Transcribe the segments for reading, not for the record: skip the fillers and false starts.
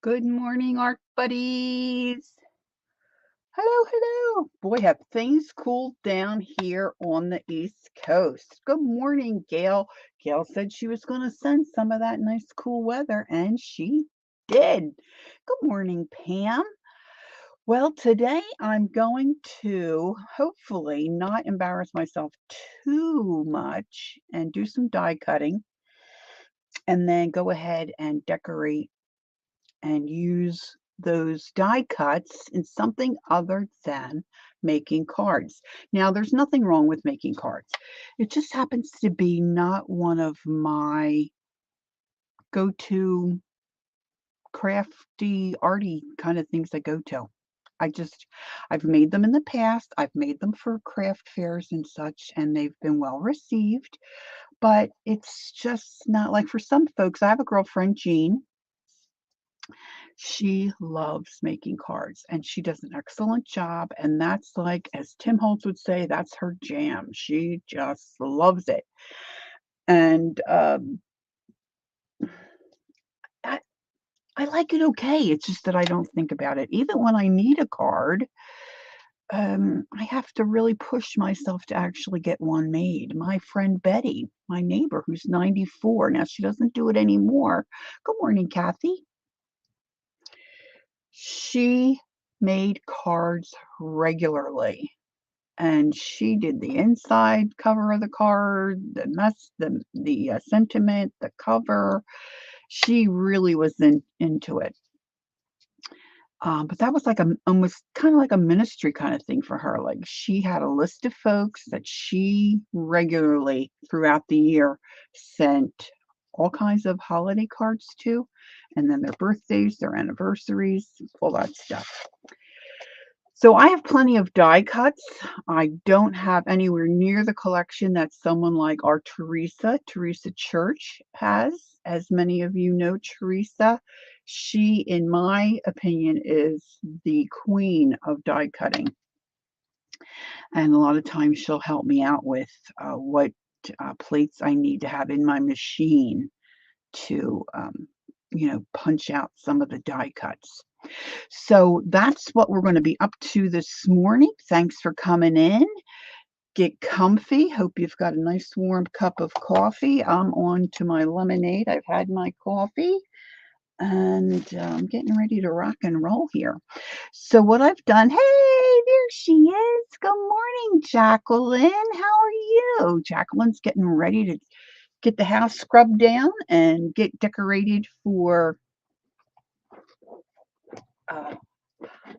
Good morning, Arc Buddies. Hello, hello. Boy, have things cooled down here on the East Coast. Good morning, Gail. Gail said she was going to send some of that nice cool weather, and she did. Good morning, Pam. Well, today I'm going to hopefully not embarrass myself too much and do some die cutting and then go ahead and decorate and use those die cuts in something other than making cards. Now, there's nothing wrong with making cards. It just happens to be not one of my go-to crafty, arty kind of things I go to. I just I've made them in the past. I've made them for craft fairs and such, and they've been well received, but it's just not like for some folks. I have a girlfriend, Jean. She loves making cards and she does an excellent job. And that's like, as Tim Holtz would say, that's her jam. She just loves it. And I, I like it okay. It's just that I don't think about it. Even when I need a card, I have to really push myself to actually get one made. My friend Betty, my neighbor who's 94, now she doesn't do it anymore. Good morning, Kathy. She made cards regularly. And she did the inside cover of the card, the sentiment, the cover. She really was into it. But that was like a almost kind of like a ministry kind of thing for her. Like she had a list of folks that she regularly throughout the year sent all kinds of holiday cards to, and then their birthdays, their anniversaries, all that stuff. So I have plenty of die cuts. I don't have anywhere near the collection that someone like our Teresa Church has. As many of you know Teresa, she, in my opinion, is the queen of die cutting. And a lot of times she'll help me out with what plates I need to have in my machine to, punch out some of the die cuts. So that's what we're going to be up to this morning. Thanks for coming in. Get comfy. Hope you've got a nice warm cup of coffee. I'm on to my lemonade. I've had my coffee and I'm getting ready to rock and roll here. So what I've done, hey, there she is. Good morning, Jacqueline. How are you? Jacqueline's getting ready to get the house scrubbed down and get decorated for uh,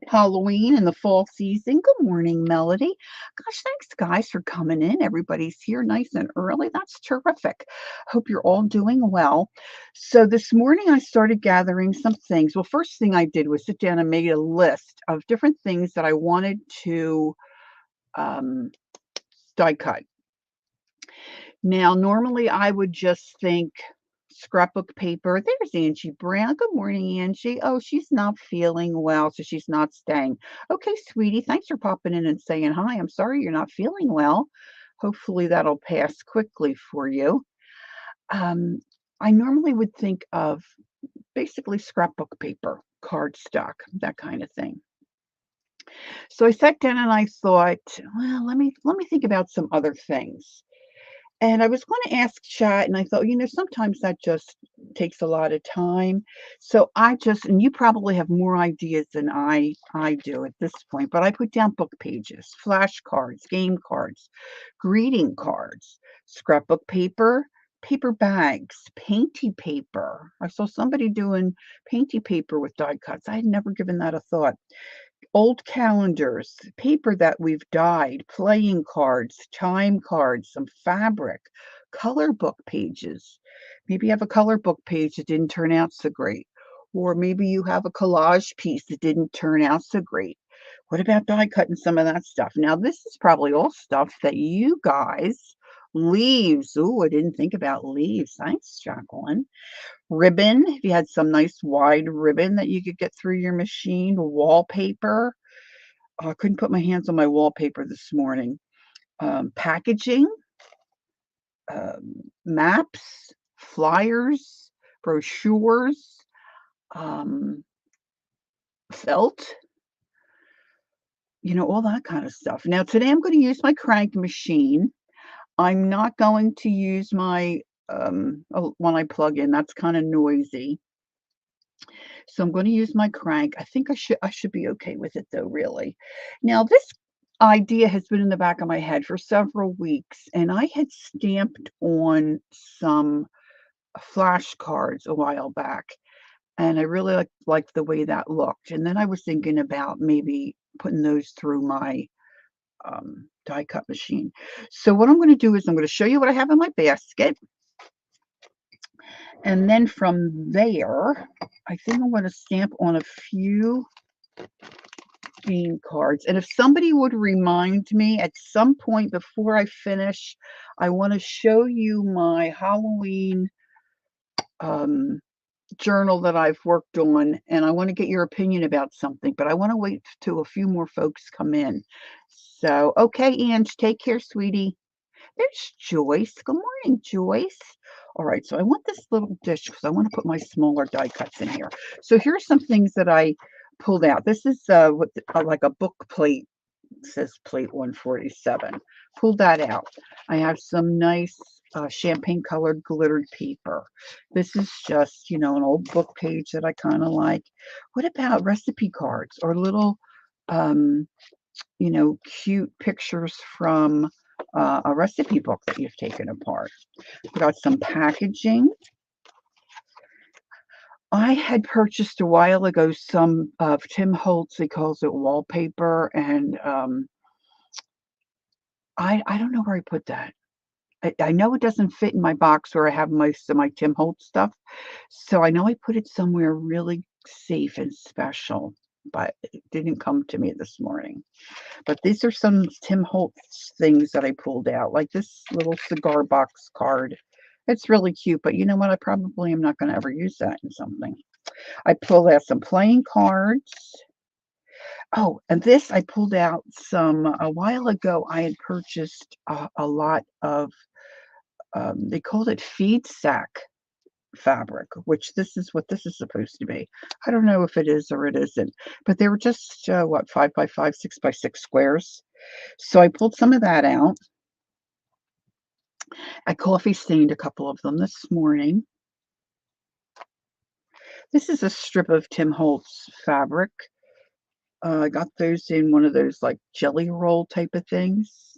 Halloween and the fall season. Good morning, Melody. Gosh, thanks, guys, for coming in. Everybody's here nice and early. That's terrific. Hope you're all doing well. So, this morning I started gathering some things. Well, first thing I did was sit down and made a list of different things that I wanted to um, die cut. Now, normally I would just think scrapbook paper. There's Angie Brown. Good morning, Angie. Oh, she's not feeling well, so she's not staying. Okay, sweetie, thanks for popping in and saying hi. I'm sorry you're not feeling well. Hopefully that'll pass quickly for you. Um, I normally would think of basically scrapbook paper, cardstock, that kind of thing. So I sat down and I thought, well, let me think about some other things. And I was gonna ask chat, and I thought, sometimes that just takes a lot of time. So I just and you probably have more ideas than I do at this point, but I put down book pages, flashcards, game cards, greeting cards, scrapbook paper, paper bags, painty paper. I saw somebody doing painty paper with die cuts. I had never given that a thought. Old calendars, paper that we've dyed, playing cards, time cards, some fabric, color book pages. Maybe you have a color book page that didn't turn out so great. Or maybe you have a collage piece that didn't turn out so great. What about die cutting some of that stuff? Now, this is probably all stuff that you guys, leaves. Ooh, I didn't think about leaves. Thanks, Jacqueline. Ribbon, if you had some nice wide ribbon that you could get through your machine, wallpaper. Oh, I couldn't put my hands on my wallpaper this morning. Packaging, maps, flyers, brochures, felt, all that kind of stuff. Now, today I'm going to use my crank machine. I'm not going to use my one I plug in. That's kind of noisy. So I'm going to use my crank. I think I should be okay with it though, really. Now, this idea has been in the back of my head for several weeks, and I had stamped on some flashcards a while back, and I really liked the way that looked. And then I was thinking about maybe putting those through my die cut machine. So what I'm going to do is I'm going to show you what I have in my basket. And then from there, I think I'm going to stamp on a few theme cards. And if somebody would remind me at some point before I finish, I want to show you my Halloween journal that I've worked on, and I want to get your opinion about something, but I want to wait till a few more folks come in. So, okay, Ange, take care, sweetie. There's Joyce. Good morning, Joyce. All right, so I want this little dish because I want to put my smaller die cuts in here. So here's some things that I pulled out. This is like a book plate. It says plate 147. Pulled that out. I have some nice champagne colored glittered paper. This is just, an old book page that I kind of like. What about recipe cards or little, cute pictures from a recipe book that you've taken apart? I've got some packaging. I had purchased a while ago some of Tim Holtz. He calls it wallpaper, and I don't know where I put that. I know it doesn't fit in my box where I have most of my Tim Holtz stuff, so I know I put it somewhere really safe and special, but it didn't come to me this morning. But these are some Tim Holtz things that I pulled out, like this little cigar box card. It's really cute, but you know what? I probably am not going to ever use that in something. I pulled out some playing cards. Oh, and this I pulled out a while ago. I had purchased a lot of, they called it feed sack fabric, which this is what this is supposed to be. I don't know if it is or it isn't, but they were just, 5 by 5, 6 by 6 squares. So I pulled some of that out. I coffee stained a couple of them this morning. This is a strip of Tim Holtz fabric. I got those in one of those like jelly roll type of things.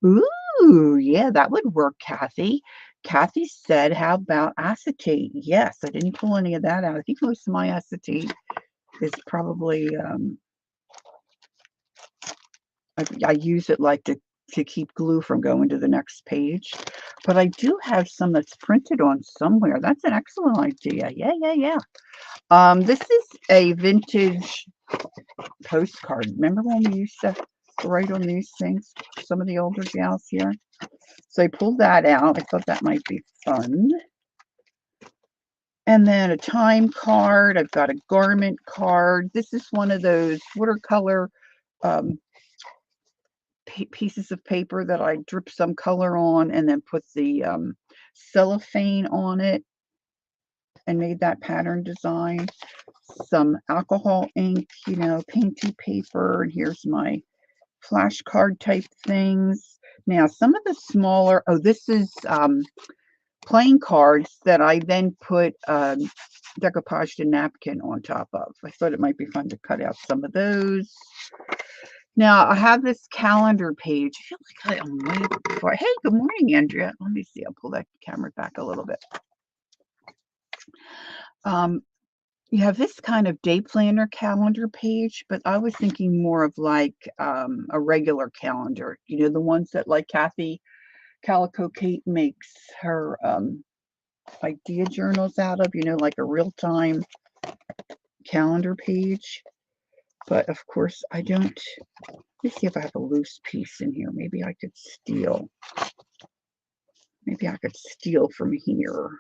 Ooh, yeah, that would work, Kathy. Kathy said, how about acetate? Yes, I didn't pull any of that out. I think most of my acetate is probably, I use it like to keep glue from going to the next page. But I do have some that's printed on somewhere. That's an excellent idea. Yeah, yeah, yeah. This is a vintage postcard. Remember when we used to write on these things? Some of the older gals here. So I pulled that out. I thought that might be fun. And then a time card. I've got a garment card. This is one of those watercolor pieces of paper that I drip some color on and then put the cellophane on it and made that pattern design. Some alcohol ink, painty paper. And here's my flashcard type things. Now, some of the smaller, this is playing cards that I then put decoupaged a napkin on top of. I thought it might be fun to cut out some of those. Now, I have this calendar page. I feel like I'm way before. Hey, good morning, Andrea. Let me see. I'll pull that camera back a little bit. You have this kind of day planner calendar page, but I was thinking more of like a regular calendar, the ones that like Kathy Calico Kate makes her idea journals out of, like a real-time calendar page. But of course, I don't. Let me see if I have a loose piece in here. Maybe I could steal. Maybe I could steal from here.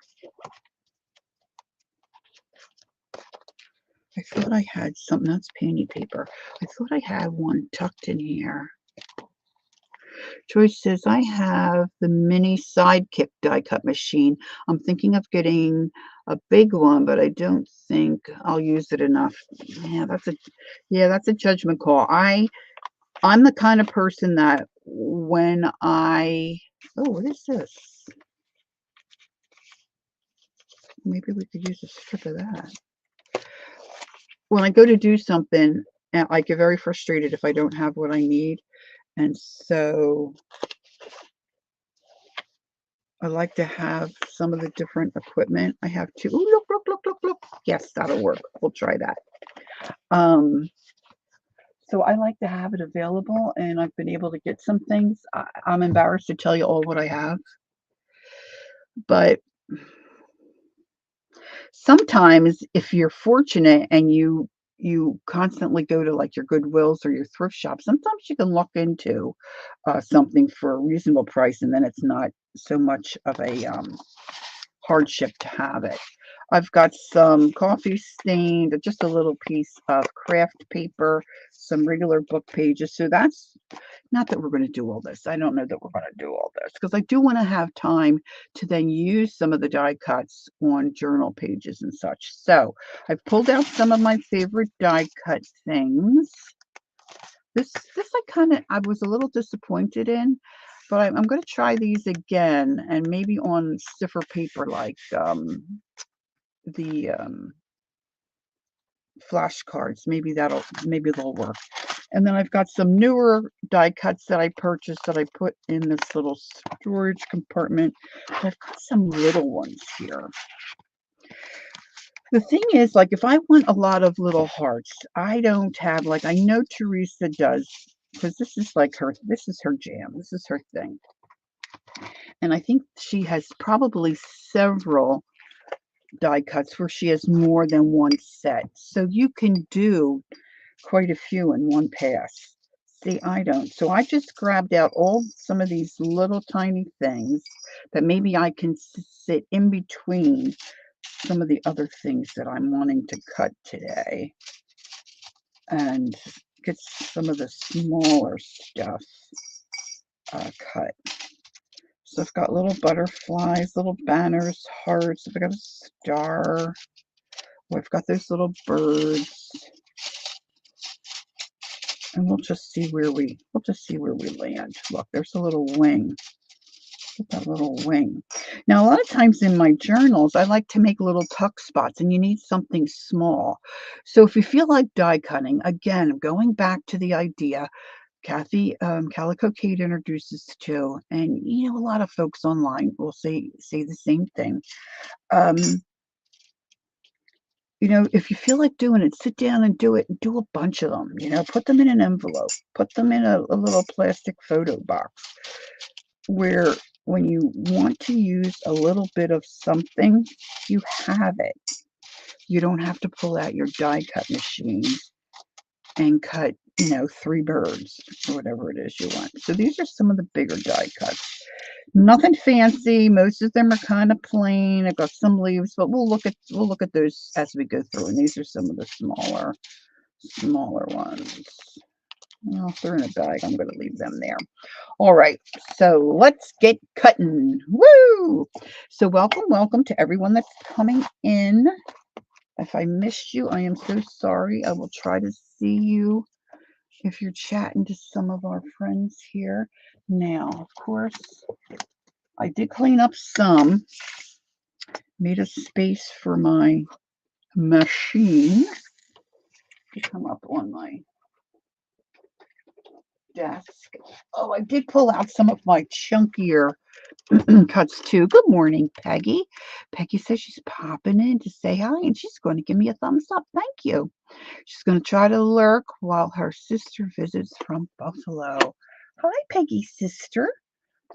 I thought I had something. That's panty paper. I thought I had one tucked in here. Joyce says, I have the mini sidekick die cut machine. I'm thinking of getting a big one, but I don't think I'll use it enough. That's a judgment call. I'm the kind of person that when what is this? Maybe we could use a strip of that. When I go to do something, I get very frustrated if I don't have what I need. And so I like to have some of the different equipment. I have two. Ooh, look. Yes, that'll work. We'll try that. So I like to have it available, and I've been able to get some things. I'm embarrassed to tell you all what I have, but sometimes if you're fortunate and you constantly go to like your Goodwills or your thrift shop, sometimes you can look into something for a reasonable price, and then it's not so much of a hardship to have it. I've got some coffee stained, just a little piece of craft paper, some regular book pages. So that's not that we're going to do all this. I don't know that we're going to do all this because I do want to have time to then use some of the die cuts on journal pages and such. So I've pulled out some of my favorite die cut things. This I was a little disappointed in, but I'm going to try these again and maybe on stiffer paper like the flashcards. Maybe they'll work. And then I've got some newer die cuts that I purchased that I put in this little storage compartment. I've got some little ones here. The thing is, like, if I want a lot of little hearts, I don't have, like, I know Teresa does, because this is her jam. This is her thing. And I think she has probably several die cuts where she has more than one set. So you can do quite a few in one pass. See, I don't. So I just grabbed out some of these little tiny things that maybe I can sit in between some of the other things that I'm wanting to cut today and get some of the smaller stuff cut. So I've got little butterflies, little banners, hearts. I've got a star. I've got those little birds. And we'll just see where we land. Look, there's a little wing. Look at that little wing. Now, a lot of times in my journals, I like to make little tuck spots, and you need something small. So if you feel like die cutting, again, going back to the idea, Kathy Calico Kate introduces to, and a lot of folks online will say the same thing. If you feel like doing it, sit down and do it, and do a bunch of them. Put them in an envelope, put them in a little plastic photo box, where when you want to use a little bit of something, you have it. You don't have to pull out your die cut machine and cut 3 birds or whatever it is you want. So these are some of the bigger die cuts. Nothing fancy. Most of them are kind of plain. I've got some leaves, but we'll look at those as we go through. And these are some of the smaller ones. Well, if they're in a bag, I'm going to leave them there. All right, so let's get cutting. Woo! So welcome to everyone that's coming in. If I missed you, I am so sorry. I will try to see you if you're chatting to some of our friends here. Now, of course, I did clean up some, made a space for my machine to come up on my desk. Oh, I did pull out some of my chunkier cuts too. Good morning, Peggy. Peggy says she's popping in to say hi, and she's going to give me a thumbs up. Thank you. She's going to try to lurk while her sister visits from Buffalo. Hi, Peggy, sister.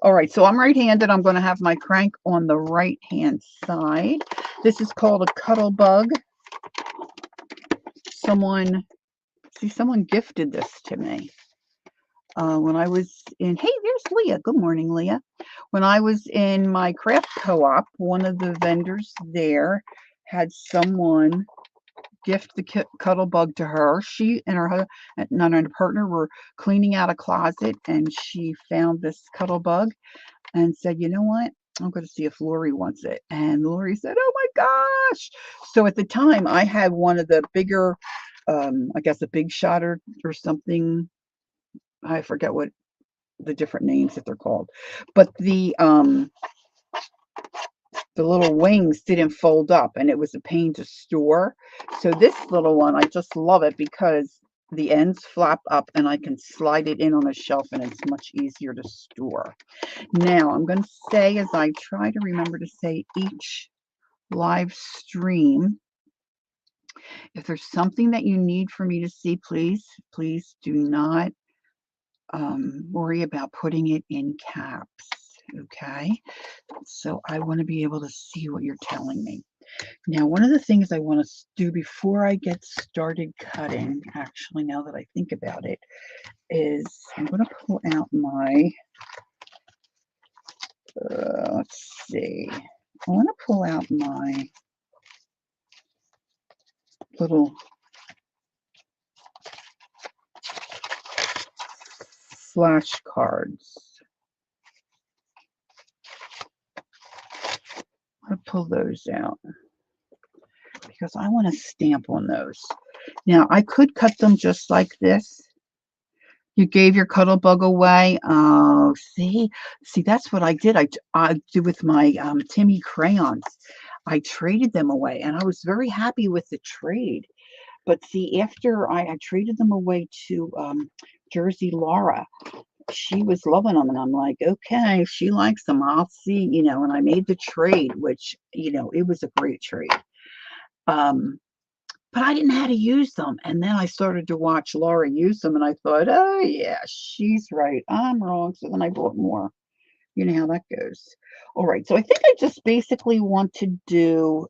All right, so I'm right-handed. I'm going to have my crank on the right-hand side. This is called a Cuddle Bug. Someone gifted this to me. When I was in, hey, there's Leah. Good morning, Leah. When I was in my craft co-op, one of the vendors there had someone gift the cuddle bug to her. She and her partner were cleaning out a closet, and she found this cuddle bug and said, "You know what? I'm going to see if Lori wants it." And Lori said, "Oh my gosh!" So at the time, I had one of the bigger, I guess a big shot or something. I forget what the different names that they're called, but the little wings didn't fold up and it was a pain to store. So this little one, I just love it because the ends flap up and I can slide it in on a shelf and it's much easier to store. Now I'm going to say, as I try to remember to say each live stream, if there's something that you need for me to see, please do not worry about putting it in caps. Okay, so I want to be able to see what you're telling me. Now, one of the things I want to do before I get started cutting, actually, now that I think about it, is I'm going to pull out my, let's see, I want to pull out my little flashcards. I'm going to pull those out because I want to stamp on those. Now, I could cut them just like this. You gave your cuddle bug away. Oh, see, that's what I did. I did with my Timmy crayons. I traded them away, and I was very happy with the trade. But see, after I traded them away to Jersey Laura, she was loving them, and I'm like, okay, she likes them. I'll see, and I made the trade, which, it was a great trade. But I didn't know how to use them. And then I started to watch Laura use them, and I thought, oh, yeah, she's right. I'm wrong. So then I bought more. You know how that goes. All right. So I think I just basically want to do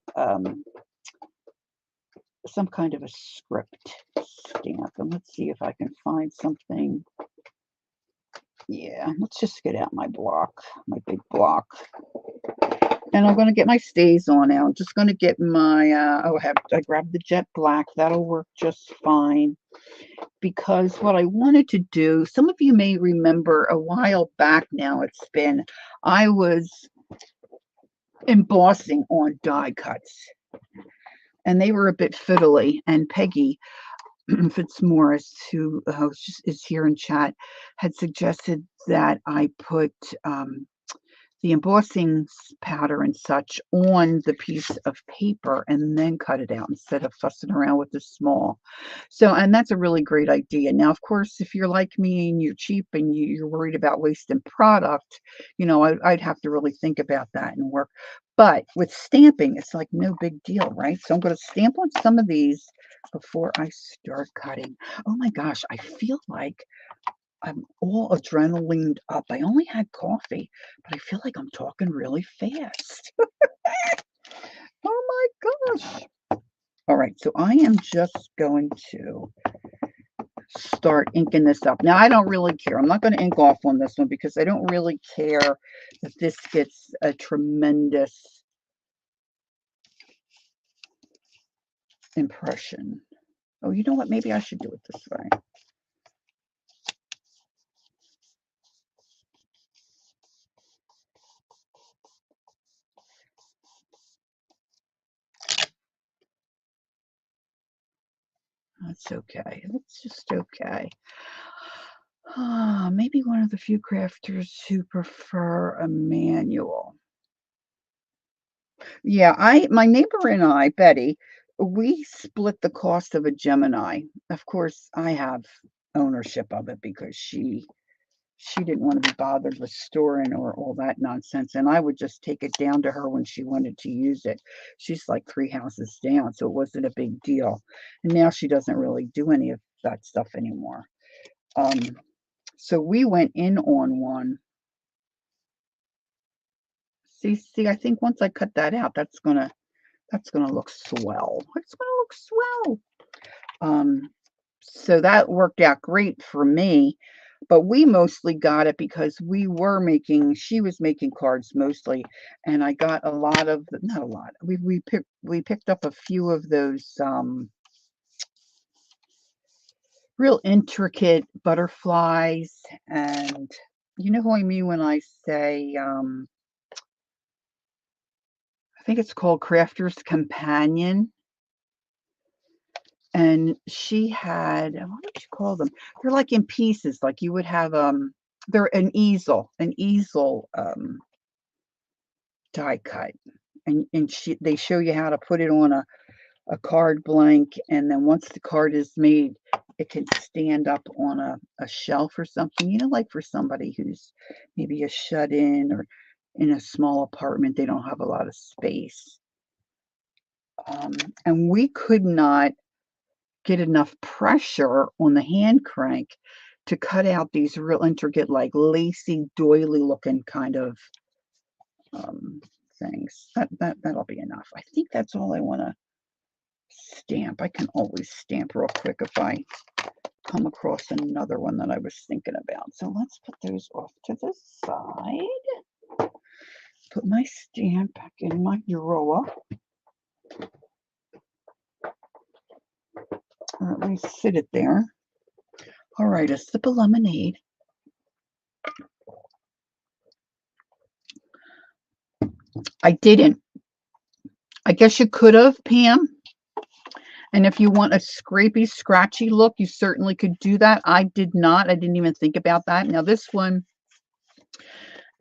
some kind of a script stamp. And let's see if I can find something. Yeah, let's just get out my block, my big block. And I'm going to get my StazOn now. I'm just going to get my, I grabbed the jet black. That'll work just fine. Because what I wanted to do, some of you may remember a while back now, I was embossing on die cuts. And they were a bit fiddly. And Peggy Fitzmaurice, who is here in chat, had suggested that I put the embossing powder and such on the piece of paper and then cut it out instead of fussing around with the small. So, and that's a really great idea. Now, of course, if you're like me and you're cheap and you're worried about wasting product, I'd have to really think about that and work. But with stamping, it's like no big deal, right? So I'm going to stamp on some of these before I start cutting. Oh my gosh, I feel like I'm all adrenalined up. I only had coffee, but I feel like I'm talking really fast. Oh my gosh. All right, so I am just going to start inking this up. Now, I don't really care. I'm not going to ink off on this one because I don't really care that this gets a tremendous impression. Oh, you know what? Maybe I should do it this way. That's okay. That's just okay. Maybe one of the few crafters who prefer a manual. Yeah, my neighbor and I, Betty, we split the cost of a Gemini. Of course, I have ownership of it because she didn't want to be bothered with storing or all that nonsense, and I would just take it down to her when she wanted to use it. She's like 3 houses down, so it wasn't a big deal. And now she doesn't really do any of that stuff anymore. So we went in on one. See, I think once I cut that out, that's gonna look swell. It's gonna look swell. So that worked out great for me, but we mostly got it because she was making cards mostly, and I got a lot of, not a lot. We picked up a few of those real intricate butterflies. And you know who I mean when I say, I think it's called Crafter's Companion. And she had, what did you call them? They're like in pieces, like you would have, they're an easel die cut. And they show you how to put it on a card blank, and then once the card is made, it can stand up on a shelf or something, like for somebody who's maybe a shut-in or in a small apartment, they don't have a lot of space. And we could not get enough pressure on the hand crank to cut out these real intricate, like lacy, doily looking kind of things. That'll be enough. I think that's all I want to stamp. I can always stamp real quick if I come across another one that I was thinking about. So let's put those off to the side. Put my stamp back in my drawer. Or at least sit it there. All right, a sip of lemonade. I didn't. I guess you could have, Pam. And if you want a scrapey, scratchy look, you certainly could do that. I did not. I didn't even think about that. Now this one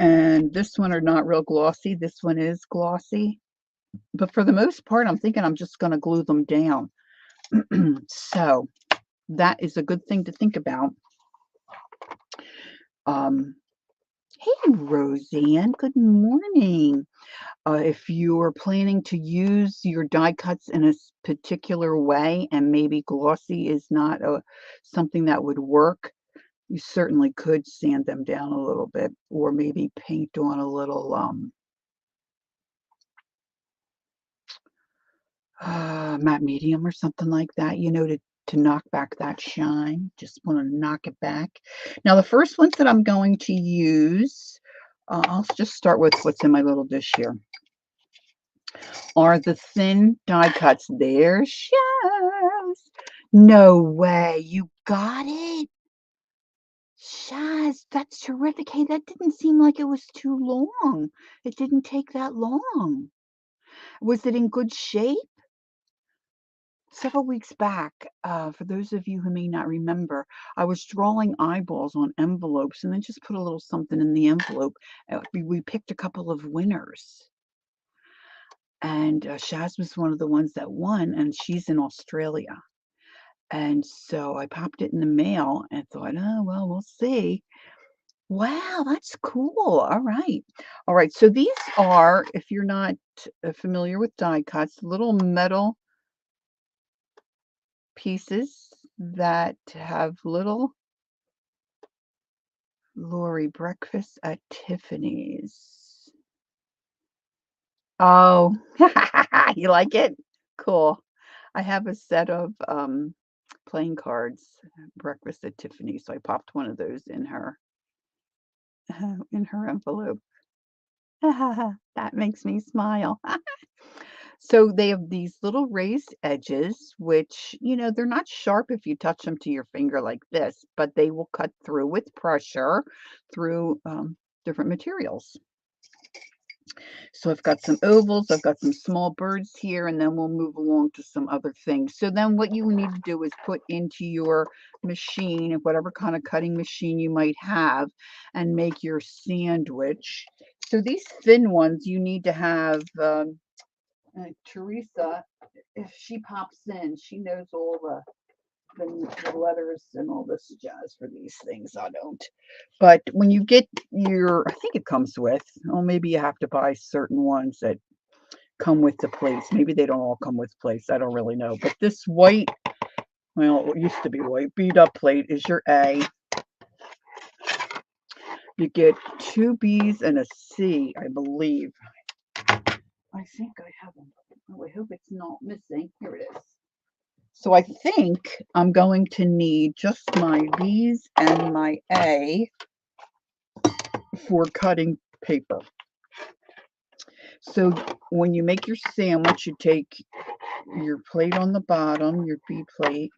and this one are not real glossy. This one is glossy. But for the most part, I'm thinking I'm just going to glue them down. So that is a good thing to think about. Hey, Roseanne, good morning. If you're planning to use your die cuts in a particular way and maybe glossy is not something that would work, you certainly could sand them down a little bit, or maybe paint on a little matte medium or something like that, to knock back that shine. Just want to knock it back. Now, the first ones that I'm going to use, I'll just start with what's in my little dish here, are the thin die cuts. There she is. No way. You got it? Shaz, that's terrific. Hey, that didn't seem like it was too long. It didn't take that long. Was it in good shape? Several weeks back, for those of you who may not remember, I was drawing eyeballs on envelopes and then just put a little something in the envelope. We picked a couple of winners. And Shaz was one of the ones that won, and she's in Australia. And so I popped it in the mail and thought, oh, well, we'll see. Wow, that's cool. All right. All right. So these are, if you're not familiar with die cuts, little metal pieces that have little Lori breakfast at Tiffany's. Oh, you like it? Cool. I have a set of playing cards, breakfast at Tiffany's. So I popped one of those in her envelope. That makes me smile. So they have these little raised edges, which, they're not sharp if you touch them to your finger like this, but they will cut through with pressure through different materials. So I've got some ovals, I've got some small birds here, and then we'll move along to some other things. So then what you need to do is put into your machine, whatever kind of cutting machine you might have, and make your sandwich. So these thin ones, you need to have Teresa, if she pops in, she knows all the letters and all this jazz for these things. I don't. But when you get I think it comes with, or maybe you have to buy certain ones that come with the plates. Maybe they don't all come with plates. I don't really know. But this white, well, it used to be white, beat up plate is your A. You get 2 B's and a C, I believe. I think I have them. Oh, I hope it's not missing. Here it is. So I think I'm going to need just my B's and my A for cutting paper. So when you make your sandwich, you take your plate on the bottom, your B plate,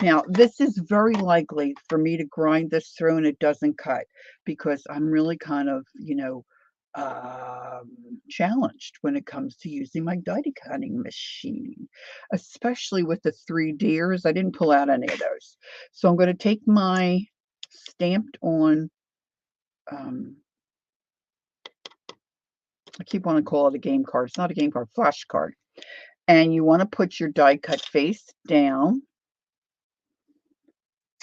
Now, this is very likely for me to grind this through and it doesn't cut because I'm really kind of, challenged when it comes to using my die cutting machine, especially with the 3Ders. I didn't pull out any of those. So I'm going to take my stamped on, I keep wanting to call it a game card. It's not a game card, flash card. And you want to put your die cut face down,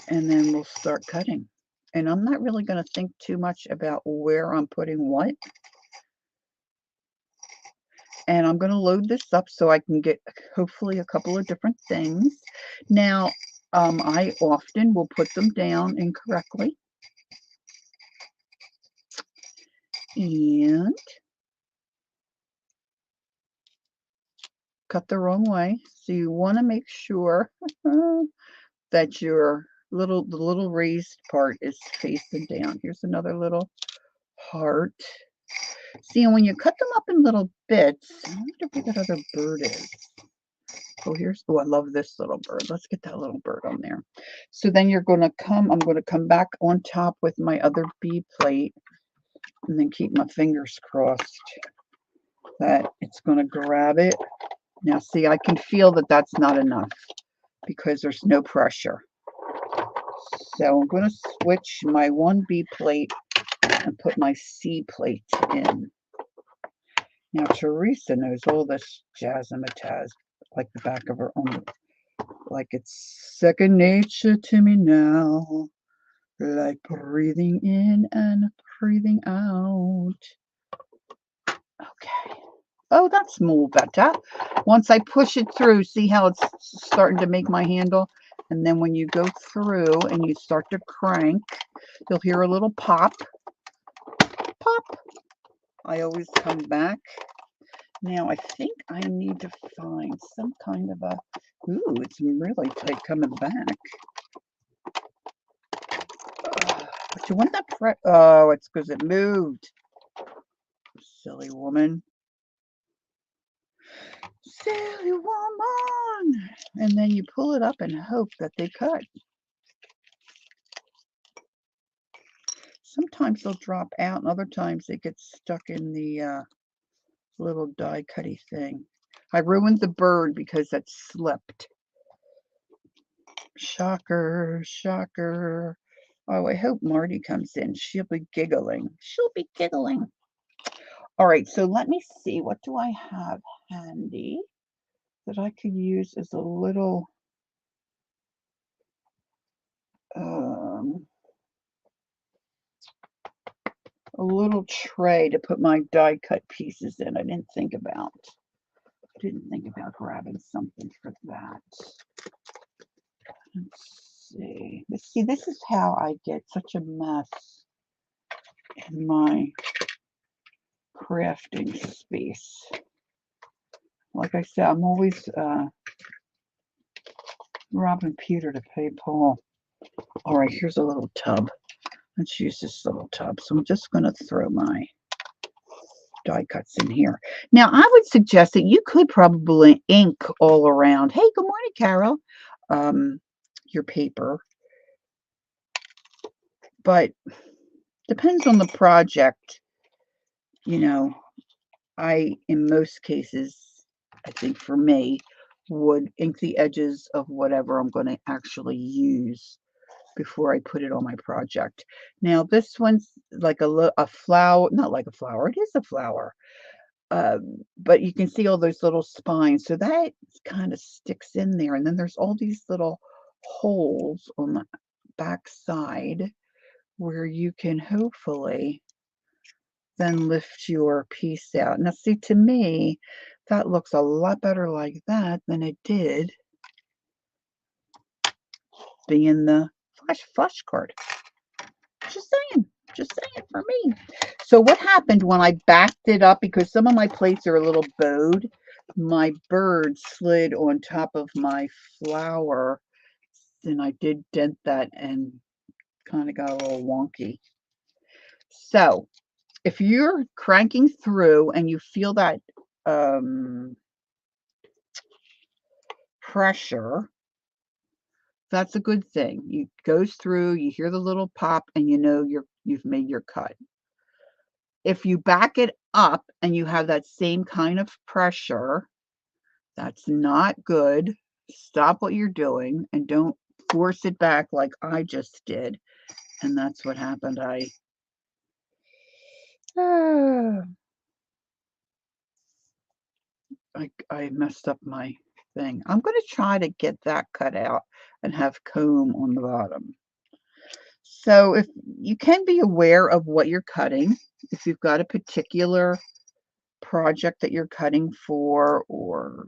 and then we'll start cutting. And I'm not really going to think too much about where I'm putting what. And I'm going to load this up so I can get hopefully a couple of different things. Now, I often will put them down incorrectly. And cut the wrong way. So you want to make sure that your the little raised part is facing down. Here's another little heart. See, and when you cut them up in little bits, I wonder where that other bird is. Oh, I love this little bird. Let's get that little bird on there. So then I'm going to come back on top with my other B plate and then keep my fingers crossed that it's going to grab it. Now, see, I can feel that that's not enough because there's no pressure. So I'm going to switch my 1B plate and put my C plate in. Now, Teresa knows all this jazzmatazz like the back of her own. Like it's second nature to me now. Like breathing in and breathing out. Okay. Oh, that's more better. Once I push it through, see how it's starting to make my handle? And then when you go through and you start to crank, you'll hear a little pop. Pop. I always come back. Now, I think I need to find some kind of a... Ooh, it's really tight coming back. But you want that... Oh, it's because it moved. Silly woman. Silly woman. And then you pull it up and hope that they cut. Sometimes they'll drop out, and other times they get stuck in the little die cutty thing. I ruined the bird because it slipped. Shocker, shocker. Oh, I hope Marty comes in. She'll be giggling. She'll be giggling. All right, so let me see. What do I have handy that I could use as a little tray to put my die cut pieces in. I didn't think about grabbing something for that. Let's see. See, this is how I get such a mess in my crafting space. Like I said, I'm always robbing Peter to pay Paul. All right, here's a little tub. Let's use this little tub. So I'm just going to throw my die cuts in here. Now, I would suggest that you could probably ink all around. Hey, good morning, Carol. Your paper. But depends on the project. I, in most cases, I think for me, would ink the edges of whatever I'm going to actually use before I put it on my project. Now, this one's like a flower, not like a flower, it is a flower. But you can see all those little spines. So that kind of sticks in there. And then there's all these little holes on the back side where you can hopefully then lift your piece out. Now, see, to me, that looks a lot better like that than it did being the flash card. Just saying for me. So what happened when I backed it up, because some of my plates are a little bowed, my bird slid on top of my flower, and I did dent that and kind of got a little wonky. So if you're cranking through and you feel that pressure, That's a good thing. It goes through, you hear the little pop, and you know you've made your cut. If you back it up and you have that same kind of pressure, that's not good. Stop what you're doing and don't force it back like I just did. And that's what happened. I messed up my thing. I'm going to try to get that cut out and have comb on the bottom. So if you can be aware of what you're cutting, if you've got a particular project that you're cutting for, or,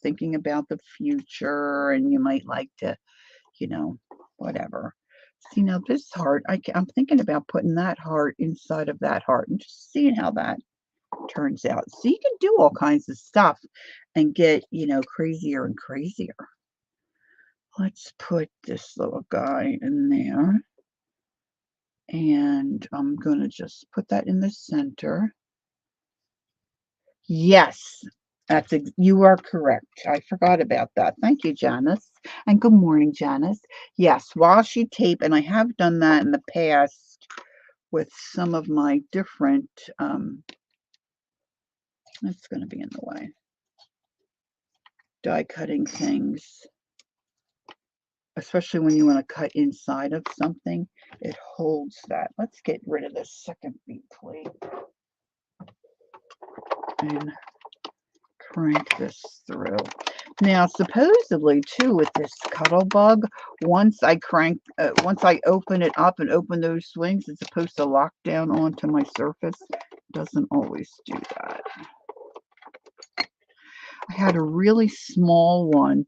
thinking about the future, and you might like to, whatever. See, now this heart, I'm thinking about putting that heart inside of that heart and just seeing how that turns out. So you can do all kinds of stuff and get, crazier and crazier. Let's put this little guy in there. And I'm going to just put that in the center. Yes, you are correct. I forgot about that. Thank you, Janice. And good morning, Janice. Yes, washi tape, and I have done that in the past with some of my different, that's going to be in the way, die cutting things, especially when you want to cut inside of something. It holds that. Let's get rid of this second bead plate and crank this through. Now, supposedly, too, with this Cuttlebug, once I open it up and open those swings, it's supposed to lock down onto my surface. It doesn't always do that. I had a really small one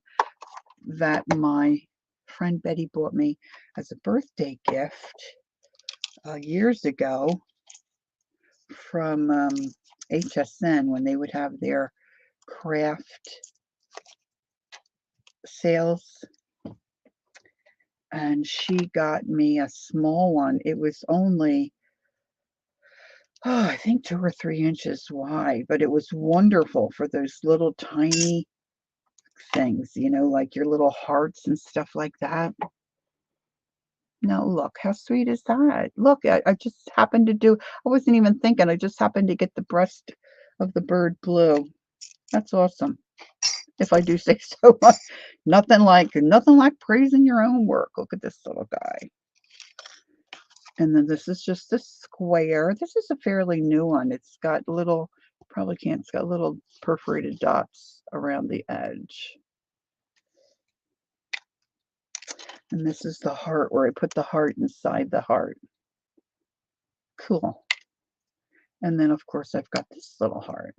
that my friend Betty bought me as a birthday gift years ago from HSN when they would have their craft sales, and she got me a small one. It was only, I think 2 or 3 inches wide, but it was wonderful for those little tiny things, like your little hearts and stuff like that. Now look, how sweet is that? Look, I just happened to do, I wasn't even thinking, I just happened to get the breast of the bird blue. That's awesome, if I do say so. Nothing like praising your own work. Look at this little guy. And then this is just a square. This is a fairly new one. It's got little, probably can't, it's got little perforated dots around the edge. And this is the heart, where I put the heart inside the heart. Cool. And then, of course, I've got this little heart.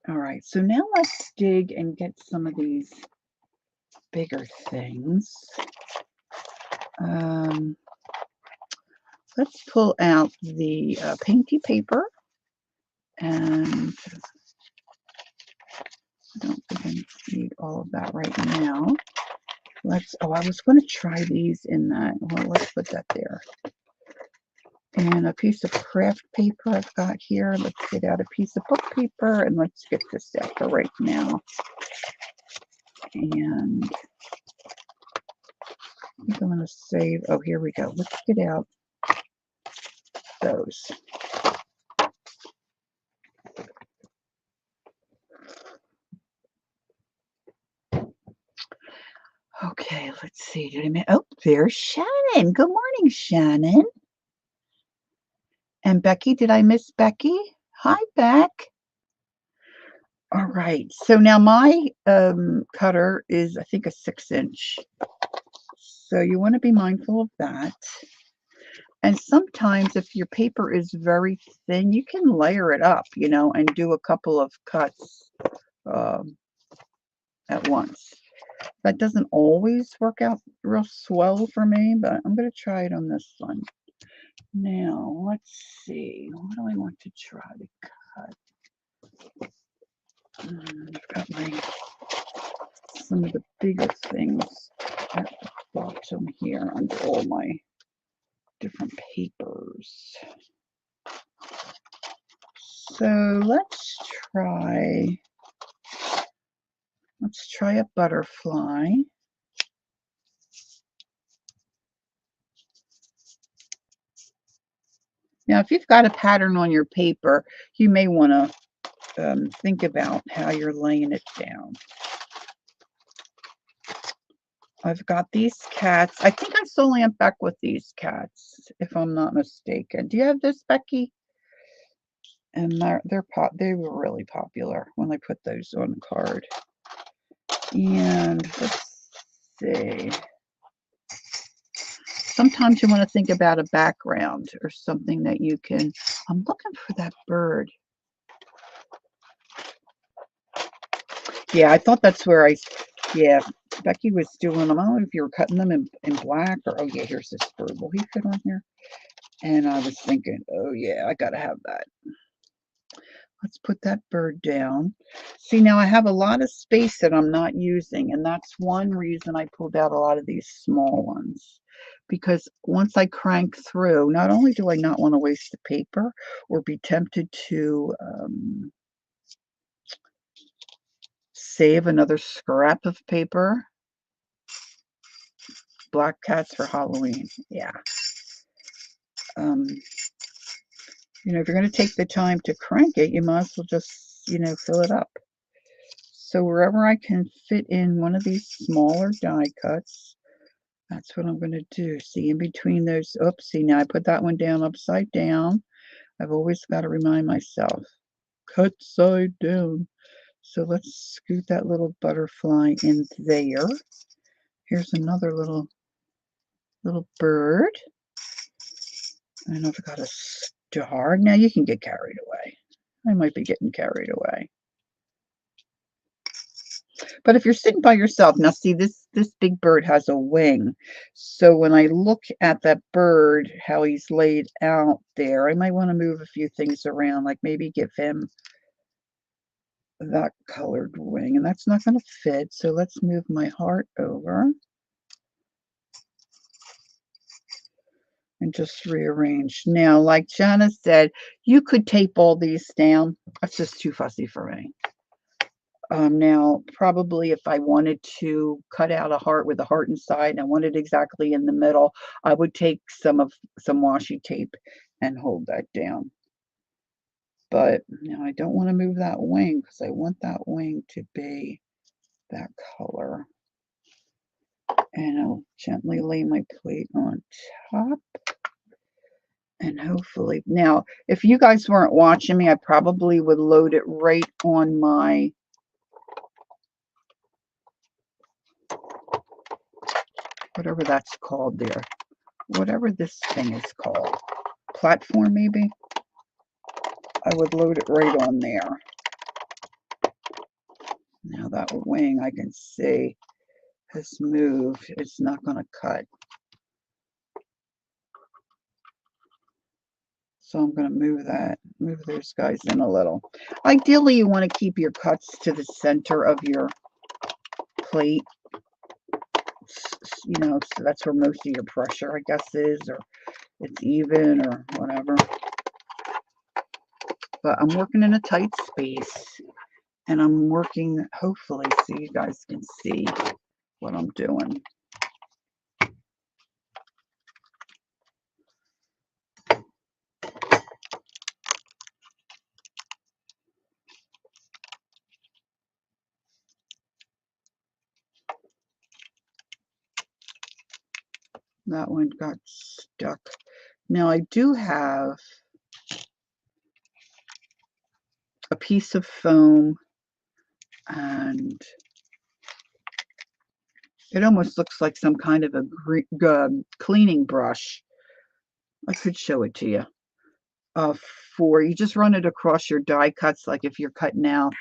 All right, so now let's dig and get some of these bigger things. Let's pull out the painty paper, and I don't think I need all of that right now. I was going to try these in that. Well, let's put that there. And a piece of craft paper I've got here. Let's get out a piece of book paper, and let's get this out for right now. And I think I'm going to save, oh, here we go. Let's get out those. Okay, let's see. Oh, there's Shannon. Good morning, Shannon. And Becky, did I miss Becky? Hi, Beck. All right, so now my cutter is, I think, a 6-inch. So you want to be mindful of that. And sometimes if your paper is very thin, you can layer it up, and do a couple of cuts at once. That doesn't always work out real swell for me, but I'm going to try it on this one. Now, let's see. What do I want to try to cut? I've got some of the bigger things at the bottom here under all my different papers. So let's try Let's try a butterfly. Now, if you've got a pattern on your paper, you may want to think about how you're laying it down. I've got these cats. I think I saw Lamp Beck with these cats, if I'm not mistaken. Do you have this, Becky? And they were really popular when I put those on the card. And let's see. Sometimes you want to think about a background or something that you can. I'm looking for that bird. Yeah, I thought that's where yeah, Becky was doing them. I don't know if you were cutting them in black or, oh yeah, here's this bird. Will he fit on here? And I was thinking, oh yeah, I gotta have that. Let's put that bird down. See, now I have a lot of space that I'm not using, and that's one reason I pulled out a lot of these small ones. Because once I crank through, not only do I not want to waste the paper or be tempted to save another scrap of paper. Black cats for Halloween. Yeah. You know, if you're going to take the time to crank it, you might as well just, you know, fill it up. So wherever I can fit in one of these smaller die cuts, that's what I'm going to do. See, in between those, oopsie, now I put that one down upside down. I've always got to remind myself, cut side down. So let's scoot that little butterfly in there. Here's another little bird. And I've got a star. Now you can get carried away. I might be getting carried away. But if you're sitting by yourself, now see this big bird has a wing. So when I look at that bird, how he's laid out there, I might want to move a few things around, like maybe give him that colored wing. And that's not going to fit. So let's move my heart over and just rearrange. Now, like Jana said, you could tape all these down. That's just too fussy for me. Now, probably if I wanted to cut out a heart with a heart inside and I want it exactly in the middle, I would take some washi tape and hold that down. But now I don't want to move that wing because I want that wing to be that color. And I'll gently lay my plate on top. And hopefully, now, if you guys weren't watching me, I probably would load it right on my whatever that's called there. Whatever this thing is called. Platform, maybe? I would load it right on there. Now that wing I can see has moved. It's not going to cut. So I'm going to move those guys in a little. Ideally, you want to keep your cuts to the center of your plate. You know, so that's where most of your pressure, I guess, is, or it's even, or whatever. But I'm working in a tight space, and I'm working, hopefully, so you guys can see what I'm doing. That one got stuck. Now I do have a piece of foam, and it almost looks like some kind of a cleaning brush. I could show it to you. For you just run it across your die cuts, like if you're cutting out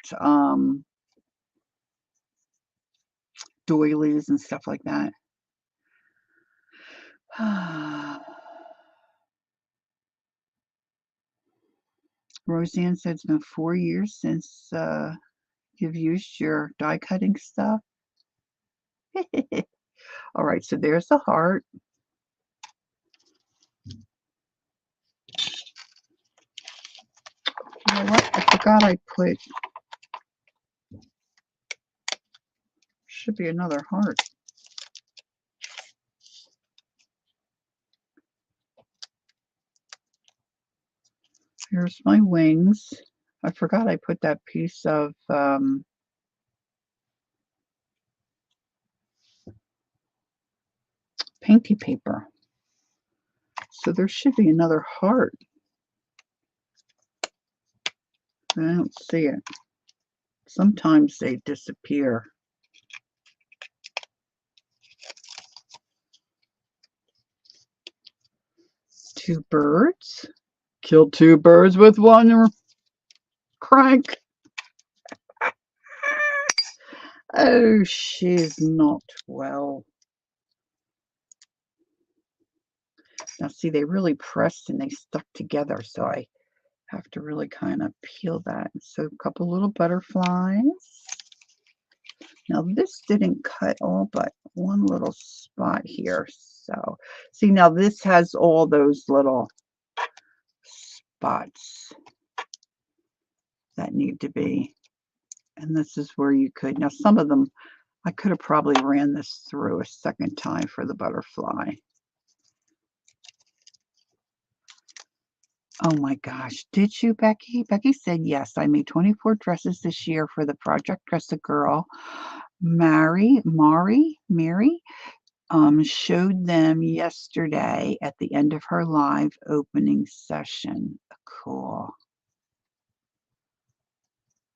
doilies and stuff like that. Roseanne said it's been 4 years since you've used your die cutting stuff. All right, so there's the heart. You know what? I forgot I put Should be another heart. Here's my wings. I forgot I put that piece of painty paper. So there should be another heart. I don't see it. Sometimes they disappear. Two birds. Killed two birds with one crank. Oh, she's not well. Now, see, they really pressed and they stuck together, so I have to really kind of peel that. So a couple little butterflies. Now, this didn't cut all but one little spot here. So, see, now this has all those little spots that need to be. And this is where you could. Now, some of them, I could have probably ran this through a second time for the butterfly. Oh my gosh, did you, Becky? Becky said yes. I made 24 dresses this year for the Project Dress a Girl. Mary showed them yesterday at the end of her live opening session. Cool.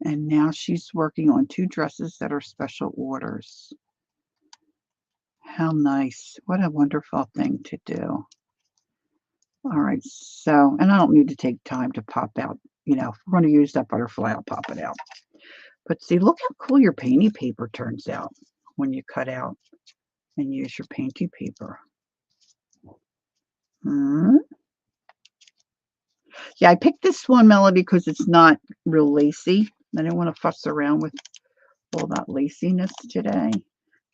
And now she's working on 2 dresses that are special orders. How nice. What a wonderful thing to do. All right, so, and I don't need to take time to pop out, if we're going to use that butterfly, I'll pop it out. But see, look how cool your painty paper turns out when you cut out and use your painty paper. Yeah, I picked this one, Melody, because it's not real lacy. I didn't want to fuss around with all that laciness today.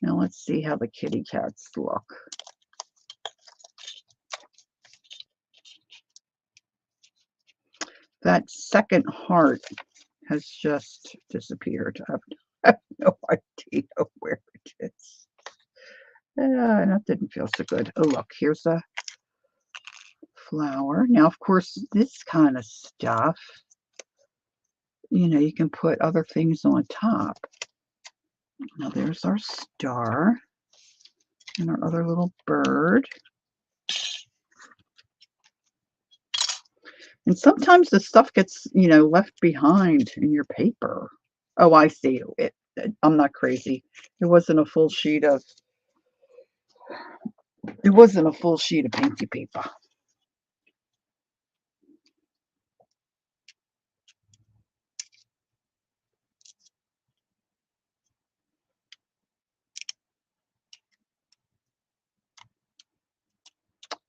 Now let's see how the kitty cats look. That second heart has just disappeared. I have no idea where it is. That didn't feel so good. Oh, look, here's a flower. Now, of course, this kind of stuff, you can put other things on top. Now, there's our star and our other little bird. And sometimes the stuff gets, left behind in your paper. Oh, I see. I'm not crazy. It wasn't a full sheet of painty paper.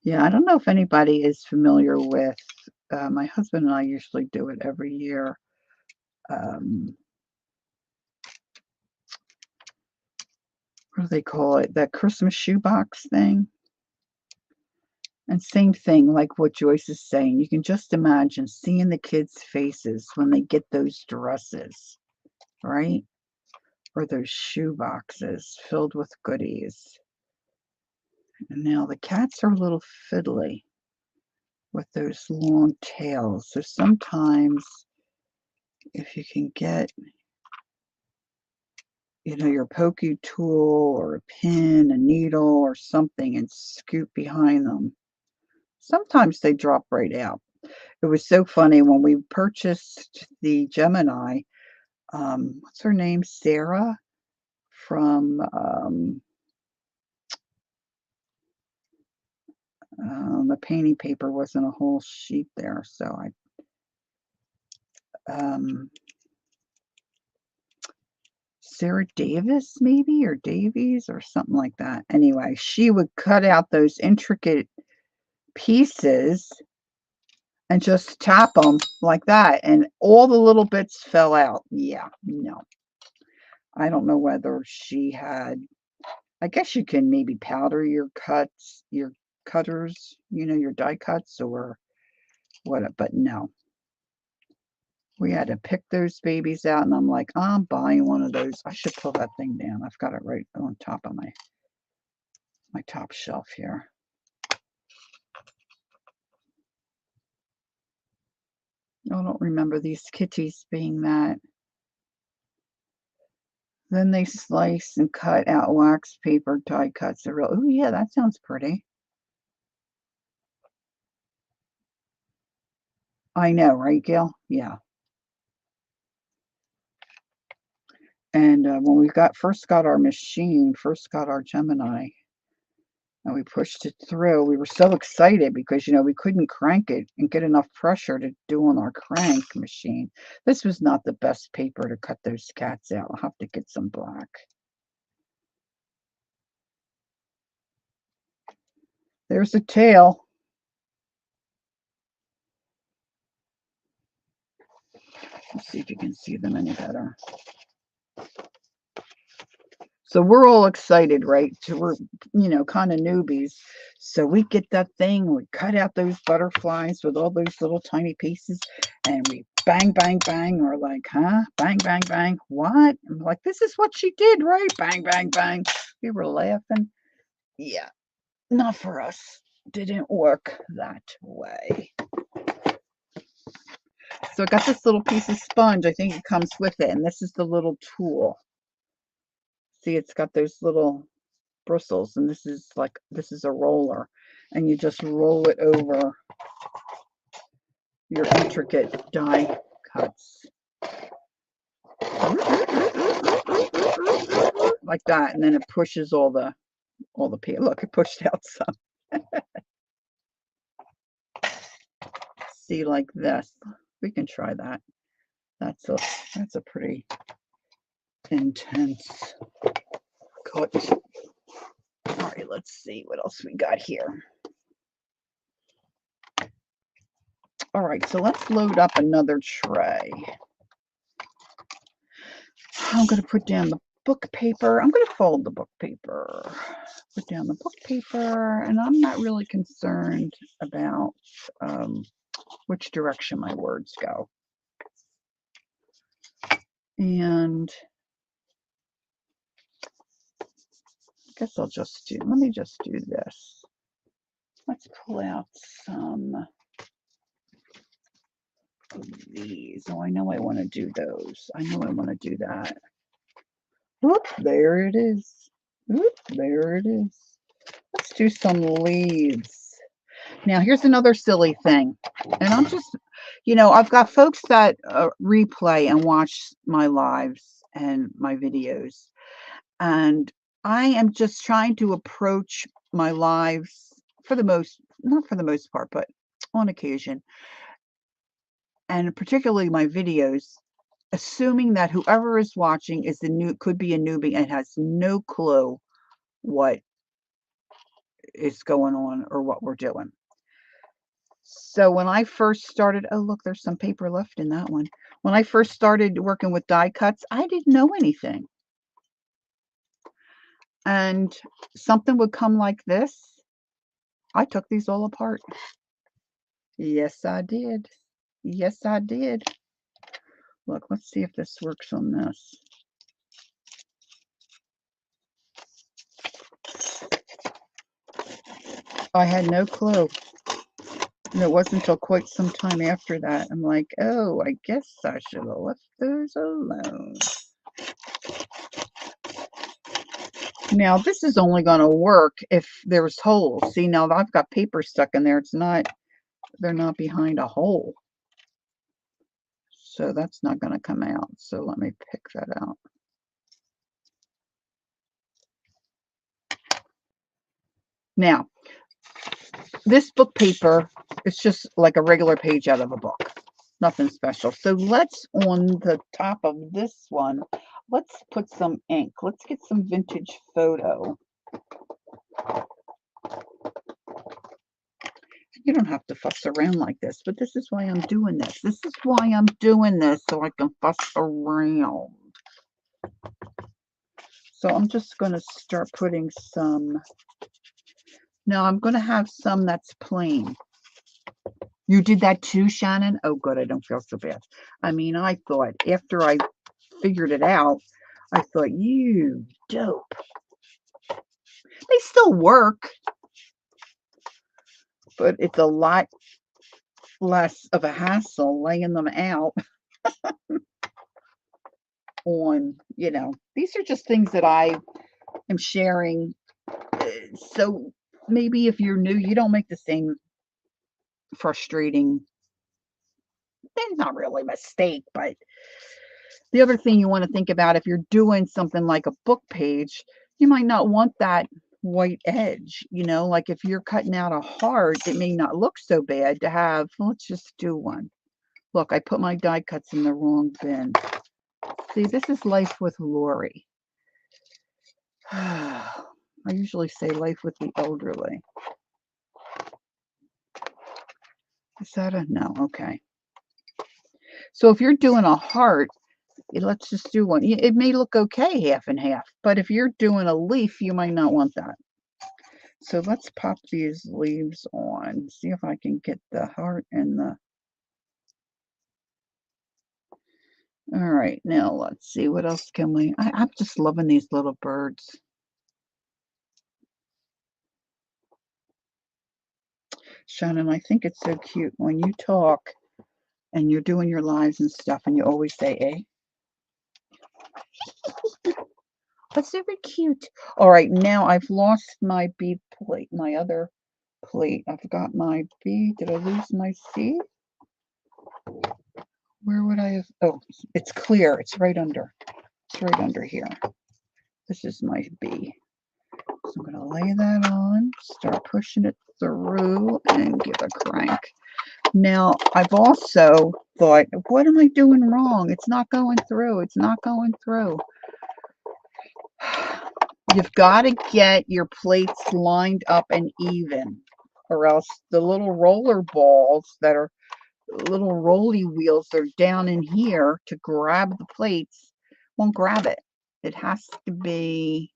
Yeah, I don't know if anybody is familiar with, my husband and I usually do it every year. What do they call it? That Christmas shoebox thing. And same thing, like what Joyce is saying. You can just imagine seeing the kids' faces when they get those dresses, right? Or those shoe boxes filled with goodies. And now the cats are a little fiddly with those long tails. So sometimes if you can get, your pokey tool or a pin, a needle or something and scoop behind them, sometimes they drop right out. It was so funny when we purchased the Gemini. What's her name? Sarah from the painting paper wasn't a whole sheet there, so Sarah Davis maybe, or Davies or something like that. Anyway, she would cut out those intricate pieces and just tap them like that, and all the little bits fell out. Yeah, no. I don't know whether she had, I guess you can maybe powder your cutters, your die cuts or what, but no. We had to pick those babies out, and I'm like, I'm buying one of those. I should pull that thing down. I've got it right on top of my top shelf here. I don't remember these kitties being that. Then they slice and cut out wax paper die cuts. Oh yeah, that sounds pretty. I know, right, Gail? Yeah. And when we first got our machine, first got our Gemini, and we pushed it through, we were so excited because, we couldn't crank it and get enough pressure to do on our crank machine. This was not the best paper to cut those cats out. I'll have to get some black. There's the tail. Let's see if you can see them any better. So we're all excited, right? So we're, kind of newbies. So we get that thing, we cut out those butterflies with all those little tiny pieces, and we bang, bang, bang. Or like, huh? Bang, bang, bang. What? I'm like, this is what she did, right? Bang, bang, bang. We were laughing. Yeah, not for us. Didn't work that way. So I got this little piece of sponge. I think it comes with it. And this is the little tool. See, it's got those little bristles, and this is a roller, and you just roll it over your intricate die cuts like that, and then it pushes all the paper. Look, it pushed out some. See, like this. We can try that. That's a pretty intense cut. All right, let's see what else we got here. All right, so let's load up another tray. I'm going to put down the book paper. I'm going to fold the book paper. Put down the book paper, and I'm not really concerned about which direction my words go. And I guess let me just do this. Let's pull out some of these. Oh, I know I want to do those. I know I want to do that. Whoop, there it is. Whoop, there it is. Let's do some leaves. Now, here's another silly thing. And I'm just, I've got folks that replay and watch my lives and my videos. And I am just trying to approach my lives not for the most part, but on occasion, and particularly my videos, assuming that whoever is watching could be a newbie and has no clue what is going on or what we're doing. So when I first started, oh look, there's some paper left in that one. When I first started working with die cuts, I didn't know anything. And something would come like this. I took these all apart. Yes, I did. Yes, I did. Look, let's see if this works on this. I had no clue. And it wasn't until quite some time after that, I'm like, oh, I guess I should have left those alone. Now, this is only going to work if there's holes. See, now I've got paper stuck in there. They're not behind a hole. So that's not going to come out. So let me pick that out. Now, this book paper is just like a regular page out of a book. Nothing special. So let's, on the top of this one, let's put some ink. Let's get some vintage photo. You don't have to fuss around like this, but this is why I'm doing this. This is why I'm doing this, so I can fuss around. So I'm just going to start putting some. Now I'm going to have some that's plain. You did that too, Shannon? Oh, good. I don't feel so bad. I mean, I thought after I figured it out, I thought, you dope. They still work, but it's a lot less of a hassle laying them out on, these are just things that I am sharing. So maybe if you're new, you don't make the same frustrating, it's not really a mistake, but the other thing you want to think about, if you're doing something like a book page, you might not want that white edge, like if you're cutting out a heart, it may not look so bad to have, let's just do one. Look, I put my die cuts in the wrong bin. See, this is life with Lori. I usually say life with the elderly. Is that a no? Okay. So if you're doing a heart, let's just do one. It may look okay half and half, but if you're doing a leaf, you might not want that. So let's pop these leaves on. See if I can get the heart and the... All right, now let's see. What else can we... I'm just loving these little birds. Shannon, I think it's so cute when you talk and you're doing your lives and stuff and you always say, eh? That's very cute. All right, now I've lost my B plate, my other plate. I've got my B. Did I lose my C? Where would I have? Oh, it's clear. It's right under. It's right under here. This is my B. So I'm going to lay that on, start pushing it through, and give a crank. Now, I've also thought, what am I doing wrong? It's not going through. It's not going through. You've got to get your plates lined up and even, or else the little roller balls that are little rolly wheels that are down in here to grab the plates won't grab it. It has to be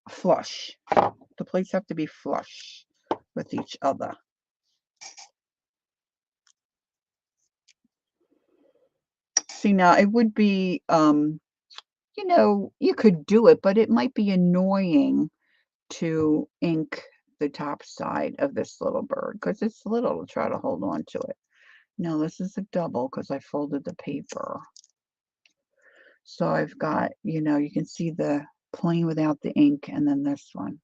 flush. The plates have to be flush with each other. See, now it would be, you could do it, but it might be annoying to ink the top side of this little bird because it's little to try to hold on to it. Now this is a double because I folded the paper. So I've got, you can see the plain without the ink and then this one.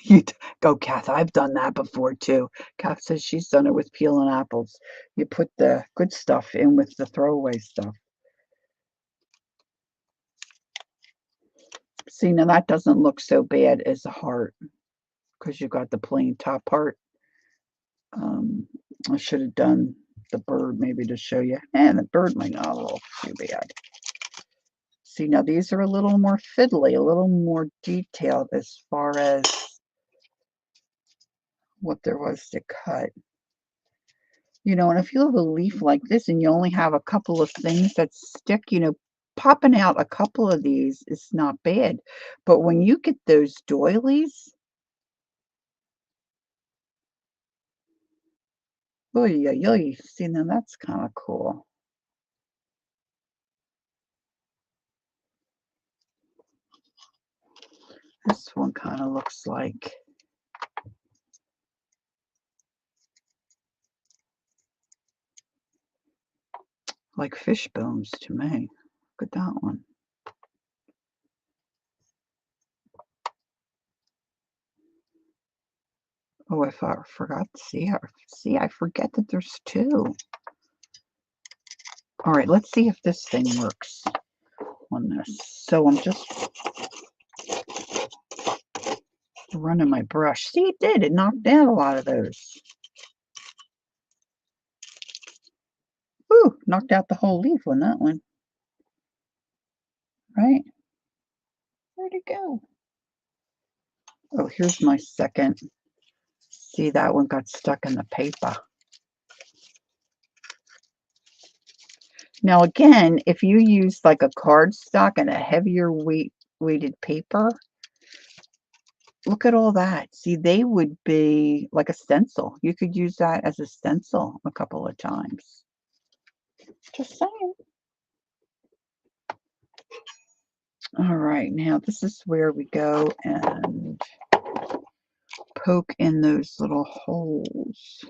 You go, Kath. I've done that before too. Kath says she's done it with peeling apples. You put the good stuff in with the throwaway stuff. See, now that doesn't look so bad as a heart because you got the plain top part. I should have done the bird maybe to show you. And the bird might not look too bad. See, now these are a little more fiddly, a little more detailed as far as what there was to cut. And if you have a leaf like this and you only have a couple of things that stick, popping out a couple of these is not bad. But when you get those doilies, oy, oy, oy. See, now that's kind of cool. This one kind of looks like fish bones to me. Look at that one. Oh, if I forgot to see, I forget that there's two. All right, let's see if this thing works on this. So I'm just running my brush. See, it did. It knocked out a lot of those. Ooh, knocked out the whole leaf on that one. Right? Where'd it go? Oh, here's my second. See, that one got stuck in the paper. Now, again, if you use like a cardstock and a heavier weighted paper, look at all that. See, they would be like a stencil. You could use that as a stencil a couple of times. Just saying. All right, now this is where we go and poke in those little holes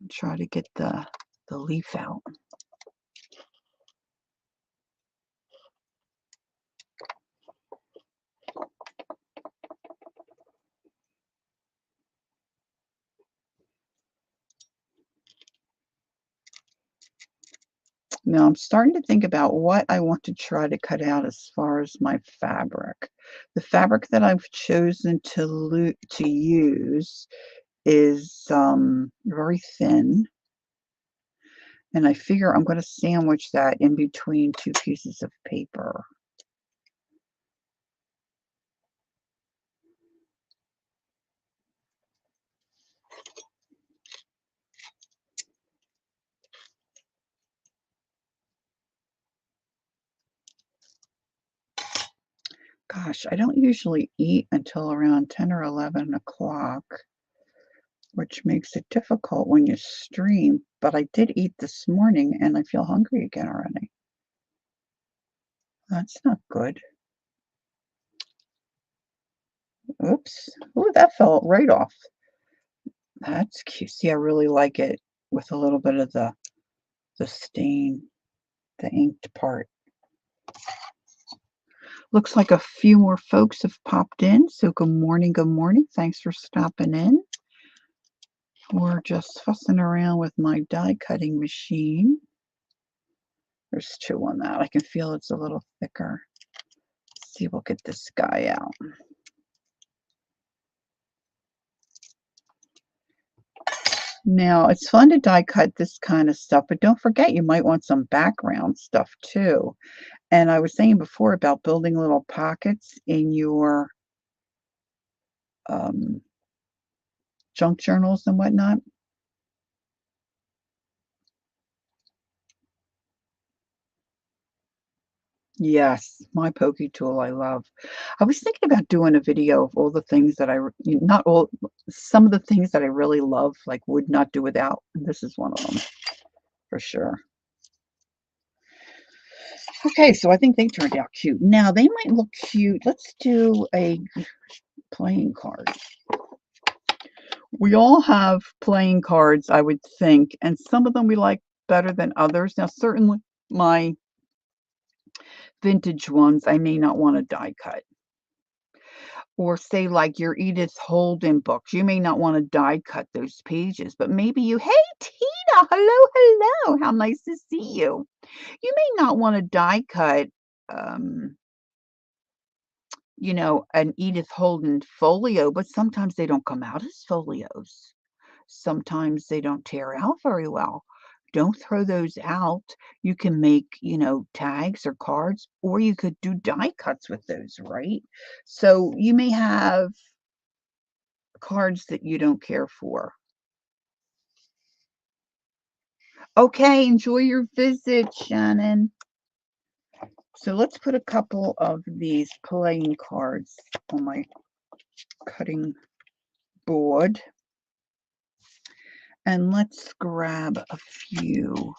and try to get the leaf out. Now I'm starting to think about what I want to try to cut out as far as my fabric. The fabric that I've chosen to use is very thin, and I figure I'm going to sandwich that in between two pieces of paper. Gosh, I don't usually eat until around 10 or 11 o'clock, which makes it difficult when you stream, but I did eat this morning and I feel hungry again already. That's not good. Oops. Ooh, that fell right off. That's cute. See, I really like it with a little bit of the stain, the inked part. Looks like a few more folks have popped in, so good morning, good morning. Thanks for stopping in. We're just fussing around with my die cutting machine. There's two on that. I can feel it's a little thicker. Let's see, we'll get this guy out. Now, it's fun to die cut this kind of stuff, but don't forget you might want some background stuff too. And I was saying before about building little pockets in your junk journals and whatnot. Yes, my pokey tool I love. I was thinking about doing a video of all the things that not all, some of the things that I really love, like would not do without. And this is one of them for sure. Okay, so I think they turned out cute. Now they might look cute. Let's do a playing card. We all have playing cards, I would think, and some of them we like better than others. Now, certainly my vintage ones, I may not want to die cut. Or say like your Edith Holden books, you may not want to die cut those pages, but maybe hey Tina, hello, hello, how nice to see you. You may not want to die cut, an Edith Holden folio, but sometimes they don't come out as folios. Sometimes they don't tear out very well. Don't throw those out. You can make, tags or cards, or you could do die cuts with those, right? So you may have cards that you don't care for. Okay, enjoy your visit, Shannon. So let's put a couple of these playing cards on my cutting board. And let's grab a few.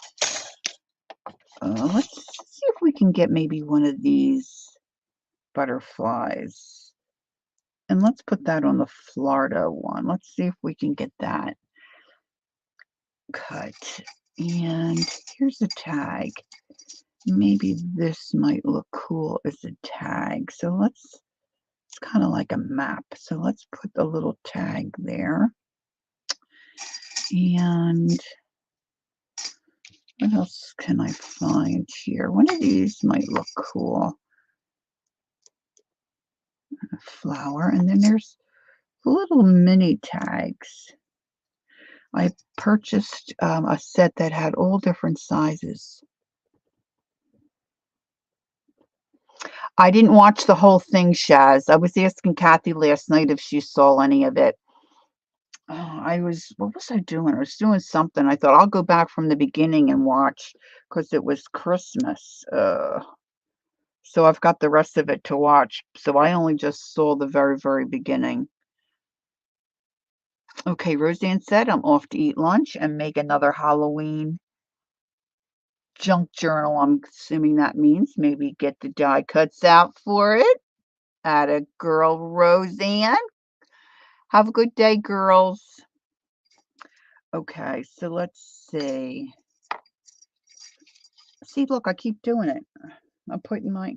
Let's see if we can get maybe one of these butterflies. And let's put that on the Florida one. Let's see if we can get that cut. And here's a tag. Maybe this might look cool as a tag. So it's kind of like a map. So let's put a little tag there. And what else can I find here? One of these might look cool. A flower. And then there's little mini tags. I purchased a set that had all different sizes. I didn't watch the whole thing, Shaz. I was asking Kathy last night if she saw any of it. what was I doing? I was doing something. I thought I'll go back from the beginning and watch because it was Christmas. So I've got the rest of it to watch. So I only just saw the very, very beginning. Okay, Roseanne said I'm off to eat lunch and make another Halloween junk journal. I'm assuming that means maybe get the die cuts out for it. Atta girl, Roseanne. Have a good day, girls. Okay, so let's see. See, look, I keep doing it. I'm putting my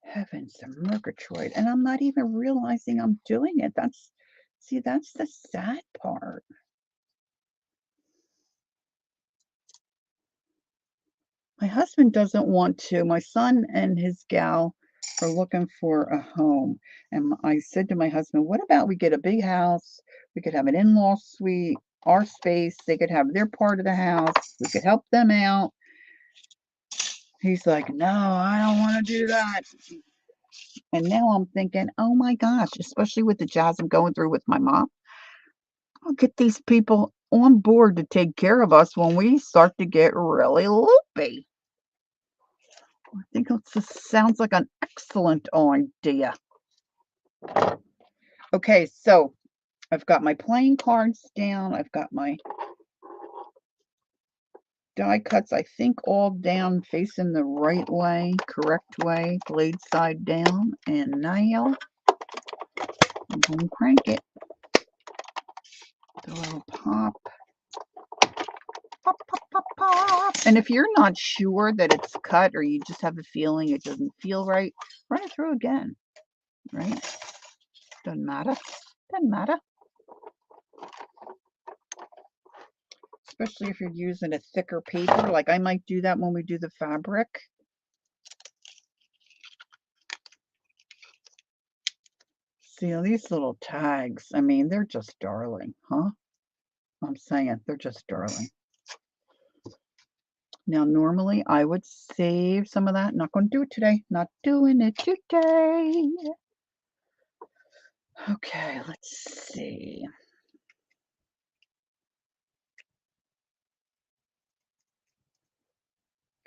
heavens, the Murgatroyd, and I'm not even realizing I'm doing it. That's the sad part. My husband doesn't want to. My son and his gal are looking for a home. And I said to my husband, what about we get a big house? We could have an in-law suite, our space. They could have their part of the house. We could help them out. He's like, no, I don't want to do that. And now I'm thinking, oh my gosh, especially with the jazz I'm going through with my mom, I'll get these people on board to take care of us when we start to get really loopy. I think it sounds like an excellent idea. Okay, so I've got my playing cards down. I've got my die cuts, I think, all down, facing the right way, correct way, blade side down. And now I'm going to crank it. The little pop. Pop, pop, pop, pop. And if you're not sure that it's cut or you just have a feeling it doesn't feel right, run it through again, right? Doesn't matter. Doesn't matter. Especially if you're using a thicker paper, like I might do that when we do the fabric. See, these little tags, I mean, they're just darling, huh? I'm saying they're just darling. Now, normally I would save some of that. Not going to do it today. Not doing it today. Okay, let's see.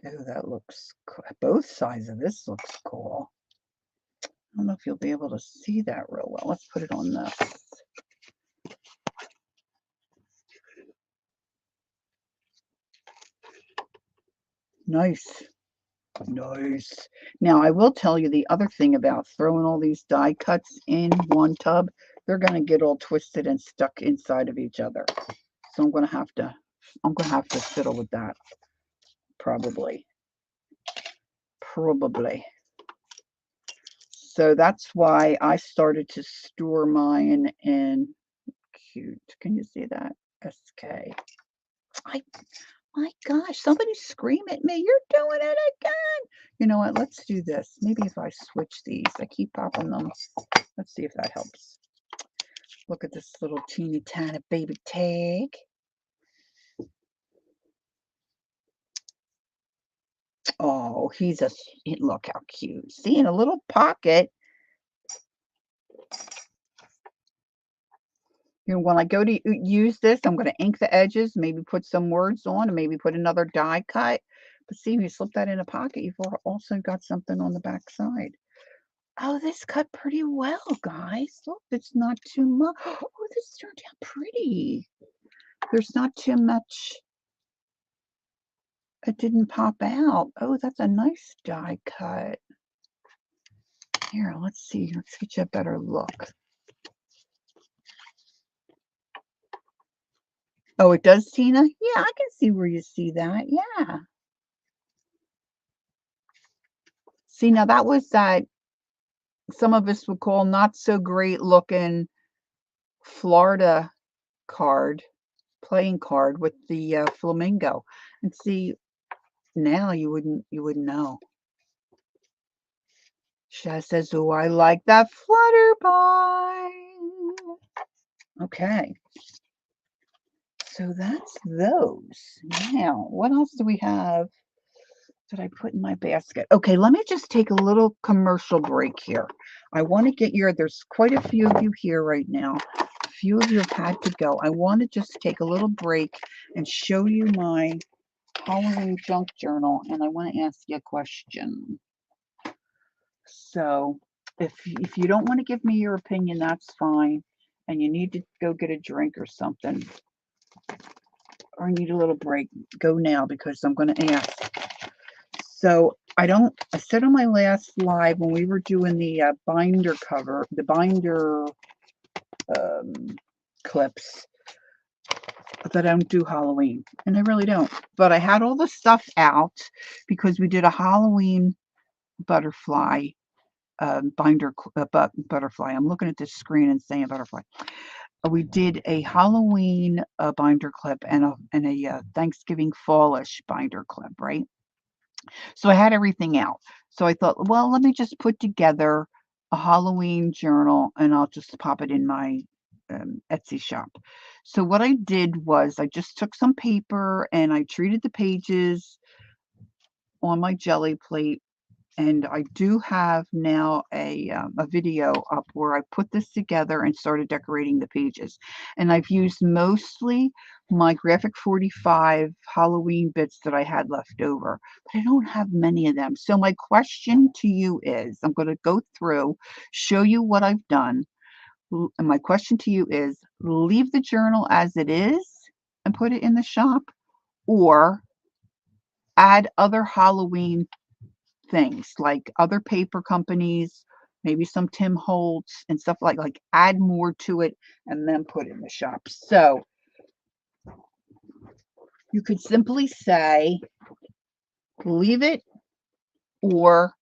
Oh, that looks cool. Both sides of this looks cool. I don't know if you'll be able to see that real well. Let's put it on this. Nice. Nice. Now, I will tell you the other thing about throwing all these die cuts in one tub. They're going to get all twisted and stuck inside of each other. So I'm going to have to fiddle with that. Probably. So that's why I started to store mine in cute. Can you see that? SK. My gosh, somebody scream at me. You're doing it again. You know what? Let's do this. Maybe if I switch these, I keep popping them. Let's see if that helps. Look at this little teeny tiny baby tag. Oh, look how cute. See, in a little pocket. You know, when I go to use this, I'm going to ink the edges, maybe put some words on, and maybe put another die cut. But see, when you slip that in a pocket, you've also got something on the back side. Oh, this cut pretty well, guys. Look, it's not too much. Oh, this turned out pretty. There's not too much. It didn't pop out. Oh, that's a nice die cut. Here, let's see. Let's get you a better look. Oh, it does, Tina? Yeah, I can see where you see that. Yeah. See, now that was that some of us would call not so great looking Florida card, playing card with the flamingo. And see, now you wouldn't know. Shaz says, oh, I like that Flutterby. Okay. So that's those. Now, what else do we have that I put in my basket? Okay, let me just take a little commercial break here. I want to get there's quite a few of you here right now. few of you have had to go, I want to just take a little break and show you my Halloween junk journal, and I want to ask you a question. So if you don't want to give me your opinion, that's fine. And you need to go get a drink or something, or need a little break, go now, because I'm going to ask. So I said on my last live when we were doing the binder cover, the binder clips, that I don't do Halloween, and I really don't. But I had all the stuff out because we did a Halloween butterfly butterfly. I'm looking at this screen and saying butterfly. We did a Halloween binder clip and a Thanksgiving fallish binder clip, right? So I had everything out. So I thought, well, let me just put together a Halloween journal and I'll just pop it in my Etsy shop. So what I did was I just took some paper and I treated the pages on my jelly plate. And I do have now a video up where I put this together and started decorating the pages. And I've used mostly my Graphic 45 Halloween bits that I had left over, but I don't have many of them. So my question to you is, I'm going to go through, show you what I've done. And my question to you is, leave the journal as it is and put it in the shop, or add other Halloween things like other paper companies, maybe some Tim Holtz and stuff, like add more to it and then put it in the shop. So you could simply say leave it or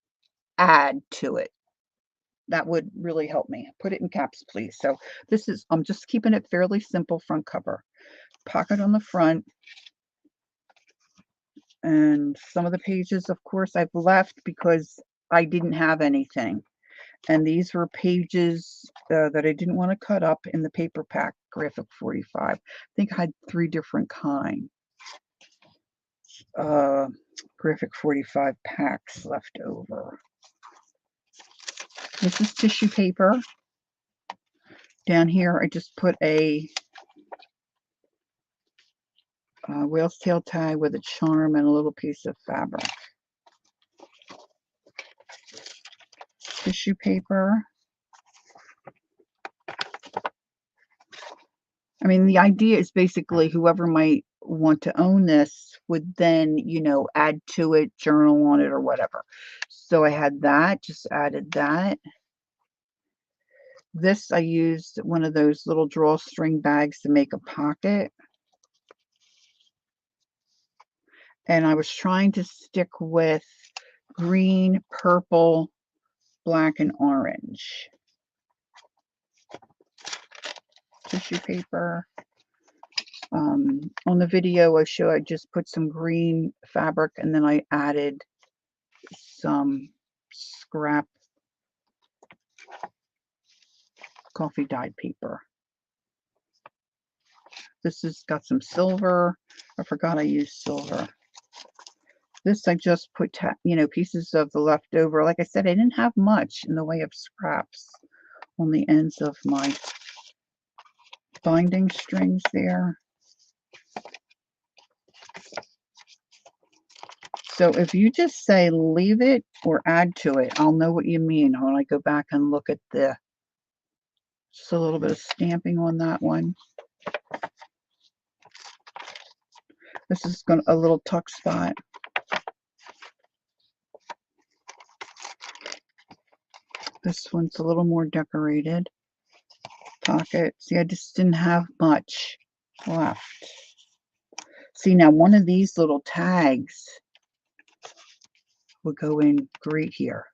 add to it. That would really help me. Put it in caps, please. So I'm just keeping it fairly simple front cover. Pocket on the front. And some of the pages, of course, I've left because I didn't have anything. And these were pages that I didn't want to cut up in the paper pack Graphic 45. I think I had 3 different kind Graphic 45 packs left over. This is tissue paper. Down here, I just put a whale's tail tie with a charm and a little piece of fabric. Tissue paper. I mean, the idea is basically whoever might want to own this would then, add to it, journal on it, or whatever. So I had that, just added that. This, I used one of those little drawstring bags to make a pocket. And I was trying to stick with green, purple, black, and orange. Tissue paper. On the video I just put some green fabric and then I added some scrap coffee dyed paper. This has got some silver. I forgot I used silver. This I just put pieces of the leftover. Like I said, I didn't have much in the way of scraps on the ends of my binding strings there. So if you just say leave it or add to it, I'll know what you mean when I go back and look at just a little bit of stamping on that one. This is a little tuck spot. This one's a little more decorated. Pocket. See, I just didn't have much left. See, now one of these little tags would go in great here.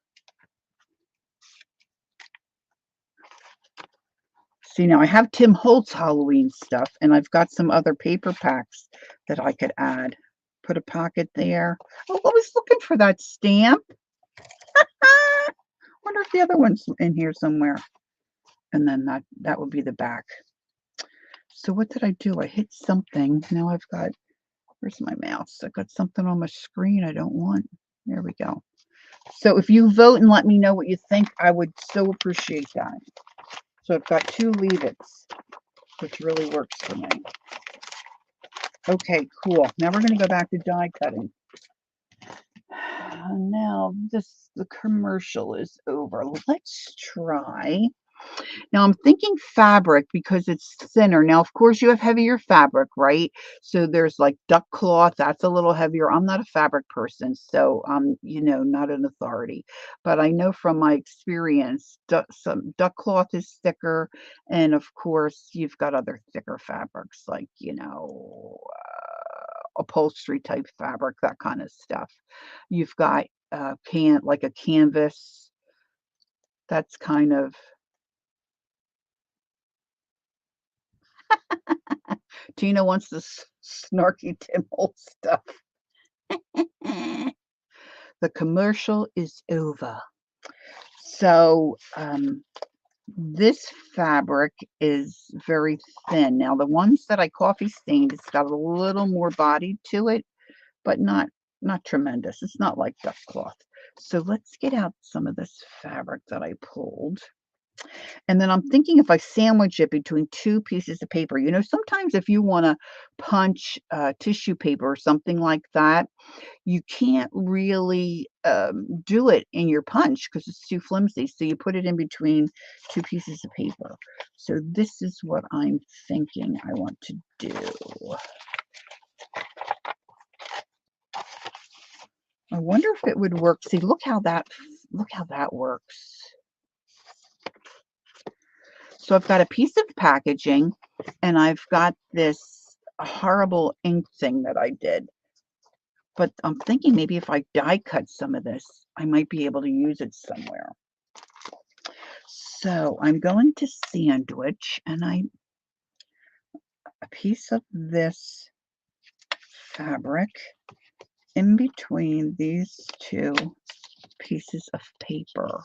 See, now I have Tim Holtz Halloween stuff, and I've got some other paper packs that I could add. Put a pocket there. Oh, I was looking for that stamp. Wonder if the other one's in here somewhere. And then that would be the back. So what did I do? I hit something. Now I've got, where's my mouse? I got something on my screen I don't want. There we go. So if you vote and let me know what you think, I would so appreciate that. So I've got 2 leave-its. which really works for me. Okay, cool. Now we're going to go back to die cutting. Now the commercial is over. Let's try. Now I'm thinking fabric because it's thinner. Now, of course, you have heavier fabric, right? So there's like duck cloth, that's a little heavier. I'm not a fabric person, so I'm, not an authority. But I know from my experience, some duck cloth is thicker, and of course, you've got other thicker fabrics like, upholstery type fabric, that kind of stuff. You've got like a canvas. That's kind of Tina wants this snarky Tim Holtz stuff. The commercial is over. So this fabric is very thin. Now the ones that I coffee stained, it's got a little more body to it, but not tremendous. It's not like duck cloth. So let's get out some of this fabric that I pulled. And then I'm thinking if I sandwich it between two pieces of paper, sometimes if you want to punch tissue paper or something like that, you can't really do it in your punch because it's too flimsy. So you put it in between two pieces of paper. So this is what I'm thinking I want to do. I wonder if it would work. See, look how that works. So I've got a piece of packaging and I've got this horrible ink thing that I did. But I'm thinking maybe if I die cut some of this, I might be able to use it somewhere. So I'm going to sandwich and a piece of this fabric in between these two pieces of paper.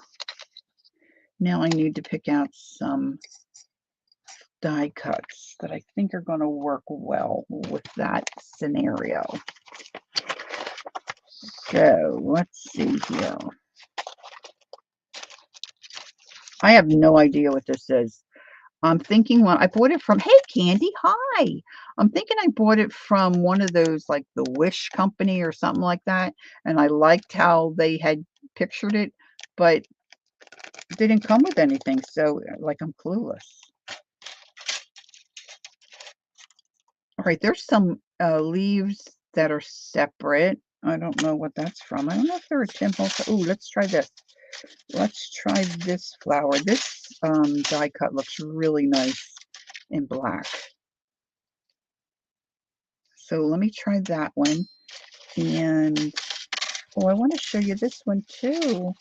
Now I need to pick out some die cuts that I think are going to work well with that scenario. So let's see here. I have no idea what this is. I'm thinking I bought it from, hey Candy, hi. I'm thinking I bought it from one of those like the Wish company or something like that. And I liked how they had pictured it, but it didn't come with anything. So like I'm clueless. All right, there's some leaves that are separate. I don't know what that's from. I don't know if they're a Tim Holtz. Oh, let's try this. Let's try this flower. This die cut looks really nice in black. So let me try that one. And, oh, I want to show you this one too.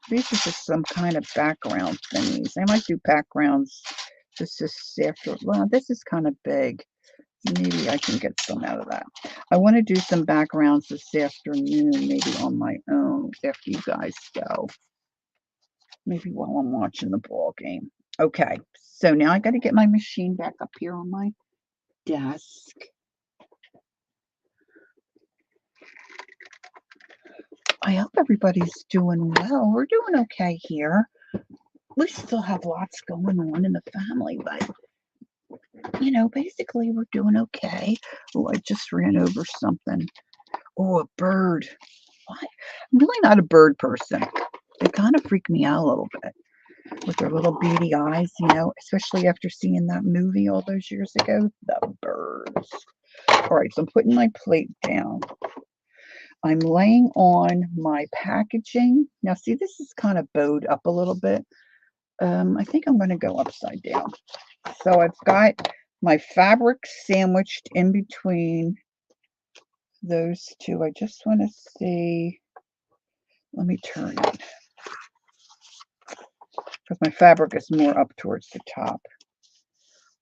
These are just some kind of background thingies. I might do backgrounds just this after. Well, this is kind of big. Maybe I can get some out of that. I want to do some backgrounds this afternoon, maybe on my own after you guys go. Maybe while I'm watching the ball game. Okay, so now I got to get my machine back up here on my desk. I hope everybody's doing well. We're doing okay here. We still have lots going on in the family, but basically we're doing okay. Oh, I just ran over something. Oh, a bird. What? I'm really not a bird person. They kind of freak me out a little bit with their little beady eyes, especially after seeing that movie all those years ago, The Birds. All right, so I'm putting my plate down. I'm laying on my packaging. Now, see, this is kind of bowed up a little bit. I think I'm going to go upside down. So I've got my fabric sandwiched in between those two. I just want to see. Let me turn it. Because my fabric is more up towards the top.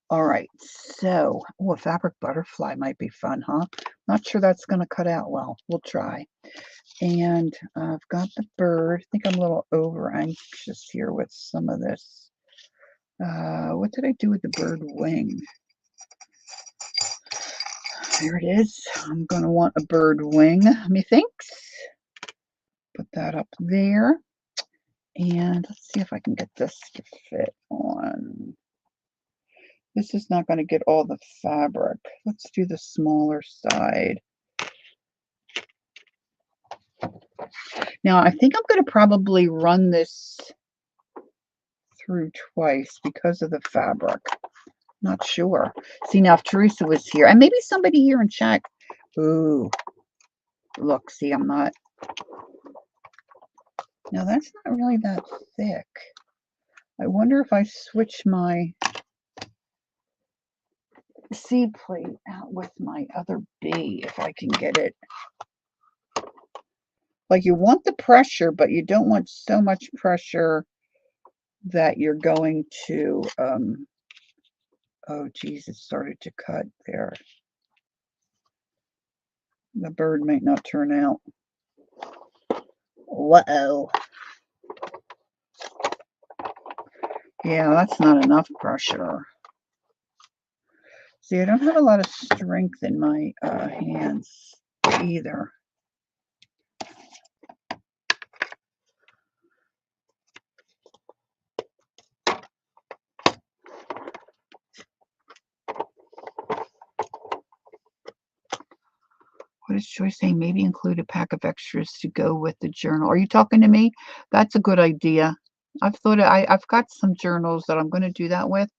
All right, so, a fabric butterfly might be fun, huh? Not sure that's going to cut out well. We'll try. And I've got the bird. I think I'm a little over anxious here with some of this. What did I do with the bird wing? There it is. I'm going to want a bird wing, methinks. Put that up there. And let's see if I can get this to fit on. This is not going to get all the fabric. Let's do the smaller side. Now, I think I'm going to probably run this through twice because of the fabric. Not sure. See, now if Teresa was here, and maybe somebody here in chat. Ooh, look, see, I'm not. Now, that's not really that thick. I wonder if I switch my seed plate out with my other B, if I can get it. Like, you want the pressure, but you don't want so much pressure that you're going to, oh, geez, it started to cut there. The bird might not turn out. Uh-oh. Yeah, that's not enough pressure. See, I don't have a lot of strength in my hands either. What is Joyce saying? Maybe include a pack of extras to go with the journal. Are you talking to me? That's a good idea. I've got some journals that I'm going to do that with,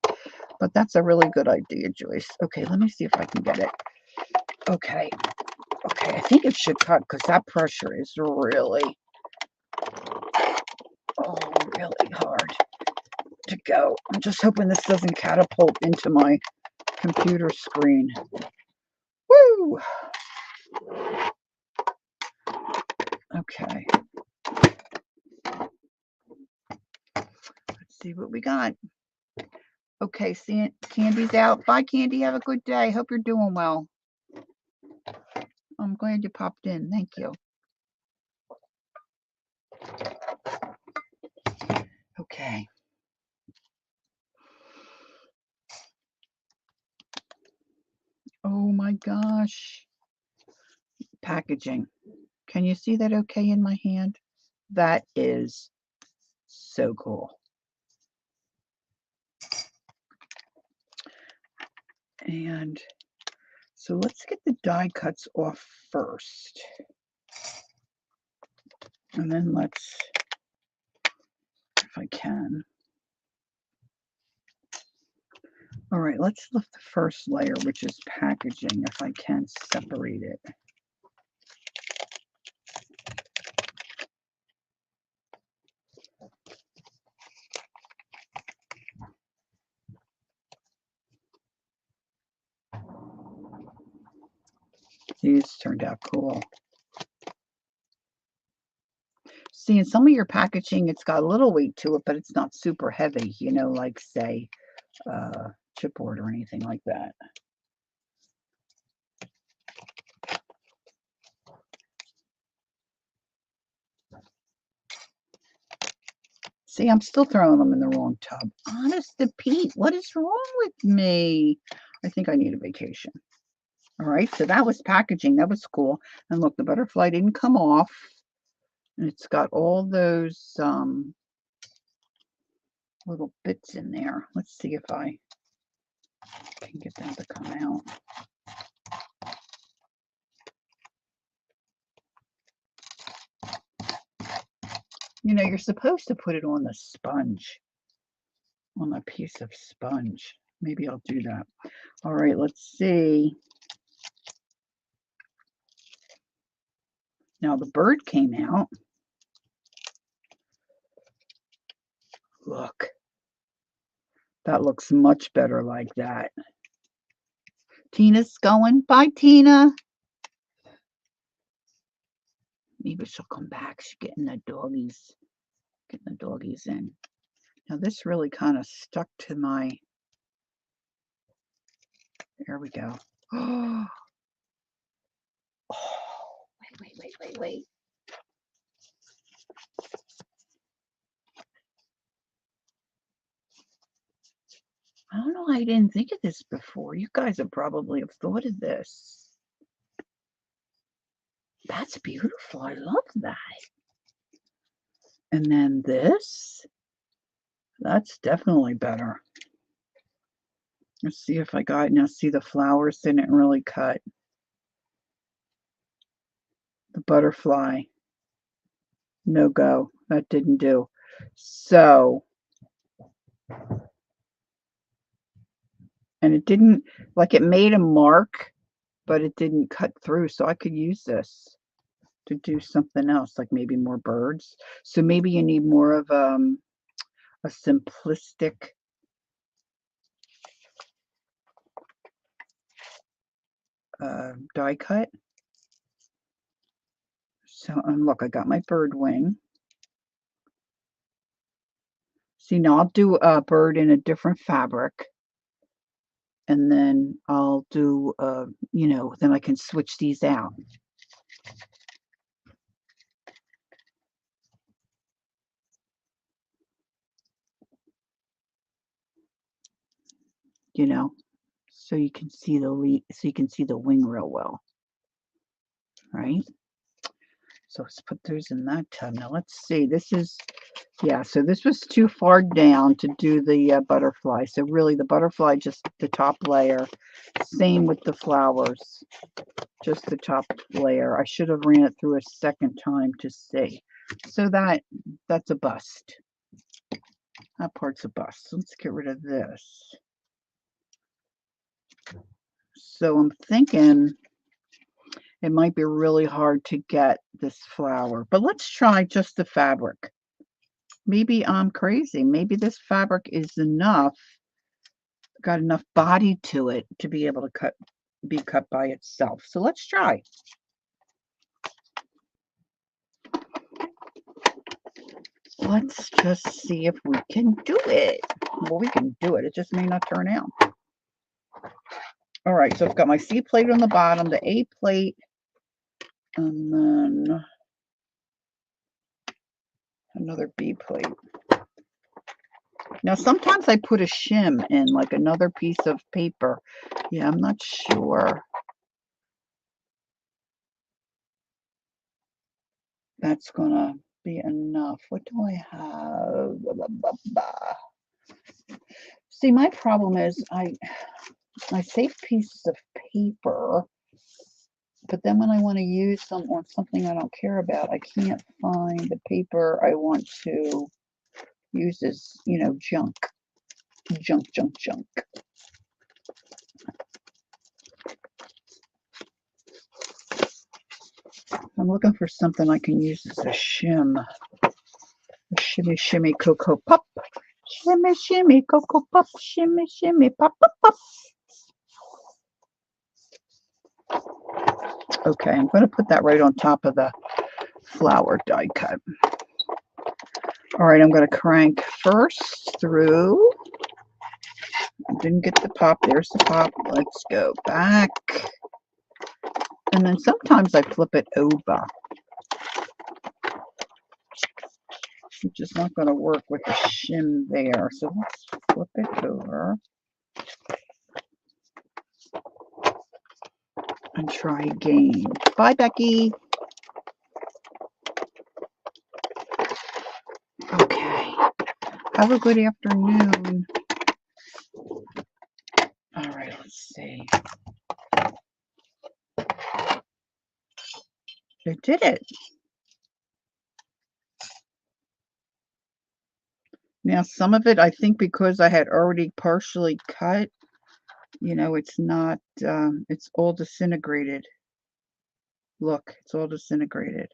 but that's a really good idea, Joyce. Okay, let me see if I can get it. Okay, I think it should cut because that pressure is really, really hard to go. I'm just hoping this doesn't catapult into my computer screen. Woo! Okay. Let's see what we got. Okay, see, Candy's out. Bye, Candy. Have a good day. Hope you're doing well. I'm glad you popped in. Thank you. Okay. Oh my gosh. Packaging. Can you see that okay in my hand? That is so cool. And so let's get the die cuts off first. And then let's, if I can. All right, let's lift the first layer, which is packaging, if I can separate it. These turned out cool. See, in some of your packaging, it's got a little weight to it, but it's not super heavy, you know, like, say, chipboard or anything like that. See, I'm still throwing them in the wrong tub. Honest to Pete, what is wrong with me? I think I need a vacation. All right, so that was packaging. That was cool. And look, the butterfly didn't come off. And it's got all those little bits in there. Let's see if I can get them to come out. You know, you're supposed to put it on the sponge, on a piece of sponge. Maybe I'll do that. All right, let's see. Now the bird came out. Look, that looks much better like that. Tina's going. Bye, Tina. Maybe she'll come back. She's getting the doggies in. Now this really kind of stuck to my, there we go. Oh, wait. I don't know why I didn't think of this before. You guys have probably have thought of this. That's beautiful. I love that. And then this, that's definitely better. Let's see if I got it. Now see, the flowers didn't really cut. The butterfly, no go. That didn't do. So, and it didn't, like, it made a mark, but it didn't cut through. So I could use this to do something else, like maybe more birds. So maybe you need more of a simplistic die cut. So, look, I got my bird wing. See, now I'll do a bird in a different fabric, and then I'll do, you know, then I can switch these out. You know, so you can see so you can see the wing real well, right? So let's put those in that tub. Now let's see. This is, yeah, so this was too far down to do the butterfly. So really the butterfly, just the top layer. Same with the flowers, just the top layer. I should have ran it through a second time to see. So that's a bust. That part's a bust. Let's get rid of this. So I'm thinking it might be really hard to get this flower, but let's try just the fabric. Maybe I'm crazy. Maybe this fabric is enough, got enough body to it to be able to be cut by itself. So let's try. Let's just see if we can do it. Well, we can do it. It just may not turn out. All right, so I've got my C plate on the bottom, the A plate, and then another B plate. Now, sometimes I put a shim in, like another piece of paper. Yeah, I'm not sure. That's gonna be enough. What do I have? Blah, blah, blah, blah. See, my problem is I save pieces of paper, but then when I want to use them on something I don't care about, I can't find the paper I want to use as, you know, junk. Junk, junk, junk. I'm looking for something I can use as a shim. A shimmy, shimmy, cocoa pop. Shimmy, shimmy, cocoa pop. Shimmy, shimmy, pop, pop, pop. Okay, I'm going to put that right on top of the flower die cut. All right, I'm going to crank first through. I didn't get the pop. There's the pop. Let's go back. And then sometimes I flip it over, which is not going to work with the shim there. So let's flip it over and try again. Bye, Becky. Okay. Have a good afternoon. All right, let's see. It did it. Now, some of it, I think because I had already partially cut, you know, it's not, it's all disintegrated. Look, it's all disintegrated.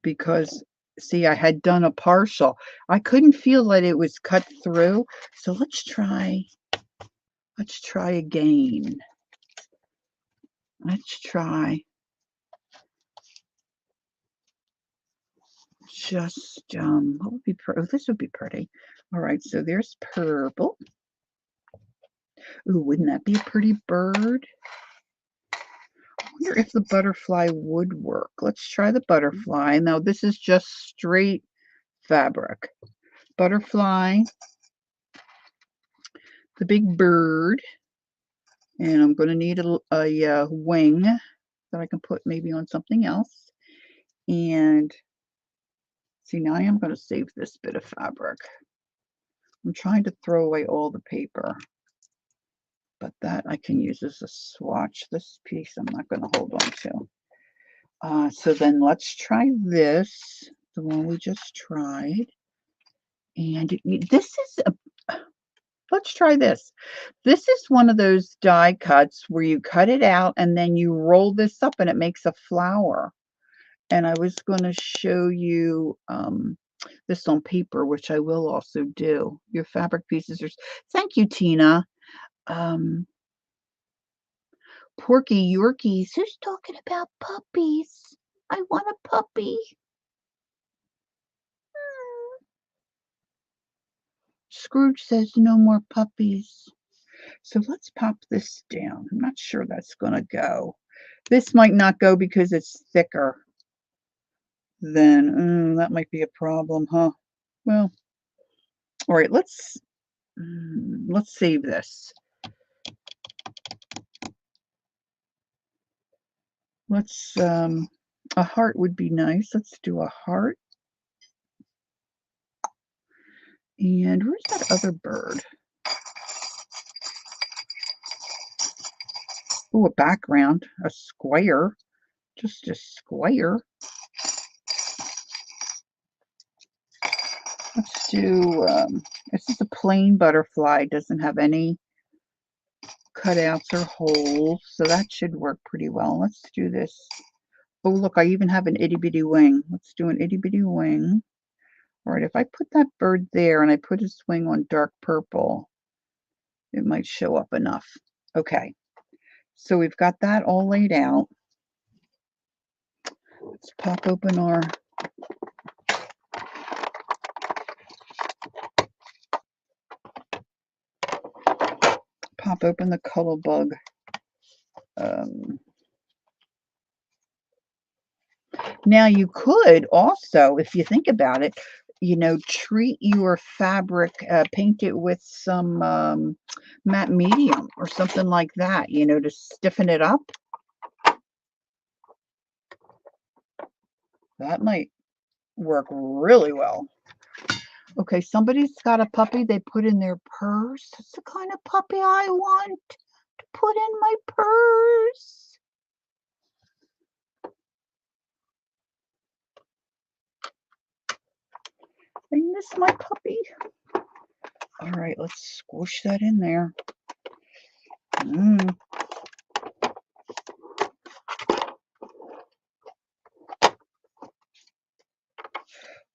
Because, see, I had done a partial. I couldn't feel that it was cut through. So let's try again. Let's try just, what would be, oh, this would be pretty. All right, so there's purple. Ooh, wouldn't that be a pretty bird? I wonder if the butterfly would work. Let's try the butterfly. Now, this is just straight fabric. Butterfly, the big bird, and I'm going to need a wing that I can put maybe on something else. And see, now I am going to save this bit of fabric. I'm trying to throw away all the paper. but that I can use as a swatch. This piece I'm not going to hold on to. So then let's try this, the one we just tried. And this is let's try this. This is one of those die cuts where you cut it out and then you roll this up and it makes a flower. And I was going to show you this on paper, which I will also do. Your fabric pieces are... Thank you, Tina. Porky Yorkies. Who's talking about puppies? I want a puppy. Scrooge says no more puppies. So let's pop this down. I'm not sure that's going to go. This might not go because it's thicker. Then that might be a problem, huh? Well, all right, let's save this. Let's a heart would be nice. Let's do a heart. And where's that other bird? Oh, a background, a square, just a square. Let's do, this is a plain butterfly, doesn't have any cutouts or holes, so that should work pretty well. Let's do this. Oh, look, I even have an itty bitty wing. Let's do an itty bitty wing. All right, if I put that bird there and I put his wing on dark purple, it might show up enough. Okay, so we've got that all laid out. Let's pop open our the Colorbug. Now you could also, if you think about it, treat your fabric, paint it with some matte medium or something like that, to stiffen it up. That might work really well. Okay, somebody's got a puppy they put in their purse. That's the kind of puppy I want to put in my purse. I miss my puppy. All right, let's squish that in there.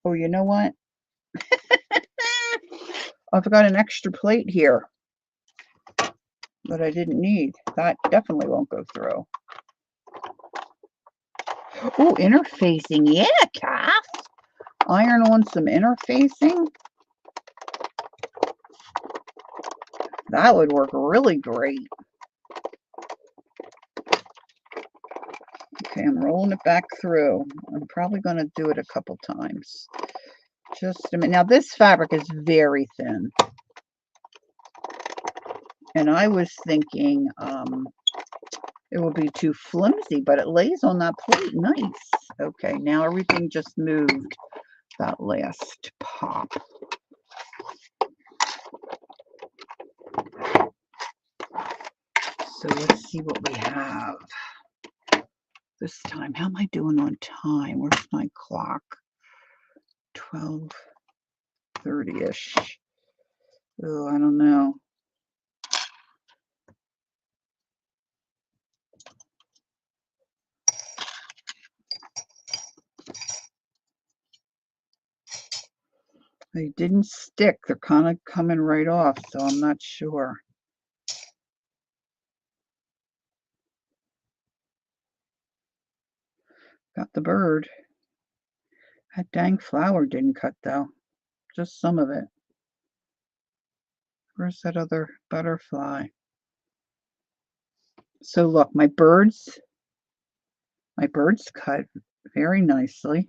Oh, you know what? I've got an extra plate here that I didn't need. That definitely won't go through. Oh, interfacing. Yeah, Kath. Iron on some interfacing. That would work really great. Okay, I'm rolling it back through. I'm probably going to do it a couple times. Just a minute. Now, this fabric is very thin. And I was thinking it would be too flimsy, but it lays on that plate nice. Okay, now everything just moved that last pop. So let's see what we have this time. How am I doing on time? Where's my clock? 12:30-ish. Oh, I don't know. They didn't stick. They're kind of coming right off, so I'm not sure. Got the bird. That dang flower didn't cut, though. Just some of it. Where's that other butterfly? So look, my birds cut very nicely.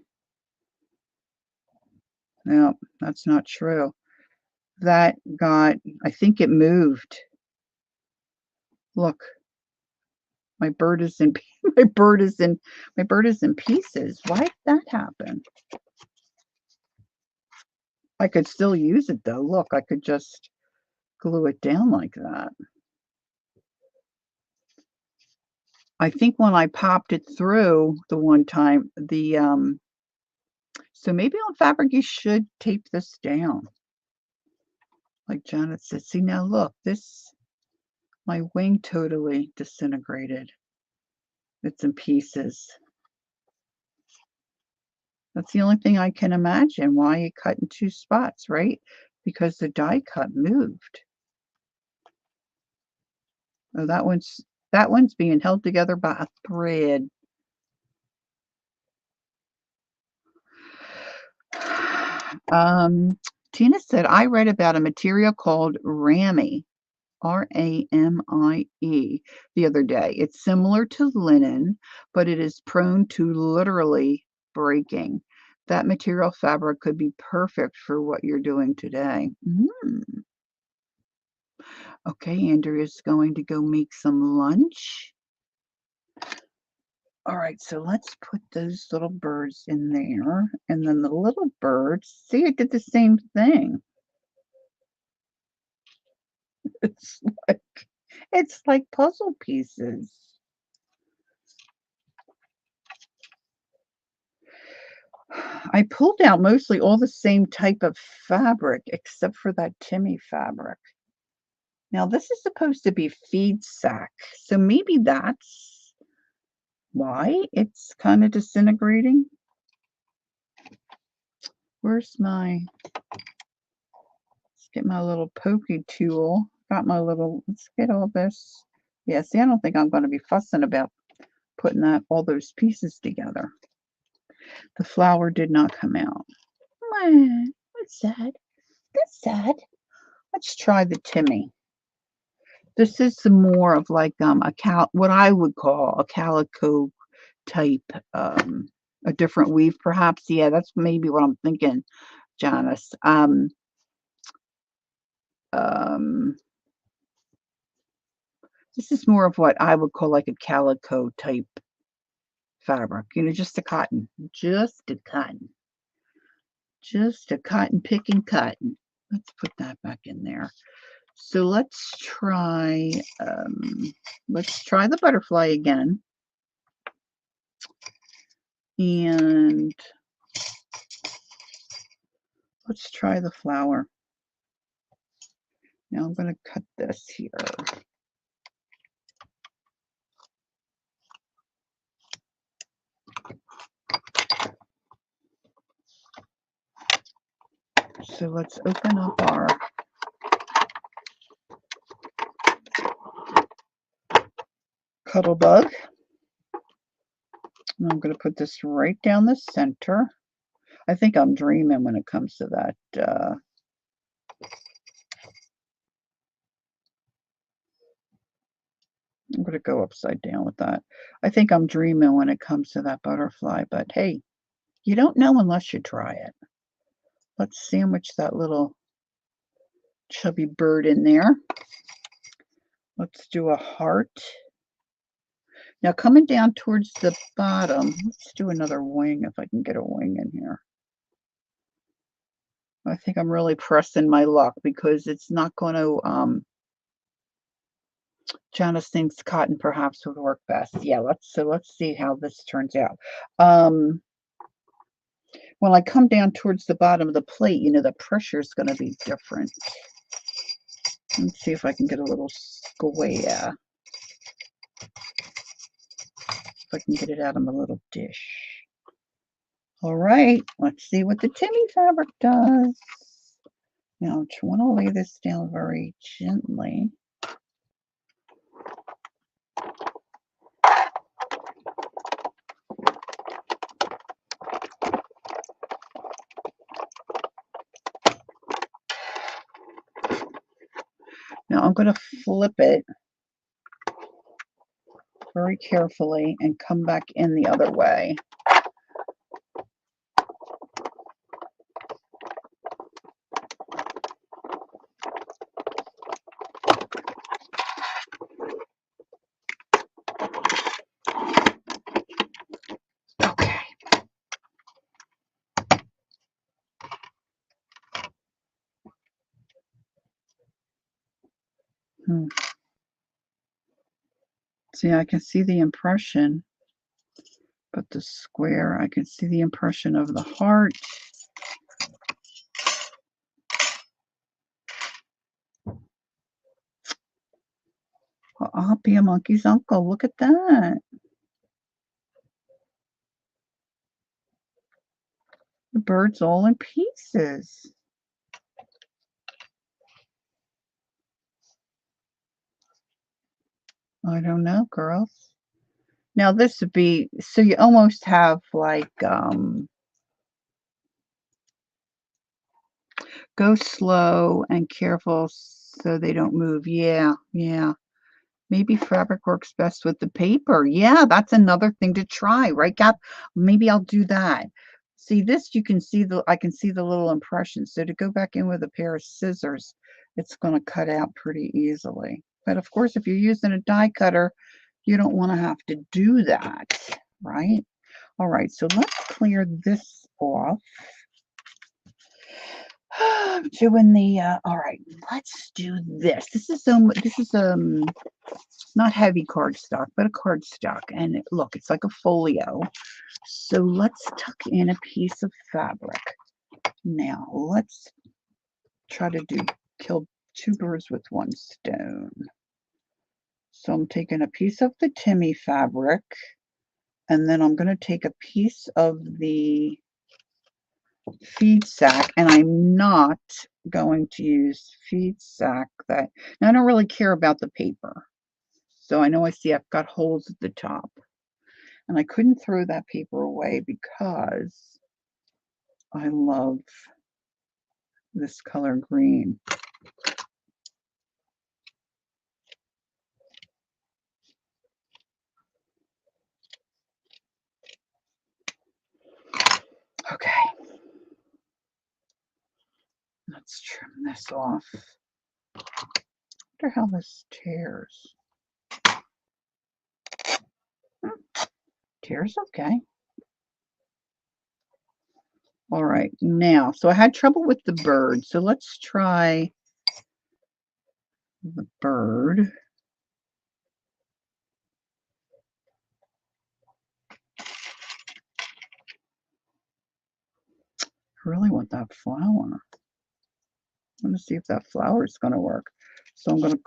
No, that's not true. That got, I think it moved. Look, my bird is in pieces. Why did that happen? I could still use it though. Look, I could just glue it down like that. I think when I popped it through the one time, so maybe on fabric you should tape this down, like Janet said. See, now look, my wing totally disintegrated. It's in pieces. That's the only thing I can imagine why it cut in two spots, right? Because the die cut moved. Oh, that one's being held together by a thread. Tina said, I read about a material called Rami, Ramie, the other day. It's similar to linen, but it is prone to literally breaking. That material fabric could be perfect for what you're doing today. Okay, Andrea's going to go make some lunch. All right, so let's put those little birds in there. And then the little birds, see, I did the same thing. It's like it's like puzzle pieces. I pulled out mostly all the same type of fabric except for that Timmy fabric. Now this is supposed to be feed sack, so maybe that's why it's kind of disintegrating. Let's get my little pokey tool. Let's get all this. Yeah, see, I don't think I'm going to be fussing about putting all those pieces together. The flower did not come out. That's sad. That's sad. Let's try the Timmy. This is some more of like what I would call a calico type, a different weave perhaps. Yeah, that's maybe what I'm thinking, Janice. This is more of what I would call like a calico type fabric, just a cotton, just a cotton picking cotton. Let's put that back in there. So let's try the butterfly again. And let's try the flower. Now I'm going to cut this here. So let's open up our Cuttlebug. And I'm going to put this right down the center. I think I'm dreaming when it comes to that. I'm going to go upside down with that. I think I'm dreaming when it comes to that butterfly, but hey, you don't know unless you try it. Let's sandwich that little chubby bird in there. Let's do a heart. Now coming down towards the bottom, let's do another wing if I can get a wing in here. I think I'm really pressing my luck because it's not going to, Janice thinks cotton perhaps would work best. Yeah, let's see how this turns out. When I come down towards the bottom of the plate, the pressure is going to be different. Let's see if I can get a little square. If I can get it out of my little dish. All right, let's see what the Timmy fabric does. Now, I want to lay this down very gently. Now, I'm going to flip it very carefully and come back in the other way. Okay. See, I can see the impression, but the square, I can see the impression of the heart. Well, I'll be a monkey's uncle. Look at that. The bird's all in pieces. I don't know, girls. Now this would be, so you almost have like, go slow and careful so they don't move. Yeah, yeah. Maybe fabric works best with the paper. Yeah, that's another thing to try, right, Gab? Maybe I'll do that. See this, you can see I can see the little impression. So to go back in with a pair of scissors, it's going to cut out pretty easily. But of course, if you're using a die cutter, you don't want to have to do that, right? All right, so let's clear this off. Doing the all right, let's do this. This is not heavy cardstock, but a cardstock, and look, it's like a folio. So let's tuck in a piece of fabric. Now let's try to kill two birds with one stone. So I'm taking a piece of the Timmy fabric, and then I'm going to take a piece of the feed sack, and I'm not going to use feed sack that, now I don't really care about the paper. So I know, I see I've got holes at the top, and I couldn't throw that paper away because I love this color green. Okay, let's trim this off. I wonder how this tears. Tears okay. All right, now, so I had trouble with the bird, so let's try the bird. I really want that flower. I'm going to see if that flower is going to work. So I'm going to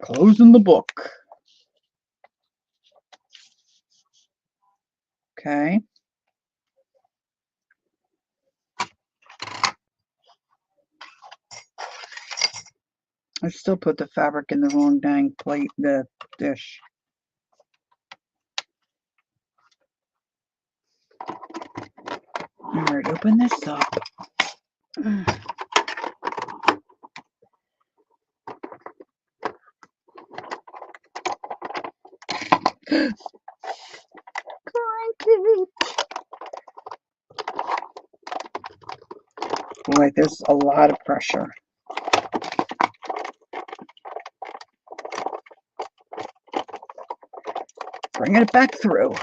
closing the book. Okay. I still put the fabric in the wrong dang plate, the dish. All right, open this up. Boy, there's a lot of pressure. Bringing it back through.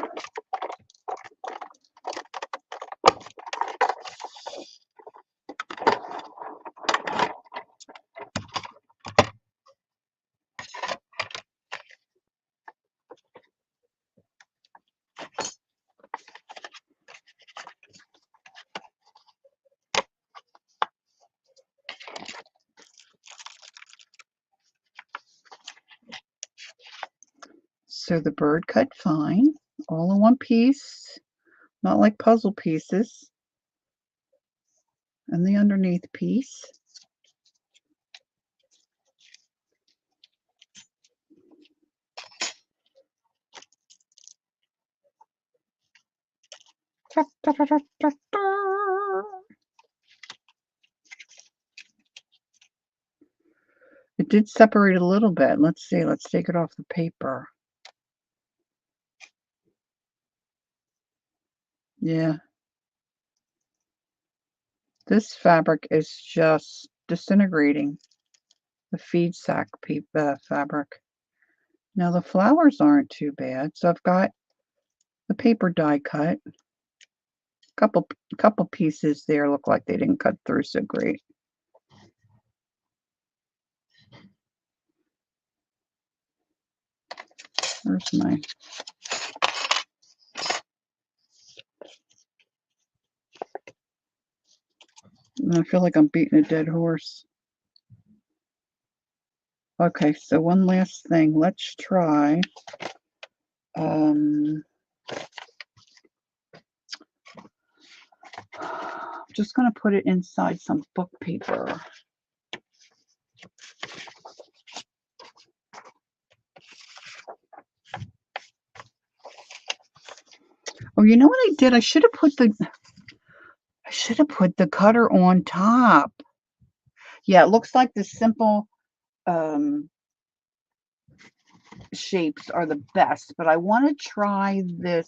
So the bird cut fine, all in one piece, not like puzzle pieces. And the underneath piece. It did separate a little bit. Let's see. Let's take it off the paper. Yeah. This fabric is just disintegrating. The feed sack fabric. Now the flowers aren't too bad. So I've got the paper die cut. Couple pieces there look like they didn't cut through so great. Where's my... I feel like I'm beating a dead horse. Okay, so one last thing. Let's try just going to put it inside some book paper. Oh, you know what I did? I should have put the cutter on top. Yeah, it looks like the simple shapes are the best, but I want to try this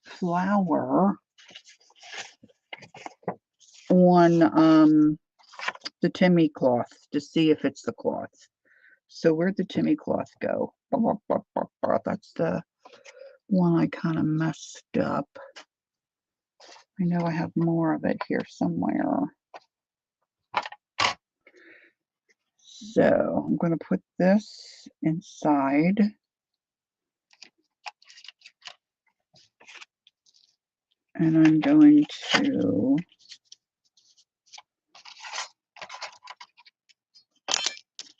flower on the Timmy cloth to see if it's the cloth. So where'd the Timmy cloth go? That's the one I kind of messed up. I know I have more of it here somewhere. So I'm going to put this inside. And I'm going to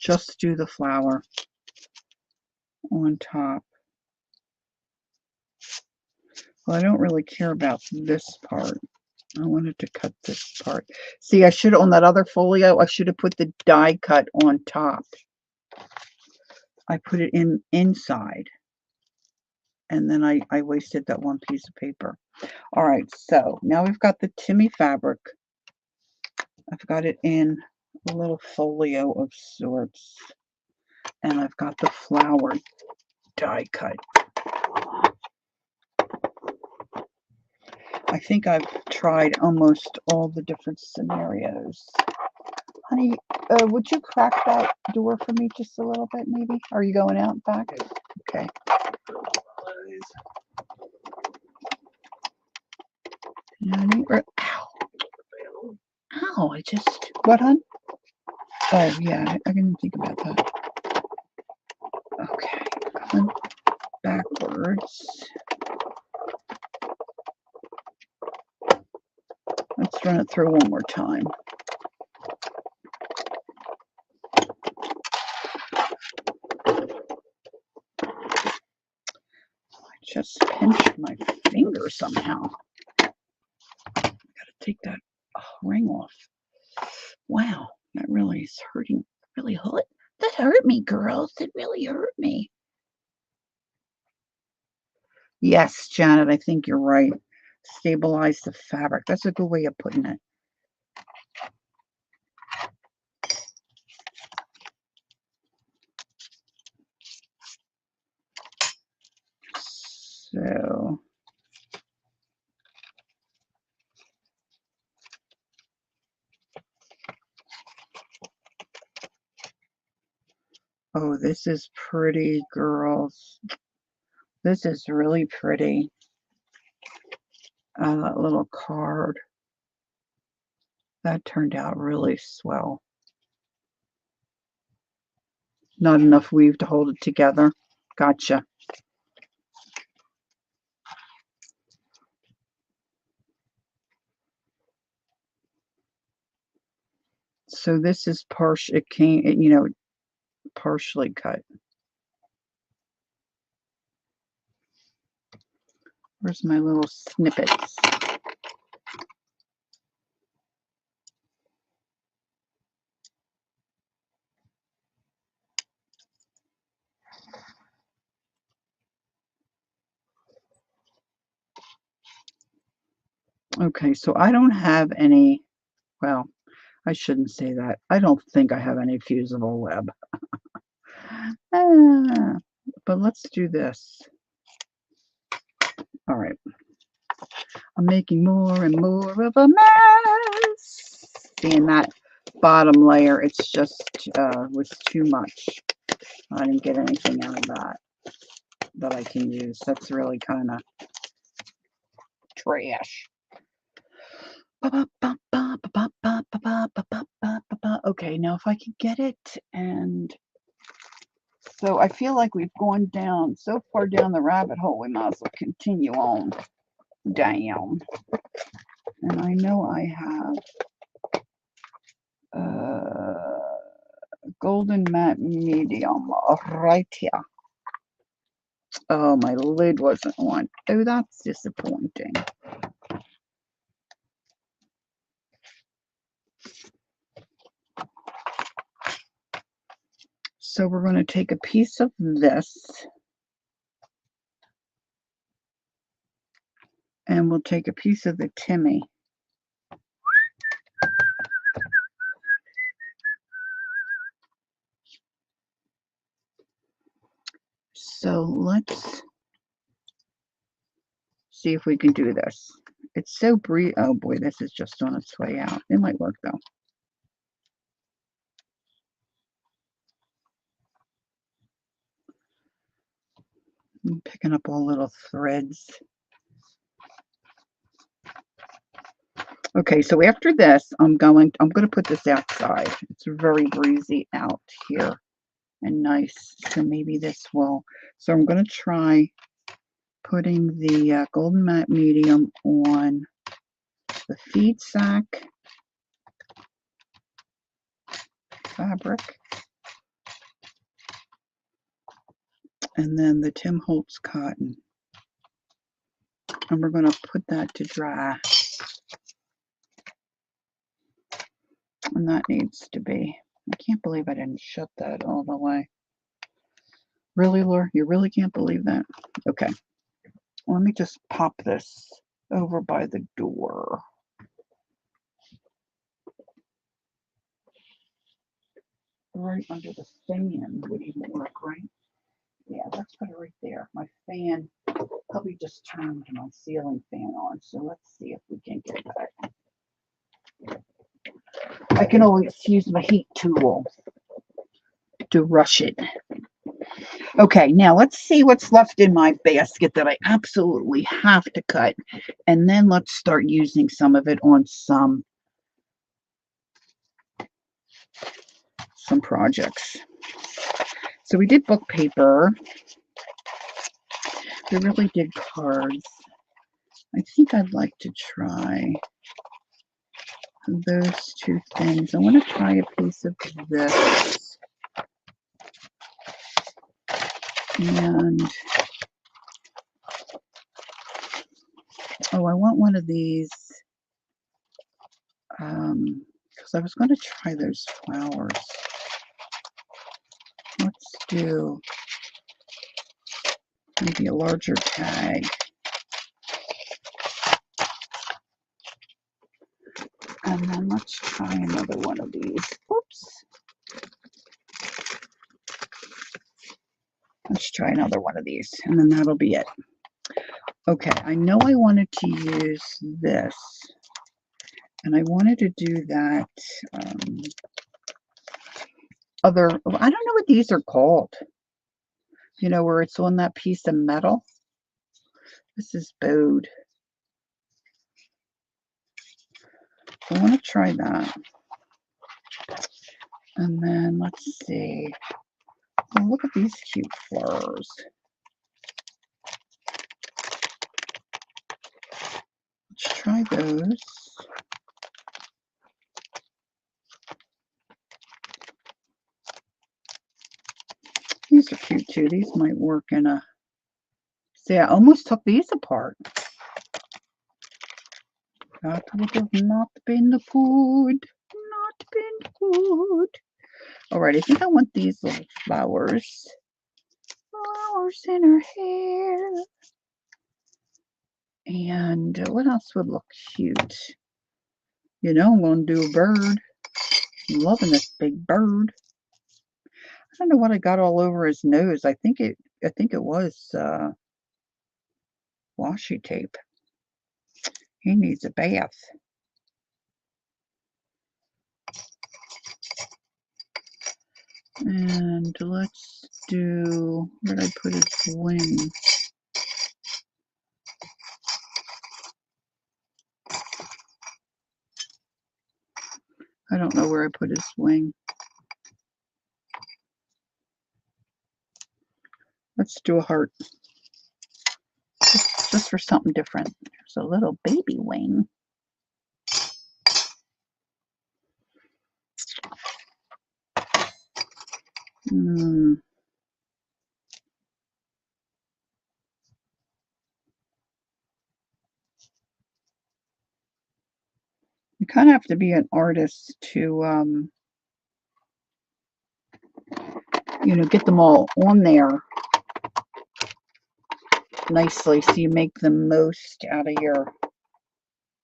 just do the flower on top. Well, I don't really care about this part. I wanted to cut this part. See, I should, on that other folio, I should have put the die cut on top. I put it inside. And then I wasted that one piece of paper. All right, so now we've got the Timmy fabric. I've got it in a little folio of sorts. And I've got the flower die cut. I think I've tried almost all the different scenarios. Honey, would you crack that door for me just a little bit, maybe? Are you going out back? Okay. Ow. Ow, I just... What, hon? Oh, yeah, I didn't think about that. Okay, going backwards. Let's run it through one more time. I just pinched my finger somehow. I gotta take that ring off. Wow, that really is hurting. Really hurt. That hurt me, girls. It really hurt me. Yes, Janet, I think you're right. Stabilize the fabric. That's a good way of putting it. So, oh, this is pretty, girls. This is really pretty. That little card. That turned out really swell. Not enough weave to hold it together. Gotcha. So this is partial. It came, you know, partially cut. Where's my little snippets? Okay, so I don't have any, well, I shouldn't say that. I don't think I have any fusible web. But let's do this. All right. I'm making more and more of a mess. Seeing that bottom layer, it's just was too much. I didn't get anything out of that I can use. That's really kind of trash. Okay, now if I can get it and So I feel like we've gone down so far down the rabbit hole, we might as well continue on down. And I know I have golden matte medium right here. Oh, my lid wasn't on. Oh, that's disappointing. So we're going to take a piece of this and we'll take a piece of the Timmy. So let's see if we can do this. It's so brief. Oh boy, this is just on its way out. It might work though. I'm picking up all little threads. Okay, so after this, I'm going to put this outside. It's very breezy out here and nice. So maybe this will. So I'm going to try putting the golden matte medium on the feed sack fabric, and then the Tim Holtz cotton. And we're going to put that to dry. And that needs to be, I can't believe I didn't shut that all the way. Really, Laura? You really can't believe that? Okay. Let me just pop this over by the door. Right under the fan would even work, right? Yeah, let's put it right there. My fan, probably just turned my ceiling fan on, so let's see if we can get that. I can always use my heat tool to rush it. Okay, now let's see what's left in my basket that I absolutely have to cut, and then let's start using some of it on some projects. So we did book paper. We really did cards. I think I'd like to try those two things. I want to try a piece of this. And, oh, I want one of these. Because I was going to try those flowers. Let's do maybe a larger tag. And then let's try another one of these. Oops. Let's try another one of these, and then that'll be it. Okay, I know I wanted to use this, and I wanted to do that other, I don't know what these are called. You know, where it's on that piece of metal. This is bowed. I want to try that. And then let's see. Oh, look at these cute flowers. Let's try those. These are cute too. These might work in a... See, I almost took these apart. That would have not been good. Not been good. Alright, I think I want these little flowers. Flowers in her hair. And what else would look cute? You know, I'm going to do a bird. I'm loving this big bird. I don't know what I got all over his nose. I think it was washi tape. He needs a bath. And let's do, where did I put his wing? I don't know where I put his wing. Let's do a heart. Just for something different. There's a little baby wing. You kind of have to be an artist to, get them all on there nicely so you make the most out of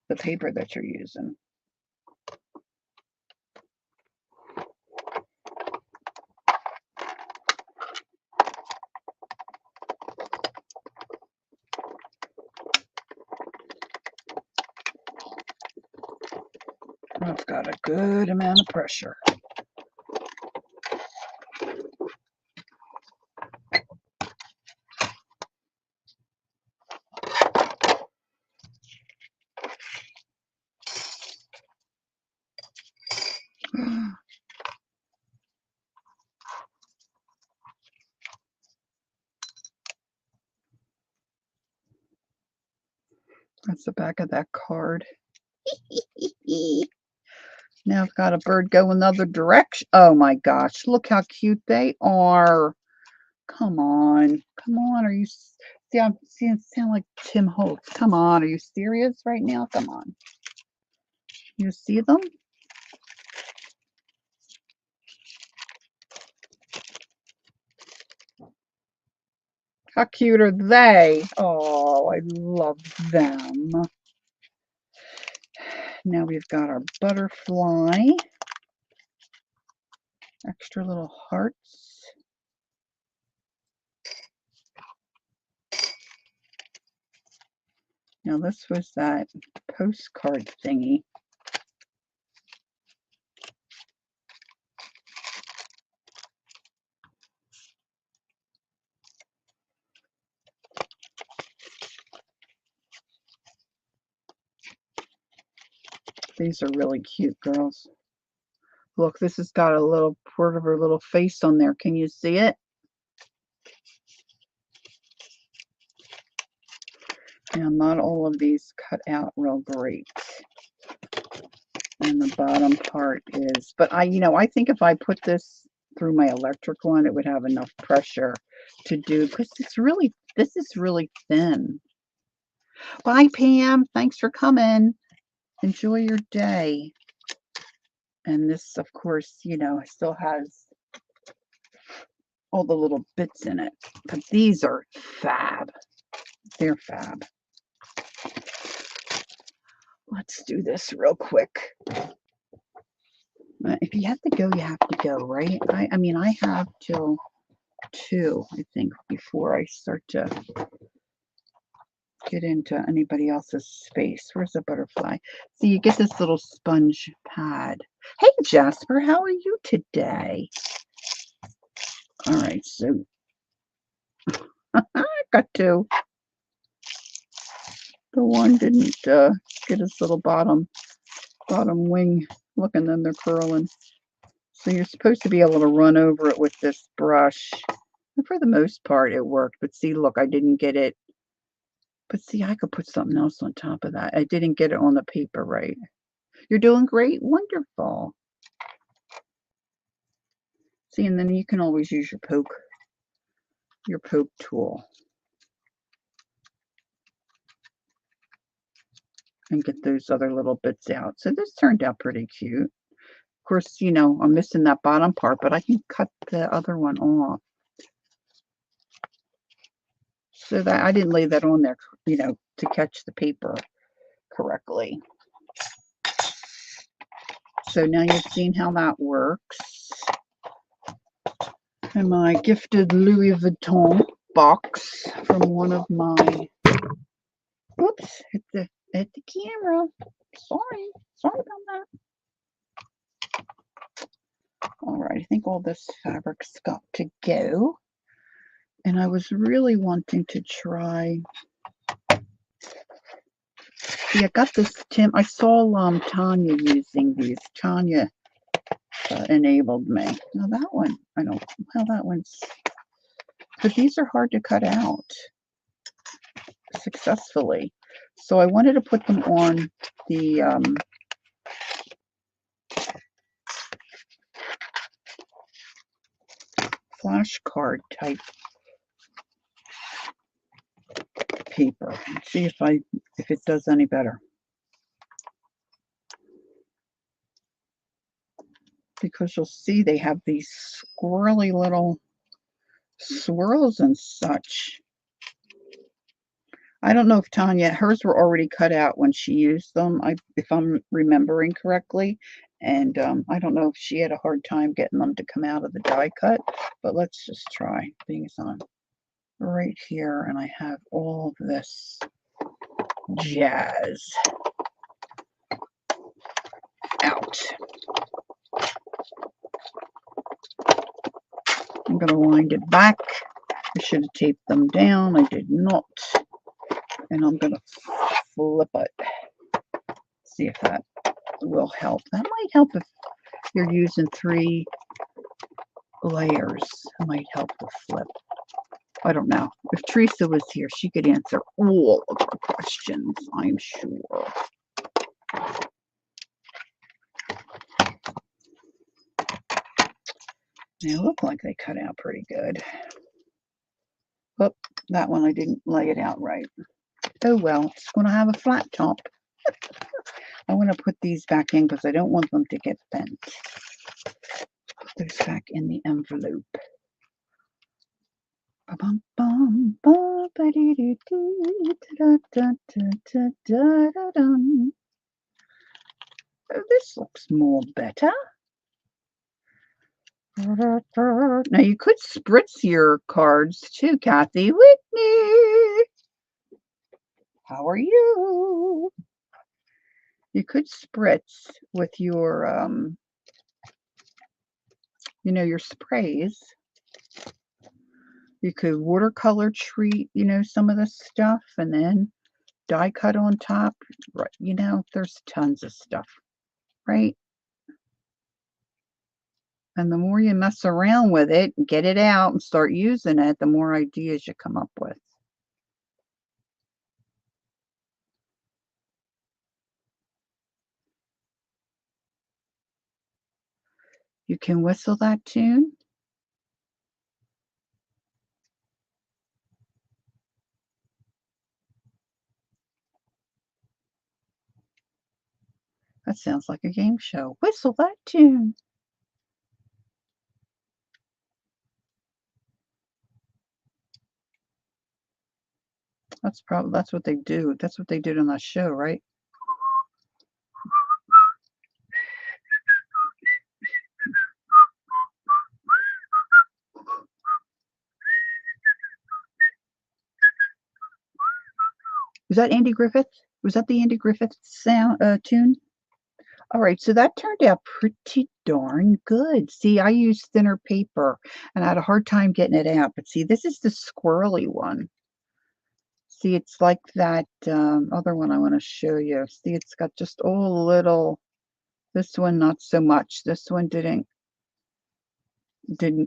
the paper that you're using. I've got a good amount of pressure. That's the back of that card. Now I've got a bird go another direction. Oh my gosh, look how cute they are. Come on. Come on. Are you see I'm seeing sound like Tim Holtz. Come on. Are you serious right now? Come on. You see them? How cute are they? Oh, I love them. Now we've got our butterfly. Extra little hearts. Now this was that postcard thingy. These are really cute, girls. Look, this has got a little part of her little face on there. Can you see it? Now, not all of these cut out real great. And the bottom part is, but I think if I put this through my electric one, it would have enough pressure to do, because this is really thin. Bye, Pam. Thanks for coming. Enjoy your day. And this, of course, still has all the little bits in it. But these are fab. They're fab. Let's do this real quick. If you have to go, you have to go, right? I mean, I have till 2, I think, before I start to get into anybody else's space. Where's the butterfly? So you get this little sponge pad. Hey, Jasper, how are you today? All right, so I got 2. The one didn't get his little bottom wing looking, then they're curling. So you're supposed to be able to run over it with this brush. And for the most part, it worked. But see, look, I didn't get it. But see, I could put something else on top of that. I didn't get it on the paper right. You're doing great. Wonderful. See, and then you can always use your poke tool. And get those other little bits out. So this turned out pretty cute. Of course, I'm missing that bottom part, but I can cut the other one off. So that I didn't lay that on there, to catch the paper correctly. So now you've seen how that works. And my gifted Louis Vuitton box from one of my, oops, hit the camera. Sorry about that. All right, I think all this fabric's got to go. And I was really wanting to try. See, I got this I saw Tanya using these. Tanya enabled me. Now that one, I don't know how that one's. but these are hard to cut out successfully. So I wanted to put them on the flashcard type paper and see if it does any better. Because you'll see they have these squirrely little swirls and such. I don't know if Tanya, hers were already cut out when she used them, if I'm remembering correctly. And I don't know if she had a hard time getting them to come out of the die cut, but let's just try. Being on right here, and I have all this jazz out. I'm going to wind it back. I should have taped them down. I did not. And I'm going to flip it. See if that will help. That might help if you're using 3 layers. It might help to flip. I don't know. If Teresa was here, she could answer all of our questions, I'm sure. They look like they cut out pretty good. Oh, that one I didn't lay it out right. Oh well, it's going to have a flat top. I want to put these back in because I don't want them to get bent. Put those back in the envelope. Oh, this looks more better. Now you could spritz your cards too, Kathy. Whitney, how are you? You could spritz with your, your sprays. You could watercolor treat, some of the stuff and then die cut on top. Right, there's tons of stuff, right? And the more you mess around with it, get it out and start using it, the more ideas you come up with. You can whistle that tune. That sounds like a game show. Whistle that tune. That's what they do. That's what they did on that show, right? Was that Andy Griffith? Was that the Andy Griffith sound tune? All right, so that turned out pretty darn good. See, I used thinner paper and I had a hard time getting it out. But see, this is the squirrely one. See, it's like that other one I want to show you. See, it's got just all a little. This one, not so much. This one didn't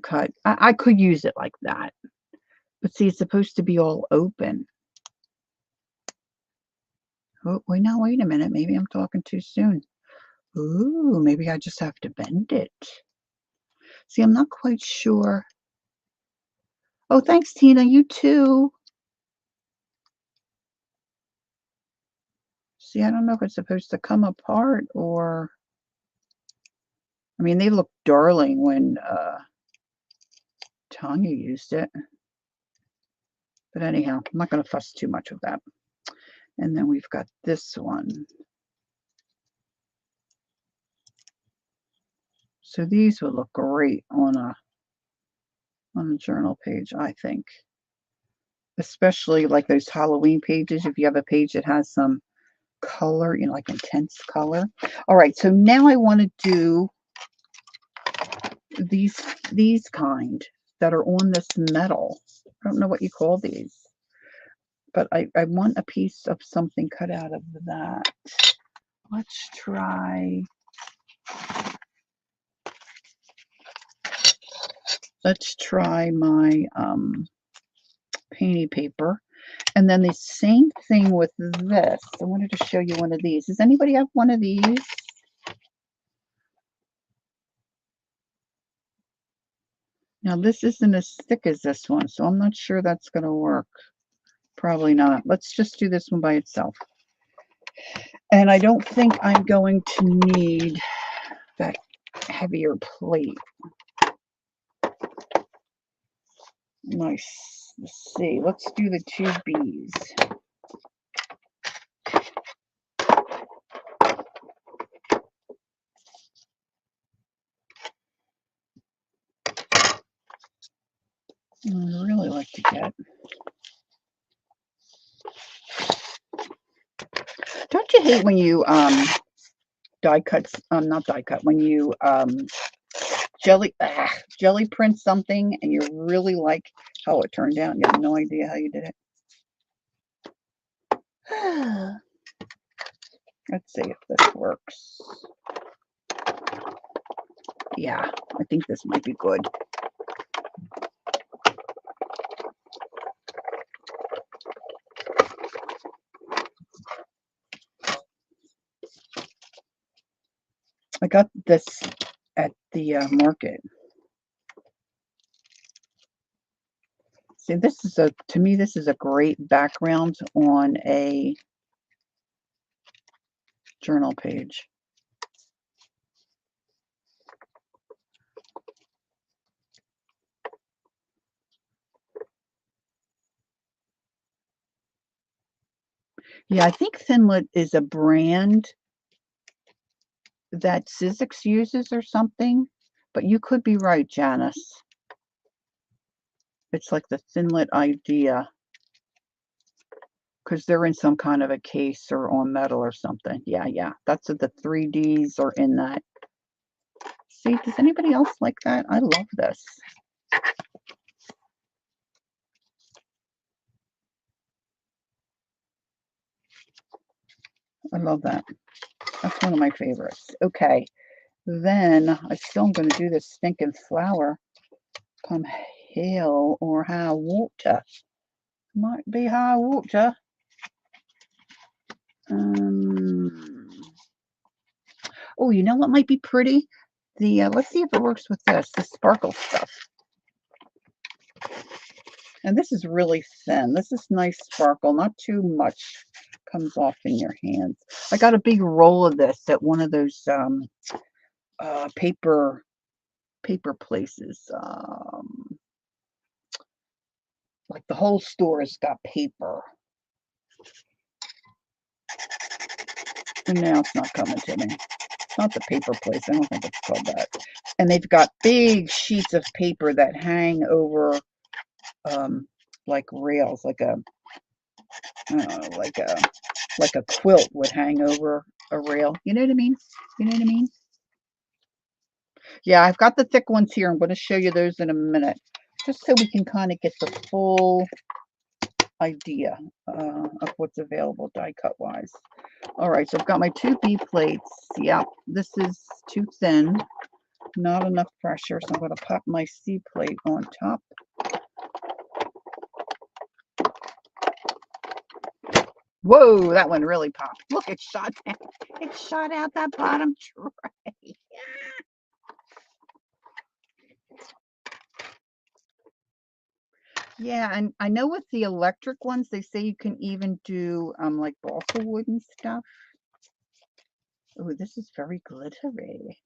cut. I could use it like that. But see, it's supposed to be all open. Oh, wait a minute. Maybe I'm talking too soon. Ooh, maybe I just have to bend it. See, I'm not quite sure. Oh, thanks, Tina. You too. See, I don't know if it's supposed to come apart or... I mean, they look darling when Tanya used it. But anyhow, I'm not going to fuss too much with that. And then we've got this one. So these would look great on a journal page, I think. Especially like those Halloween pages, if you have a page that has some color, like intense color. All right, so now I want to do these kind that are on this metal. I don't know what you call these, but I want a piece of something cut out of that. Let's try my painty paper. And then the same thing with this. I wanted to show you one of these. Does anybody have one of these? Now, this isn't as thick as this one, so I'm not sure that's going to work. Probably not. Let's just do this one by itself. And I don't think I'm going to need that heavier plate. Nice. Let's see. Let's do the 2 B's. I really like to get. Don't you hate when you die cuts? Not die cut. When you jelly print something and you really like how it turned out. You have no idea how you did it. Let's see if this works. Yeah, I think this might be good. I got this at the market. See, this is to me, this is a great background on a journal page. Yeah, I think Thinlit is a brand that Sizzix uses or something, but you could be right, Janice. It's like the Thinlit idea, because they're in some kind of a case or on metal or something. Yeah. That's the 3Ds are in that. See, does anybody else like that? I love this. I love that. That's one of my favorites. Okay, then I still am going to do this stinking flower. Come hell or high water. Might be high water. Oh, you know what might be pretty? The let's see if it works with this. The sparkle stuff. And this is really thin. This is nice sparkle, not too much comes off in your hands. I got a big roll of this at one of those paper places. Like the whole store has got paper. And now it's not coming to me. It's not the paper place. I don't think it's called that. And they've got big sheets of paper that hang over like rails, like a like a quilt would hang over a rail. You know what I mean? You know what I mean? Yeah, I've got the thick ones here. I'm going to show you those in a minute, just so we can kind of get the full idea of what's available die cut wise. All right, so I've got my 2B plates. Yep, this is too thin, not enough pressure, so I'm going to pop my C plate on top. Whoa, that one really popped. Look, it shot out that bottom tray. Yeah, and I know with the electric ones, they say you can even do like balsa wood and stuff. Oh, this is very glittery.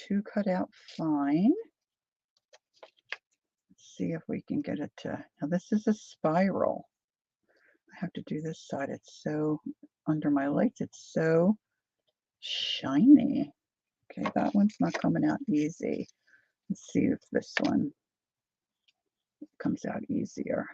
Two cut out fine. Let's see if we can get it to. Now this is a spiral. I have to do this side. It's so under my lights. It's so shiny. Okay, that one's not coming out easy. Let's see if this one comes out easier.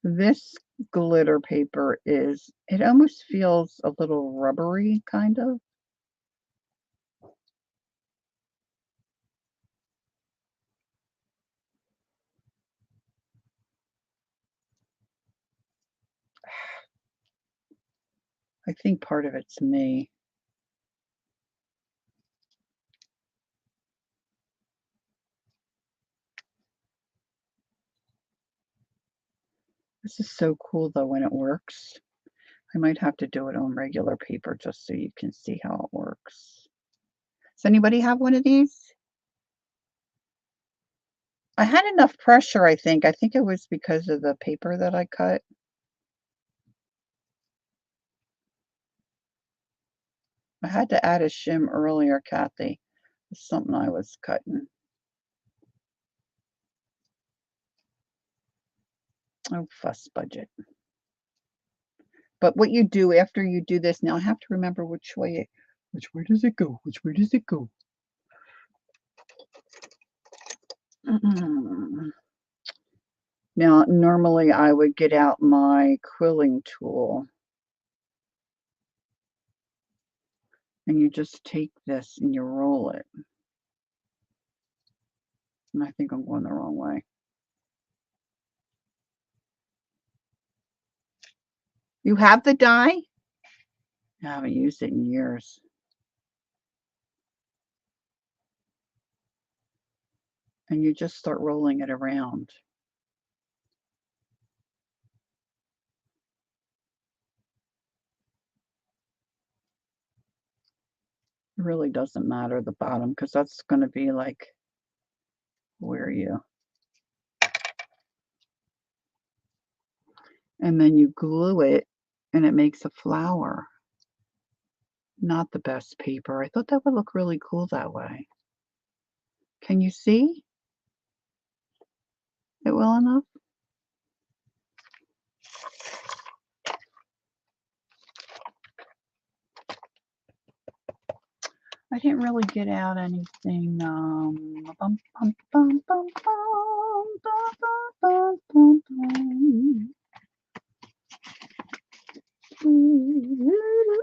This glitter paper is, it almost feels a little rubbery, kind of. I think part of it's me. This is so cool though when it works. I might have to do it on regular paper just so you can see how it works. Does anybody have one of these? I had enough pressure, I think. I think it was because of the paper that I cut. I had to add a shim earlier, Kathy. It's something I was cutting. Oh, fuss budget. But what you do after you do this, now I have to remember which way does it go? Which way does it go? Now, normally I would get out my quilling tool. And you just take this and you roll it. And I think I'm going the wrong way. You have the die? I haven't used it in years. And you just start rolling it around. It really doesn't matter the bottom because that's going to be like where you. And then you glue it and it makes a flower. Not the best paper. I thought that would look really cool that way. Can you see it well enough? I didn't really get out anything. I don't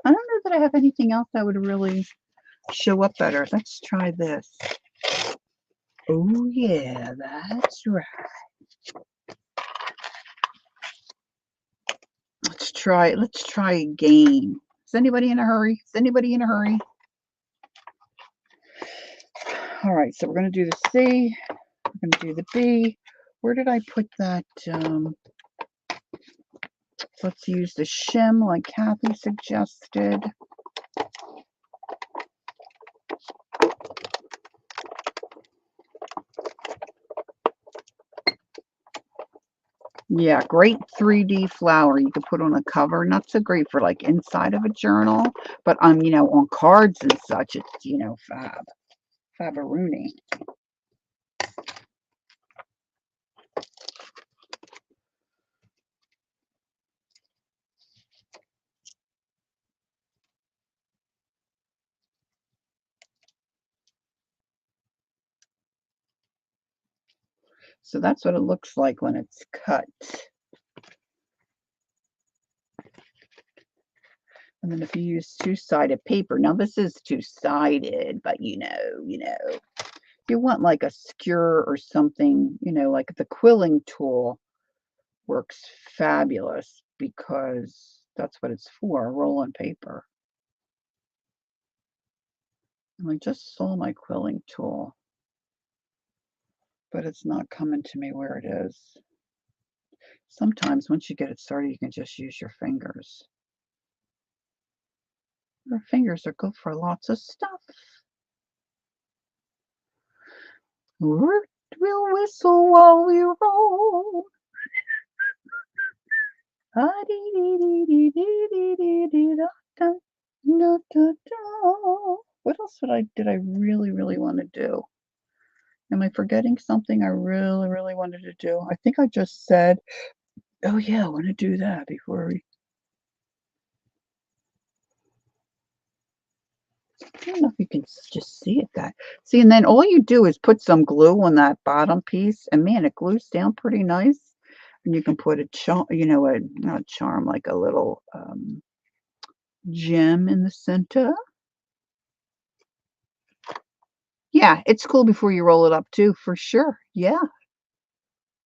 know that I have anything else that would really show up better. Let's try this. Oh yeah, that's right. Let's try a game. Is anybody in a hurry? Is anybody in a hurry? All right, so we're going to do the C. We're going to do the B. Where did I put that? Let's use the shim like Kathy suggested. Yeah, great 3D flower you could put on a cover. Not so great for like inside of a journal, but you know, on cards and such, it's, you know, fabaroonie. So that's what it looks like when it's cut. And then if you use two-sided paper, now this is two-sided, but you want like a skewer or something, you know, like the quilling tool works fabulous because that's what it's for, rolling paper. And I just saw my quilling tool, but it's not coming to me where it is. Sometimes once you get it started, you can just use your fingers. Your fingers are good for lots of stuff. We'll whistle while we roll. What else did I really want to do? Am I forgetting something I really wanted to do? I think I just said, oh yeah, I want to do that before we. I don't know if you can just see it that. See, and then all you do is put some glue on that bottom piece, and man, it glues down pretty nice. And you can put a charm, you know, not a charm, like a little gem in the center. Yeah, it's cool before you roll it up too, for sure. Yeah.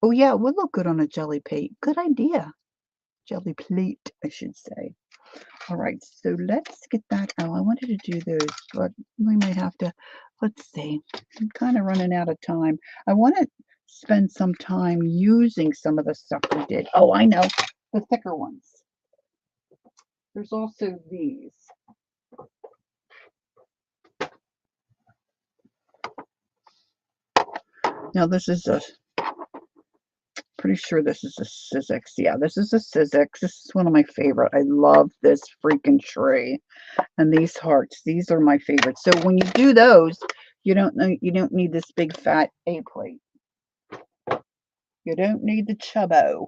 Oh yeah, it would look good on a jelly plate. Good idea. Jelly plate, I should say. All right, so let's get that out. I wanted to do those, but we might have to, let's see. I'm kind of running out of time. I want to spend some time using some of the stuff we did. Oh, I know, the thicker ones. There's also these. Now this is a, pretty sure this is a Sizzix. Yeah, this is a Sizzix. This is one of my favorite. I love this freaking tree. And these hearts, these are my favorites. So when you do those, you don't need this big fat A plate. You don't need the chubbo.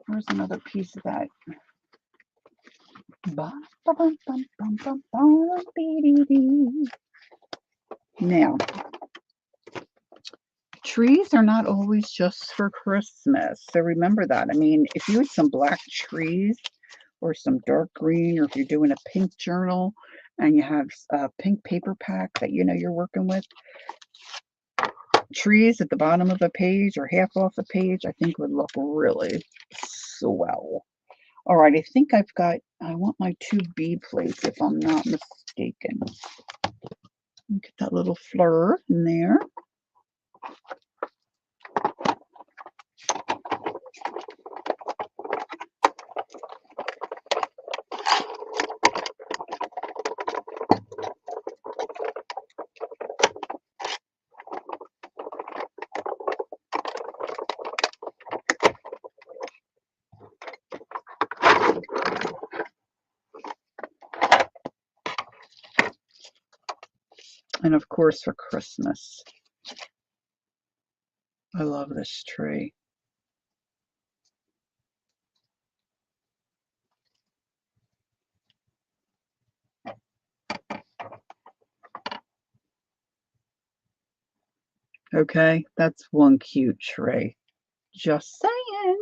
Here's another piece of that. Now, trees are not always just for Christmas. So remember that. I mean, if you had some black trees or some dark green, or if you're doing a pink journal and you have a pink paper pack that you know you're working with, trees at the bottom of the page or half off the page, I think would look really swell. All right, I think I want my 2B plates if I'm not mistaken. Get that little fleur in there. And of course for Christmas, I love this tree. Okay, that's one cute tree. Just saying.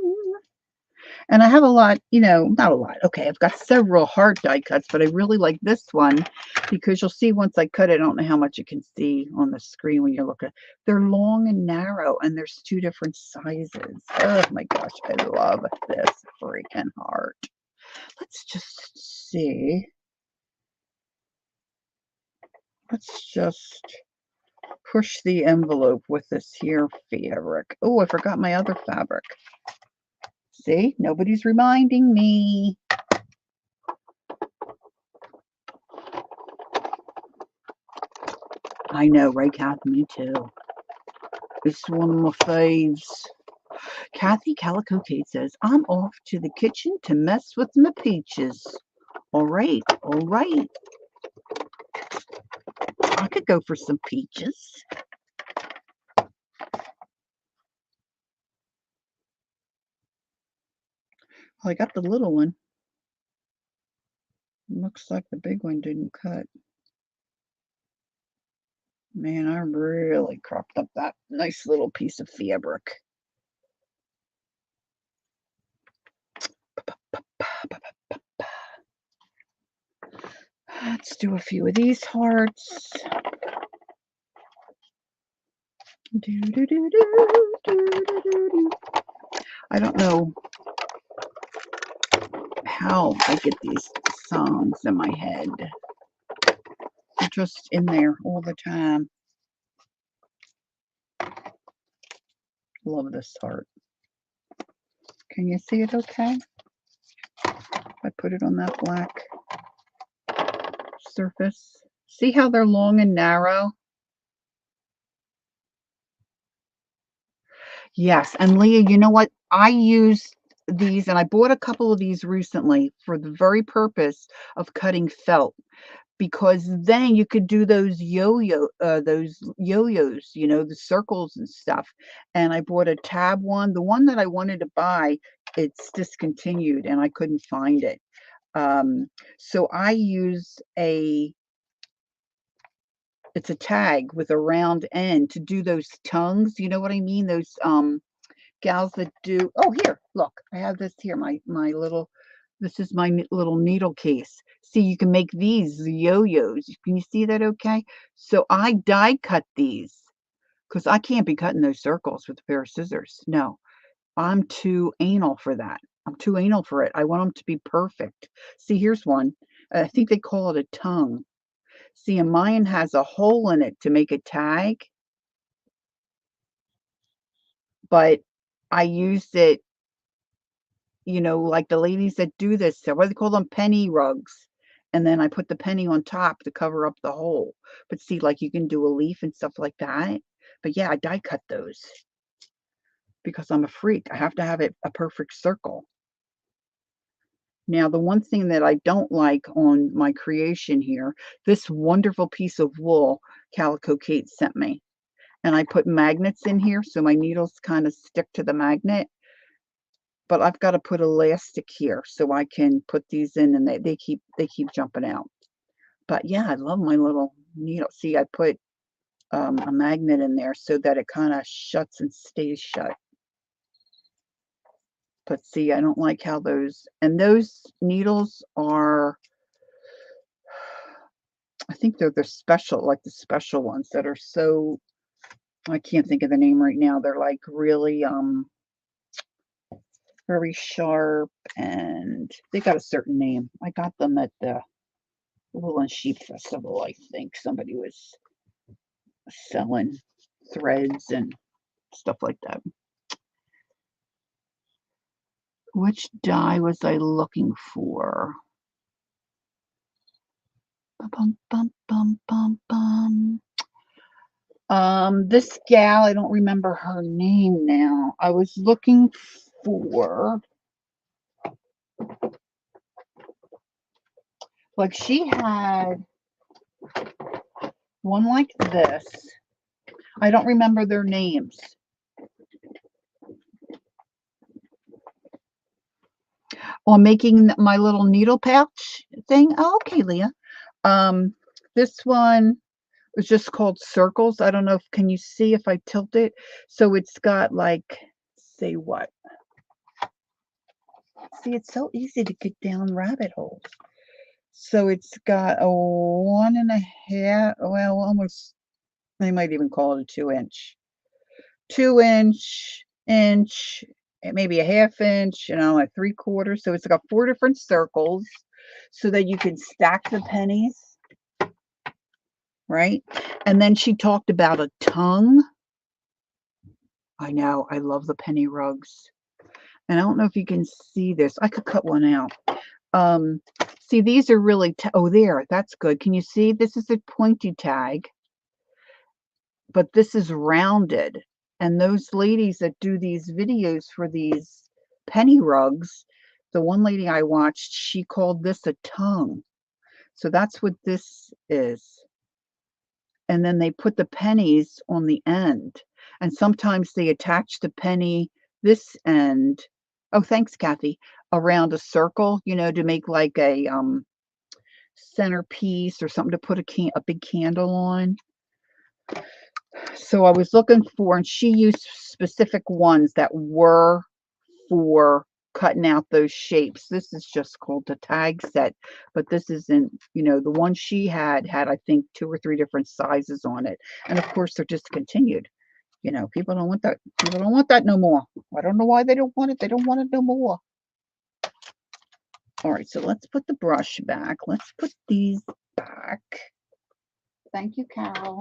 And I have a lot, not a lot. Okay, I've got several heart die cuts, but I really like this one because you'll see once I cut it, I don't know how much you can see on the screen when you look at. They're long and narrow, and there's 2 different sizes. Oh my gosh, I love this freaking heart. Let's just see. Let's just push the envelope with this here fabric. Oh, I forgot my other fabric. See, nobody's reminding me. I know, right, Kathy? Me too. It's one of my faves. Kathy Calico Kate says, I'm off to the kitchen to mess with my peaches. All right, all right. I could go for some peaches. Well, I got the little one. Looks like the big one didn't cut. Man, I really cropped up that nice little piece of fabric. Let's do a few of these hearts. I don't know how I get these songs in my head. They're just in there all the time. Love this heart. Can you see it okay? I put it on that black surface. See how they're long and narrow? Yes, and Leah, you know what? I use these, and I bought a couple of these recently for the very purpose of cutting felt, because then you could do those yo-yos, the circles and stuff. And I bought a tab one. The one that I wanted to buy, it's discontinued, and I couldn't find it. So I use it's a tag with a round end to do those tongues. You know what I mean? Those gals that do. Oh, here, look, I have this here. My little. This is my little needle case. See, you can make these yo-yos. Can you see that? Okay. So I die cut these because I can't be cutting those circles with a pair of scissors. No, I'm too anal for that. I'm too anal for it. I want them to be perfect. See, here's one. I think they call it a tongue. See, and mine has a hole in it to make a tag, but I used it, like the ladies that do this, what do they call them? Penny rugs. And then I put the penny on top to cover up the hole. But see, like you can do a leaf and stuff like that. But yeah, I die cut those because I'm a freak. I have to have it a perfect circle. Now, the one thing that I don't like on my creation here, this wonderful piece of wool Calico Kate sent me. And I put magnets in here so my needles kind of stick to the magnet. But I've got to put elastic here so I can put these in, and they keep jumping out. But yeah, I love my little needle. See, I put a magnet in there so that it kind of shuts and stays shut. But see, I don't like how those needles are, I think they're the special, like the special ones that are so, I can't think of the name right now. They're like really very sharp, and they got a certain name. I got them at the Wool and Sheep Festival, I think. Somebody was selling threads and stuff like that. Which die was I looking for? Bum, bum, bum, bum, bum. This gal, I don't remember her name now. I was looking for, like, she had one like this. I don't remember their names. On making my little needle pouch thing. Oh, okay, Leah. This one was just called Circles. I don't know if, can you see if I tilt it? So it's got like, say what? See, it's so easy to get down rabbit holes. So it's got a 1.5, well, almost, they might even call it a 2-inch. 2-inch, inch, maybe a 1/2 inch, a 3/4. So it's got 4 different circles so that you can stack the pennies, right? And then she talked about a tongue. I know, I love the penny rugs. And I don't know if you can see this. I could cut one out. See, these are really, oh, there, that's good. Can you see? This is a pointy tag, but this is rounded. And those ladies that do these videos for these penny rugs, the one lady I watched, she called this a tongue. So that's what this is. And then they put the pennies on the end. And sometimes they attach the penny, this end. Oh, thanks, Kathy. Around a circle, to make like a centerpiece or something to put a big candle on. So I was looking for, and she used specific ones that were for cutting out those shapes. This is just called the tag set, but this isn't, the one she had, I think 2 or 3 different sizes on it. And of course they're discontinued. People don't want that. People don't want that no more. I don't know why they don't want it. They don't want it no more. All right, so let's put the brush back. Let's put these back. Thank you, Carol.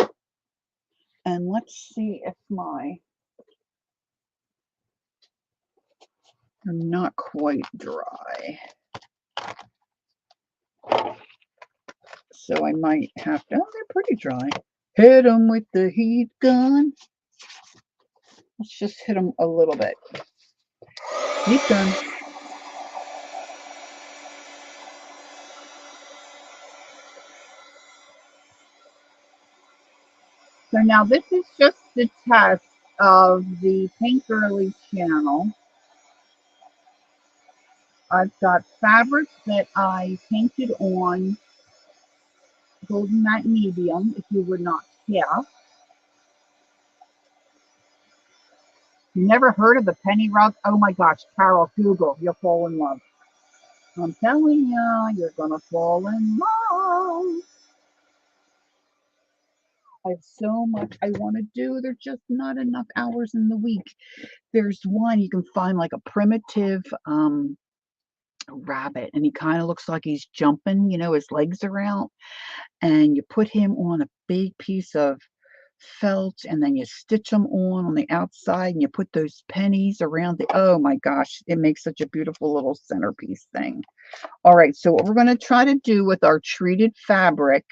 And let's see if they're not quite dry. So I might have to, oh, they're pretty dry. Hit them with the heat gun. Let's just hit them a little bit. Heat gun. So now this is just the test of the Paint Girly channel. I've got fabric that I painted on Golden Matte Medium, if you would not care. You never heard of the penny rug? Oh my gosh, Carol, Google, you'll fall in love. I'm telling you, you're gonna fall in love. I have so much I want to do. There's just not enough hours in the week. There's one you can find like a primitive rabbit, and he kind of looks like he's jumping, his legs are out, and you put him on a big piece of felt, and then you stitch them on the outside, and you put those pennies around the, oh my gosh, it makes such a beautiful little centerpiece thing. All right, so what we're going to try to do with our treated fabric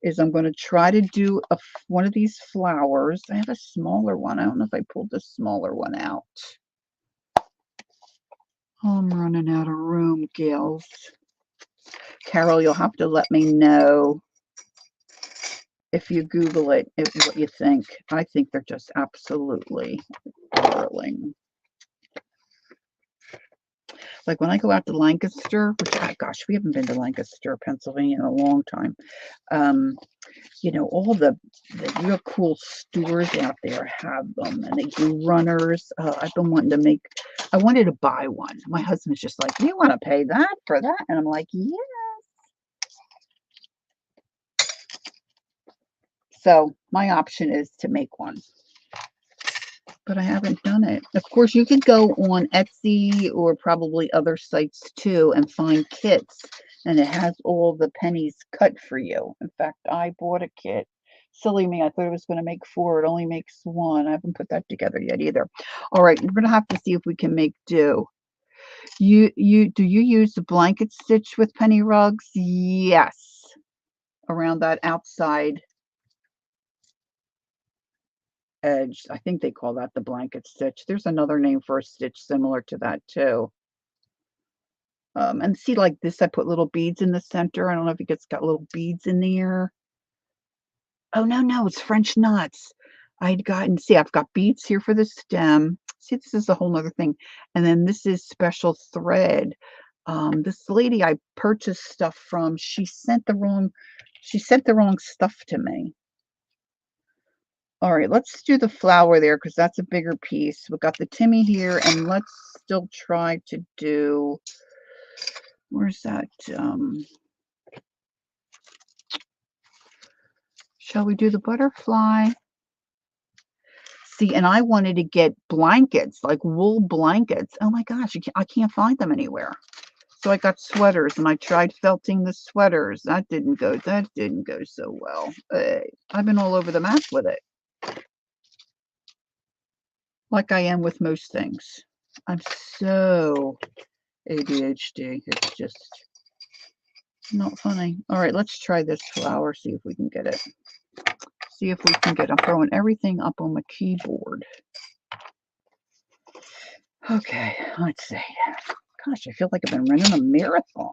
is I'm going to try to do one of these flowers. I have a smaller one. I don't know if I pulled the smaller one out. Oh, I'm running out of room, gals. Carol, you'll have to let me know if you Google it, what you think. I think they're just absolutely darling. Like when I go out to Lancaster, which, gosh, we haven't been to Lancaster, Pennsylvania in a long time. All the real cool stores out there have them, and they do runners. I've been wanting to make, I wanted to buy one. My husband's just like, you want to pay that for that? And I'm like, yeah. So my option is to make one, but I haven't done it. Of course, you could go on Etsy or probably other sites too and find kits, and it has all the pennies cut for you. In fact, I bought a kit. Silly me, I thought it was going to make 4. It only makes 1. I haven't put that together yet either. All right, we're going to have to see if we can make do. Do you use the blanket stitch with penny rugs? Yes. Around that outside edge. I think they call that the blanket stitch. There's another name for a stitch similar to that too. And see, like this, I put little beads in the center. I don't know if it's got little beads in there. Oh, no, it's French knots. I've got beads here for the stem. See, this is a whole nother thing. And then this is special thread. This lady I purchased stuff from, she sent the wrong stuff to me. All right, let's do the flower there because that's a bigger piece. We've got the Timmy here, and let's still try to do, where's that? Shall we do the butterfly? See, and I wanted to get blankets, like wool blankets. Oh my gosh, I can't find them anywhere. So I got sweaters, and I tried felting the sweaters. That didn't go so well. I've been all over the map with it. Like I am with most things. I'm so ADHD. It's just not funny. All right, let's try this flower, see if we can get it. I'm throwing everything up on my keyboard. Okay, let's see. Gosh, I feel like I've been running a marathon.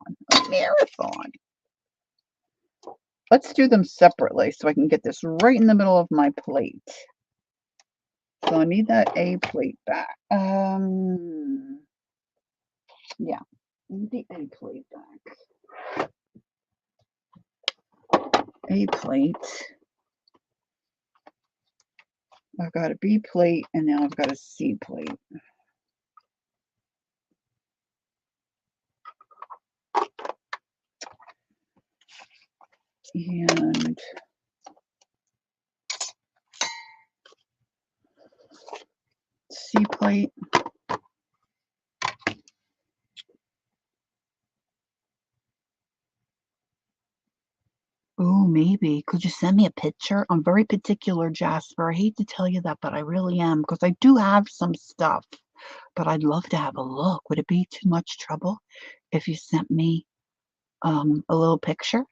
Let's do them separately so I can get this right in the middle of my plate. So I need that A plate back. Yeah, I need the A plate back. A plate. I've got a B plate, and now I've got a C plate. And C plate. Oh, maybe. Could you send me a picture? I'm very particular, Jasper. I hate to tell you that, but I really am, because I do have some stuff, but I'd love to have a look. Would it be too much trouble if you sent me a little picture?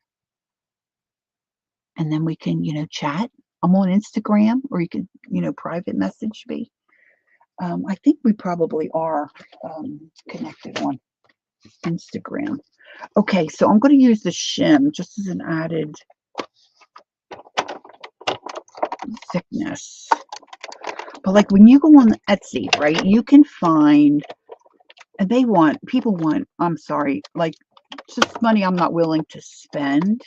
And then we can, chat. I'm on Instagram, or you could, private message me. I think we probably are connected on Instagram. Okay, so I'm going to use the shim just as an added thickness. But like when you go on Etsy, right, you can find, and people want, I'm sorry, like just money I'm not willing to spend.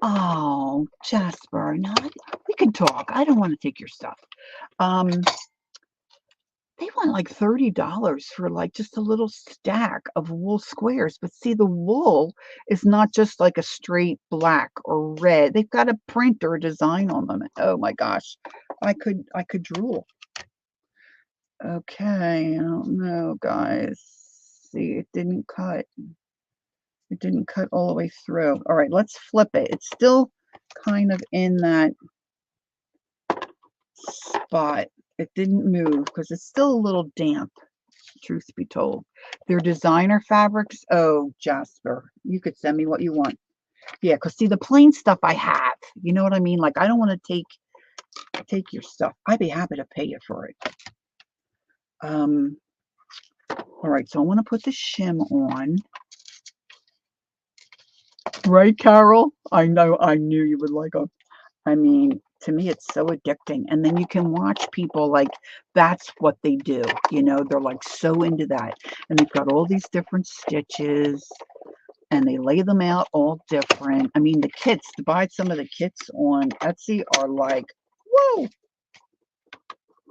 Oh, Jasper, no, we can talk. I don't want to take your stuff. They want like $30 for like just a little stack of wool squares. But see, the wool is not just like a straight black or red. They've got a print or a design on them. Oh my gosh. I could drool. Okay, I don't know, guys. See, it didn't cut. It didn't cut all the way through. All right, let's flip it. It's still kind of in that spot. It didn't move because it's still a little damp, truth be told. Their designer fabrics, oh, Jasper, you could send me what you want. Yeah, because see, the plain stuff I have, you know what I mean? Like, I don't want to take your stuff. I'd be happy to pay you for it. All right, so I want to put the shim on. Right, Carol? I know, I knew you would like them. I mean, to me, it's so addicting. And then you can watch people like that's what they do. You know, they're like so into that. And they've got all these different stitches and they lay them out all different. I mean, the kits, to buy some of the kits on Etsy are like, whoa,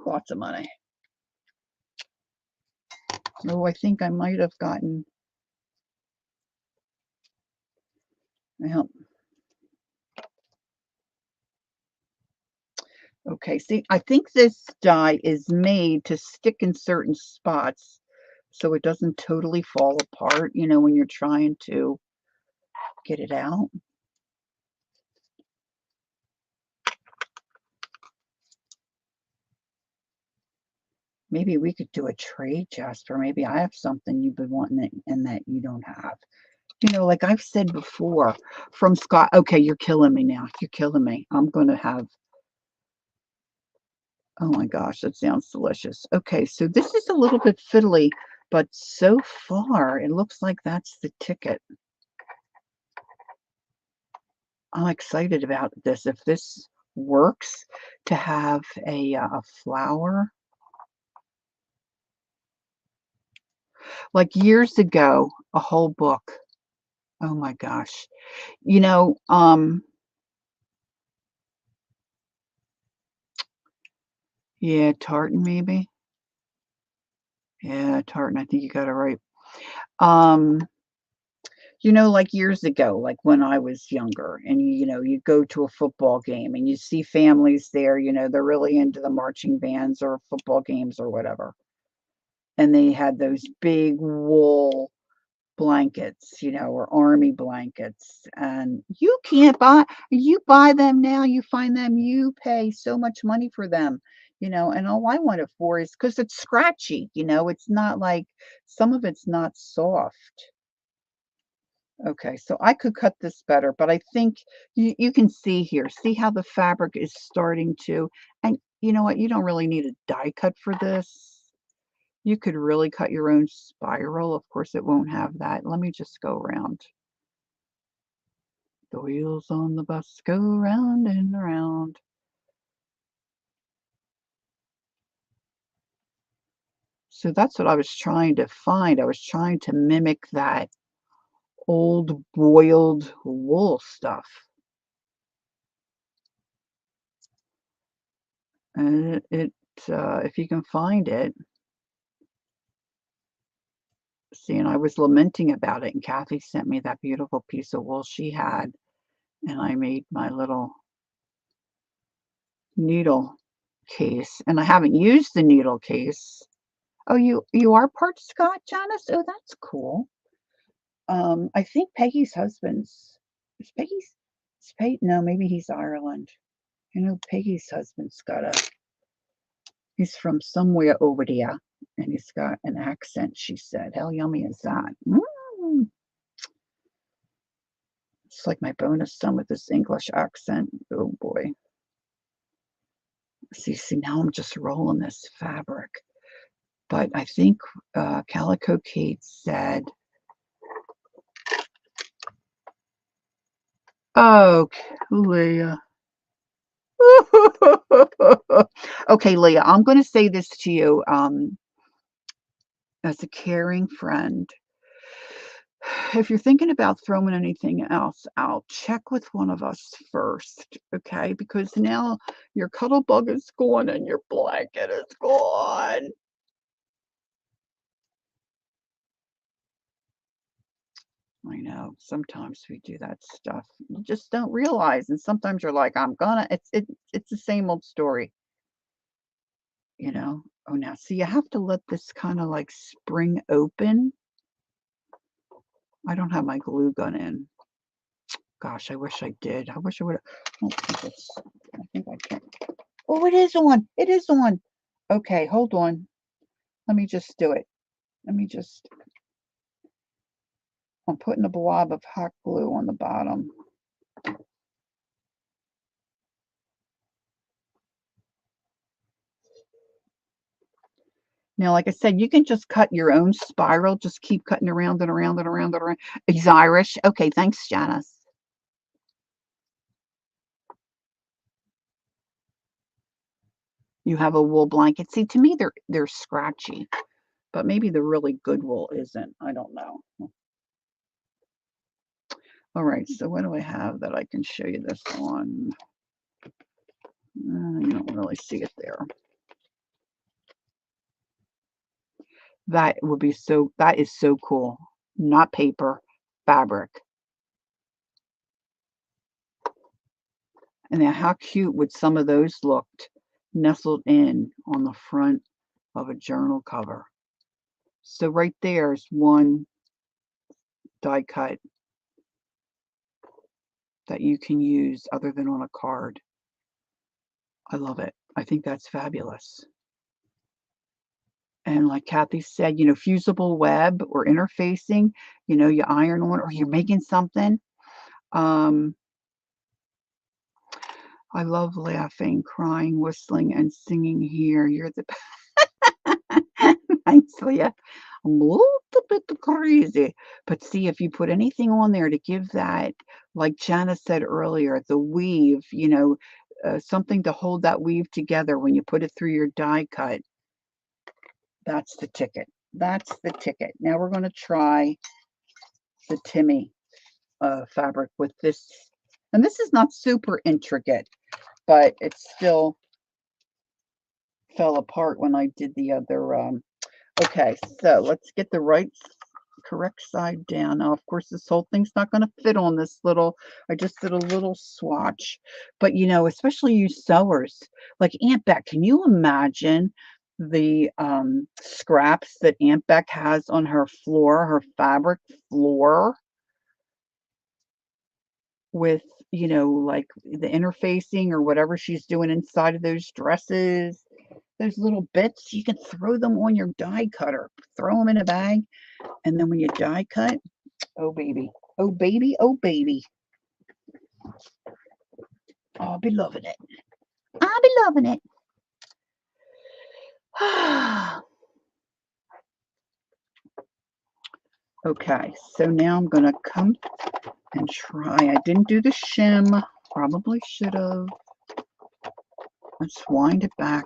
lots of money. Oh, I think I might have gotten, well, okay, see, I think this die is made to stick in certain spots so it doesn't totally fall apart, you know, when you're trying to get it out. Maybe we could do a trade, Jasper. Maybe I have something you've been wanting and that you don't have. You know, like I've said before, from Scott. Okay, you're killing me now. You're killing me. I'm going to have, oh my gosh, that sounds delicious. Okay, so this is a little bit fiddly, but so far it looks like that's the ticket. I'm excited about this. If this works to have a flower. Like years ago, a whole book. Oh my gosh. You know, yeah, tartan maybe. Yeah, tartan. I think you got it right. Um, you know, like years ago, like when I was younger, and you know, you go to a football game and you see families there, you know, they're really into the marching bands or football games or whatever. And they had those big wool blankets, you know, or army blankets. And you buy them now, you find them, you pay so much money for them, you know, and all I want it for is because it's scratchy, you know, it's not like some of it's not soft. Okay, so I could cut this better, but I think you can see here, see how the fabric is starting to, and you know what, you don't really need a die cut for this. You could really cut your own spiral. Of course, it won't have that. Let me just go around. The wheels on the bus go round and around. So that's what I was trying to find. I was trying to mimic that old boiled wool stuff. And if you can find it, see, and I was lamenting about it, and Kathy sent me that beautiful piece of wool she had, and I made my little needle case, and I haven't used the needle case. Oh, you are part Scot, Janice? Oh, that's cool. I think Peggy's husband's is Peggy, no, maybe he's Ireland. You know, Peggy's husband's got he's from somewhere over there, and he's got an accent, she said. How yummy is that? It's like my bonus son with this English accent. Oh boy. See, now I'm just rolling this fabric. But I think Calico Kate said, oh, Leah. Okay, Leah, I'm going to say this to you as a caring friend. If you're thinking about throwing anything else out, check with one of us first, okay? Because now your cuddle bug is gone and your blanket is gone. I know sometimes we do that stuff. You just don't realize, and sometimes you're like, "I'm gonna." It's the same old story, you know. Oh, now see, you have to let this kind of like spring open. I don't have my glue gun in. Gosh, I wish I did. I wish I would. I don't think it's. I think I can. Oh, it is on. It is on. Okay, hold on. Let me just do it. Let me just. I'm putting a blob of hot glue on the bottom. Now, like I said, you can just cut your own spiral. Just keep cutting around and around and around and around. He's Irish. Okay, thanks, Janice. You have a wool blanket. See, to me, they're scratchy, but maybe the really good wool isn't. I don't know. All right, so what do I have that I can show you this on? You don't really see it there. That would be so, that is so cool. Not paper, fabric. And now how cute would some of those looked nestled in on the front of a journal cover. So right there's one die cut that you can use other than on a card. I love it. I think that's fabulous. And like Kathy said, fusible web or interfacing, you iron on or you're making something. I love laughing, crying, whistling, and singing here. You're the thanks, Leah. I'm a little bit crazy. But see, if you put anything on there to give that, like Jana said earlier, the weave, something to hold that weave together when you put it through your die cut, that's the ticket. That's the ticket. Now we're going to try the Timmy fabric with this. And this is not super intricate, but it still fell apart when I did the other. Okay, so let's get the correct side down. Now, of course, this whole thing's not going to fit on this little, I just did a little swatch. But, especially you sewers, like Aunt Beck, can you imagine the scraps that Aunt Beck has on her floor, her fabric floor? With, like the interfacing or whatever she's doing inside of those dresses, those little bits, you can throw them on your die cutter, throw them in a bag, and then when you die cut, oh baby, oh baby, oh baby. Oh, I'll be loving it. I'll be loving it. Okay, so now I'm going to come and try. I didn't do the shim. Probably should have. Let's wind it back.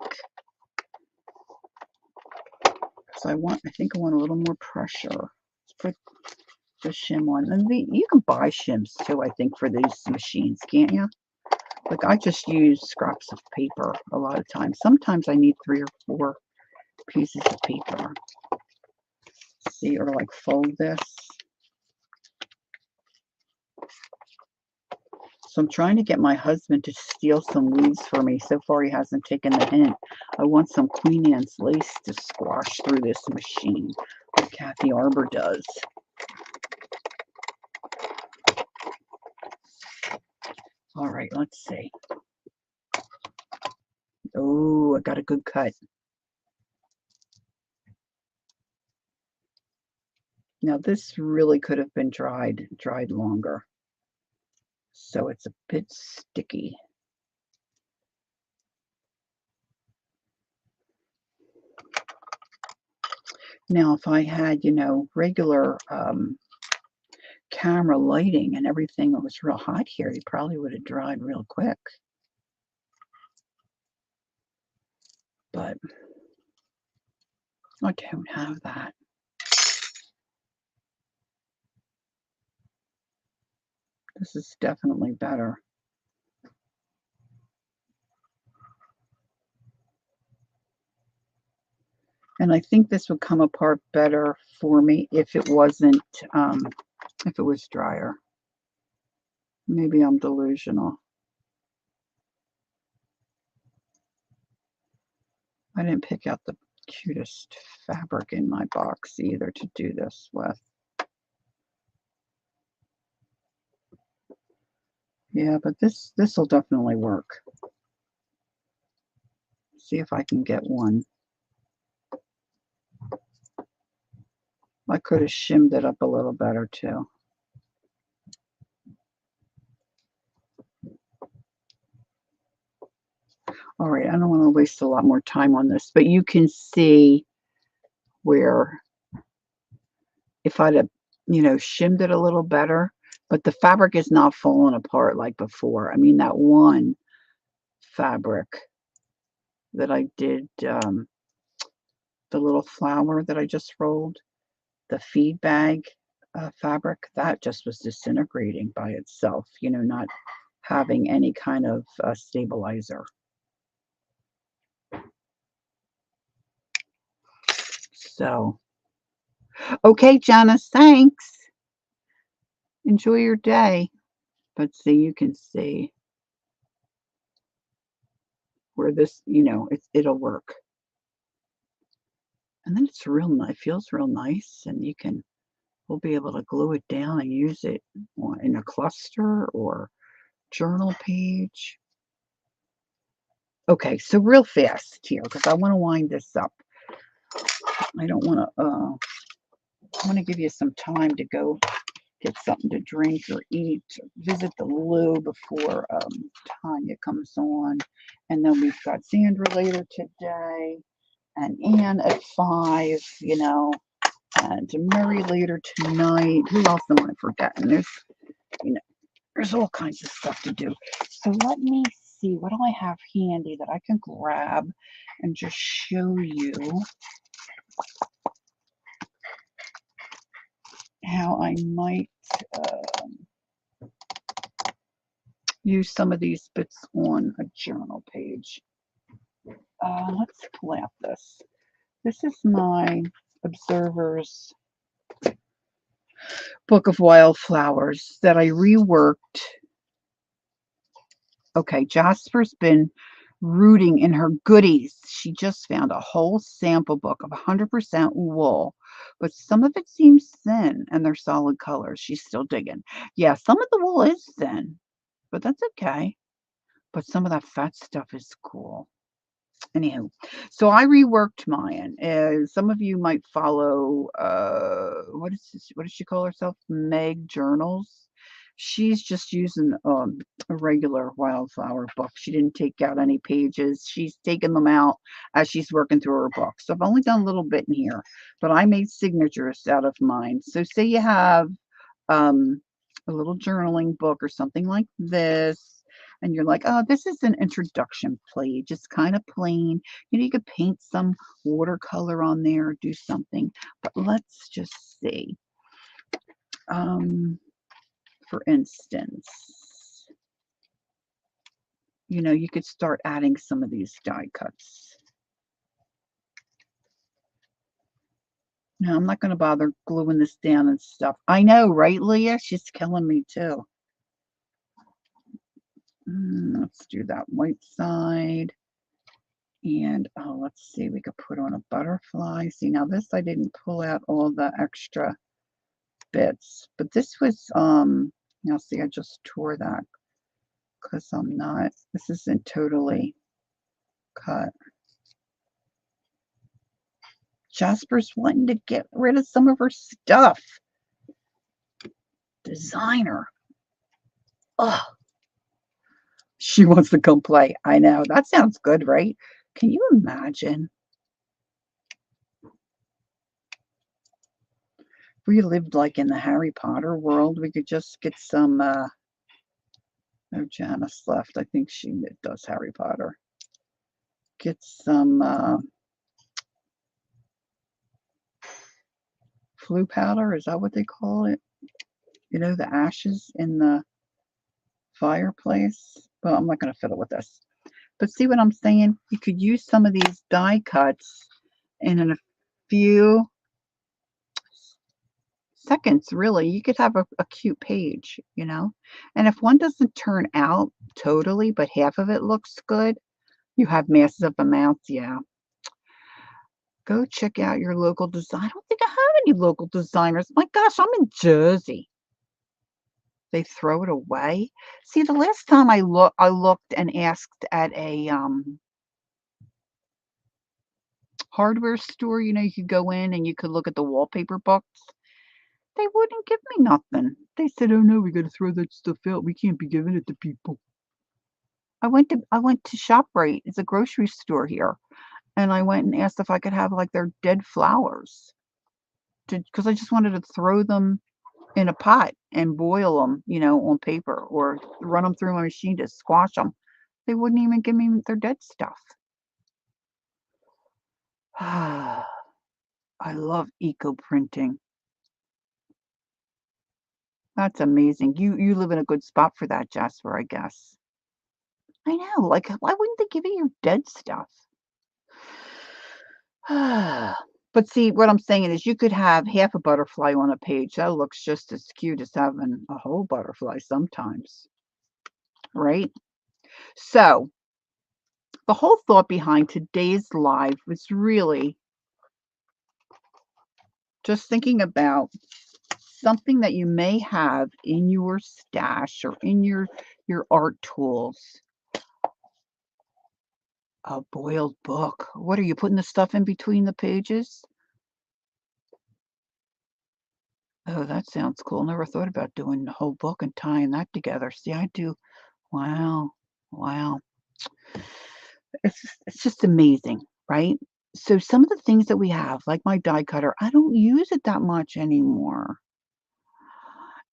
Because I think I want a little more pressure. Let's put the shim on. And you can buy shims too, I think, for these machines, can't you? Like I just use scraps of paper a lot of times. Sometimes I need 3 or 4 pieces of paper. See, or like fold this. So I'm trying to get my husband to steal some weaves for me. So far, he hasn't taken the hint. I want some Queen Anne's lace to squash through this machine, like Kathy Arbor does. All right, let's see. Oh, I got a good cut. Now this really could have been dried longer. So it's a bit sticky. Now, if I had, regular camera lighting and everything that was real hot here, you probably would have dried real quick. But I don't have that. This is definitely better. And I think this would come apart better for me if it wasn't, if it was drier. Maybe I'm delusional. I didn't pick out the cutest fabric in my box either to do this with. Yeah, but this will definitely work. See if I can get one. I could have shimmed it up a little better too. All right, I don't want to waste a lot more time on this, but you can see where if I'd have, shimmed it a little better, but the fabric is not falling apart like before. I mean, that one fabric that I did, the little flower that I just rolled, the feed bag fabric, that just was disintegrating by itself, not having any kind of stabilizer. So, okay, Janice, thanks. Enjoy your day. But see, you can see where this, it'll work. And then it's real nice, feels real nice, and we'll be able to glue it down and use it in a cluster or journal page. Okay, so real fast here, because I want to wind this up. I don't want to, I want to give you some time to go get something to drink or eat, or visit the loo before Tanya comes on. And then we've got Sandra later today, and Anne at 5, and Murray later tonight. Who else am I forgetting? There's all kinds of stuff to do. So let me see, what do I have handy that I can grab and just show you how I might use some of these bits on a journal page. Let's pull out this. This is my Observer's Book of Wildflowers that I reworked. Okay, Jasper's been rooting in her goodies. She just found a whole sample book of 100% wool, but some of it seems thin and they're solid colors. She's still digging. Yeah, some of the wool is thin, but that's okay. But some of that fat stuff is cool. Anywho, so I reworked mine. Some of you might follow, what does she call herself? Meg Journals. She's just using a regular wildflower book. She didn't take out any pages. She's taken them out as she's working through her book. So I've only done a little bit in here, but I made signatures out of mine. So say you have a little journaling book or something like this, and you're like, oh, this is an introduction page. It's kind of plain. You could paint some watercolor on there, do something. But let's just see. For instance, you could start adding some of these die cuts. Now, I'm not going to bother gluing this down and stuff. I know, right, Leah? She's killing me, too. Let's do that white side. And let's see, we could put on a butterfly. See, now this I didn't pull out all the extra bits, but this was now see, I just tore that because this isn't totally cut. Jasper's wanting to get rid of some of her stuff. Designer. Oh, she wants to come play. I know. That sounds good, right? Can you imagine? If we lived like in the Harry Potter world, we could just get some, no, Janice left. I think she does Harry Potter. Get some flue powder. Is that what they call it? The ashes in the fireplace. Well, I'm not going to fiddle with this. But see what I'm saying? You could use some of these die cuts in few seconds, really, you could have a cute page, And if one doesn't turn out totally, but half of it looks good, you have massive amounts, yeah. Go check out your local design. I don't think I have any local designers. My gosh, I'm in Jersey. They throw it away. See, the last time I looked and asked at a hardware store, you could go in and you could look at the wallpaper books. They wouldn't give me nothing. They said, "Oh no, we got to throw that stuff out. We can't be giving it to people." I went to ShopRite. It's a grocery store here, and I went and asked if I could have like their dead flowers, because I just wanted to throw them in a pot and boil them, on paper or run them through my machine to squash them. They wouldn't even give me their dead stuff. I love eco printing. That's amazing. You live in a good spot for that, Jasper, I guess. I know, like, why wouldn't they give you your dead stuff? But see, what I'm saying is you could have half a butterfly on a page. That looks just as cute as having a whole butterfly sometimes, right? So, the whole thought behind today's live was really just thinking about something that you may have in your stash or in your art tools. A boiled book. What are you putting the stuff in between the pages? Oh, that sounds cool. Never thought about doing the whole book and tying that together. See, I do. Wow. Wow. It's just amazing, right? So some of the things that we have, like my die cutter, I don't use it that much anymore.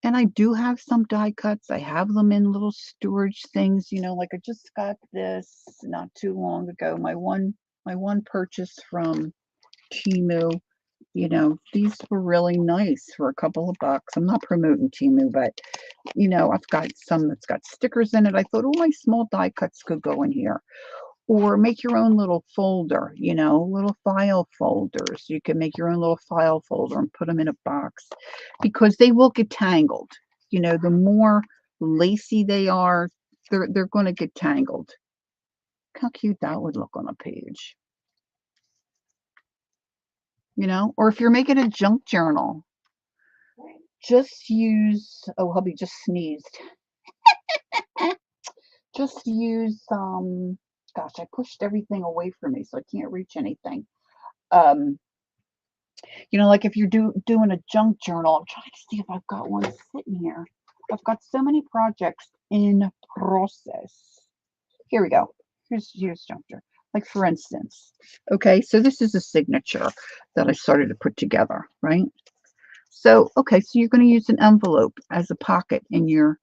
And I do have some die cuts. I have them in little storage things, like I just got this not too long ago. My one purchase from Temu, these were really nice for a couple of bucks. I'm not promoting Temu, but I've got some that's got stickers in it. I thought, oh, my small die cuts could go in here. Or make your own little folder, little file folders. You can make your own little file folder and put them in a box because they will get tangled. The more lacy they are, they're going to get tangled. Look how cute that would look on a page. Or if you're making a junk journal, just use, oh, hubby just sneezed. Just use, gosh, I pushed everything away from me, so I can't reach anything. Um, like if you're doing a junk journal, I'm trying to see if I've got one sitting here. I've got so many projects in process. Here we go. Here's junk journal. Like for instance, okay, so this is a signature that I started to put together, right? So, okay, so you're going to use an envelope as a pocket in your,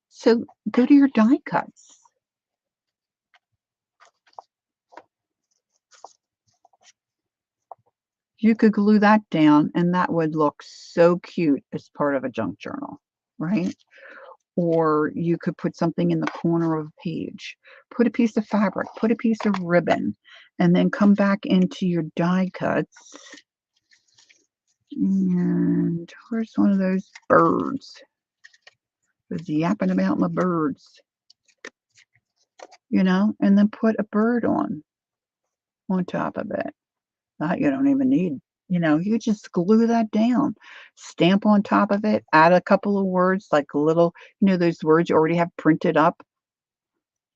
so go to your die cuts. You could glue that down and that would look so cute as part of a junk journal, right? Or you could put something in the corner of a page. Put a piece of fabric, put a piece of ribbon, and then come back into your die cuts. And where's one of those birds? Was yapping about my birds, and then put a bird on top of it. That you don't even need. You just glue that down, stamp on top of it, add a couple of words like little, those words you already have printed up.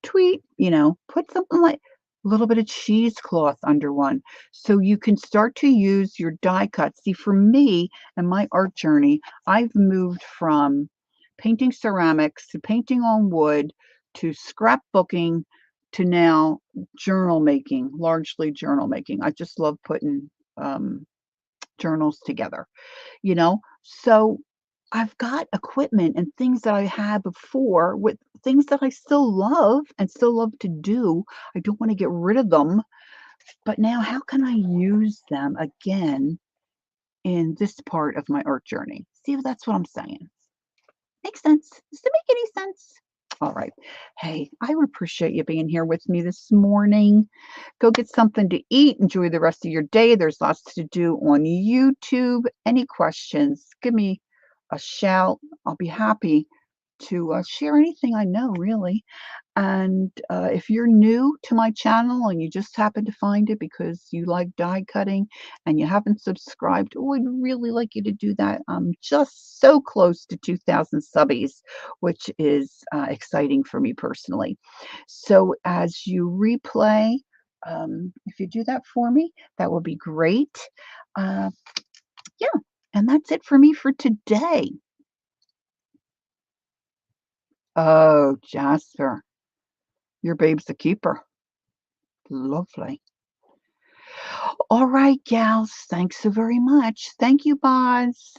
Tweet, put something like a little bit of cheesecloth under one so you can start to use your die cuts. See, for me and my art journey, I've moved from painting ceramics to painting on wood to scrapbooking to now journal making, largely journal making. I just love putting journals together, so I've got equipment and things that I had before with things that I still love and still love to do. I don't want to get rid of them, but now how can I use them again in this part of my art journey? See if that's what I'm saying. Makes sense. Does it make any sense? All right. Hey, Okay, I appreciate you being here with me this morning. Go get something to eat. Enjoy the rest of your day. There's lots to do on YouTube. Any questions, give me a shout. I'll be happy to share anything I know, really. And if you're new to my channel and you just happen to find it because you like die cutting and you haven't subscribed, oh, I'd really like you to do that. I'm just so close to 2,000 subbies, which is exciting for me personally. So as you replay, if you do that for me, that will be great. Uh, yeah, and that's it for me for today. Oh, Jasper, your babe's a keeper. Lovely. All right, gals. Thanks so very much. Thank you, Boz.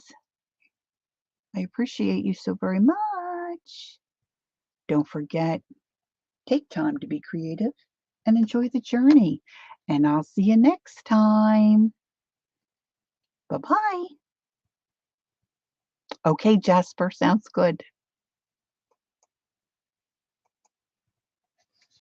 I appreciate you so very much. Don't forget, take time to be creative and enjoy the journey. And I'll see you next time. Bye bye. Okay, Jasper. Sounds good.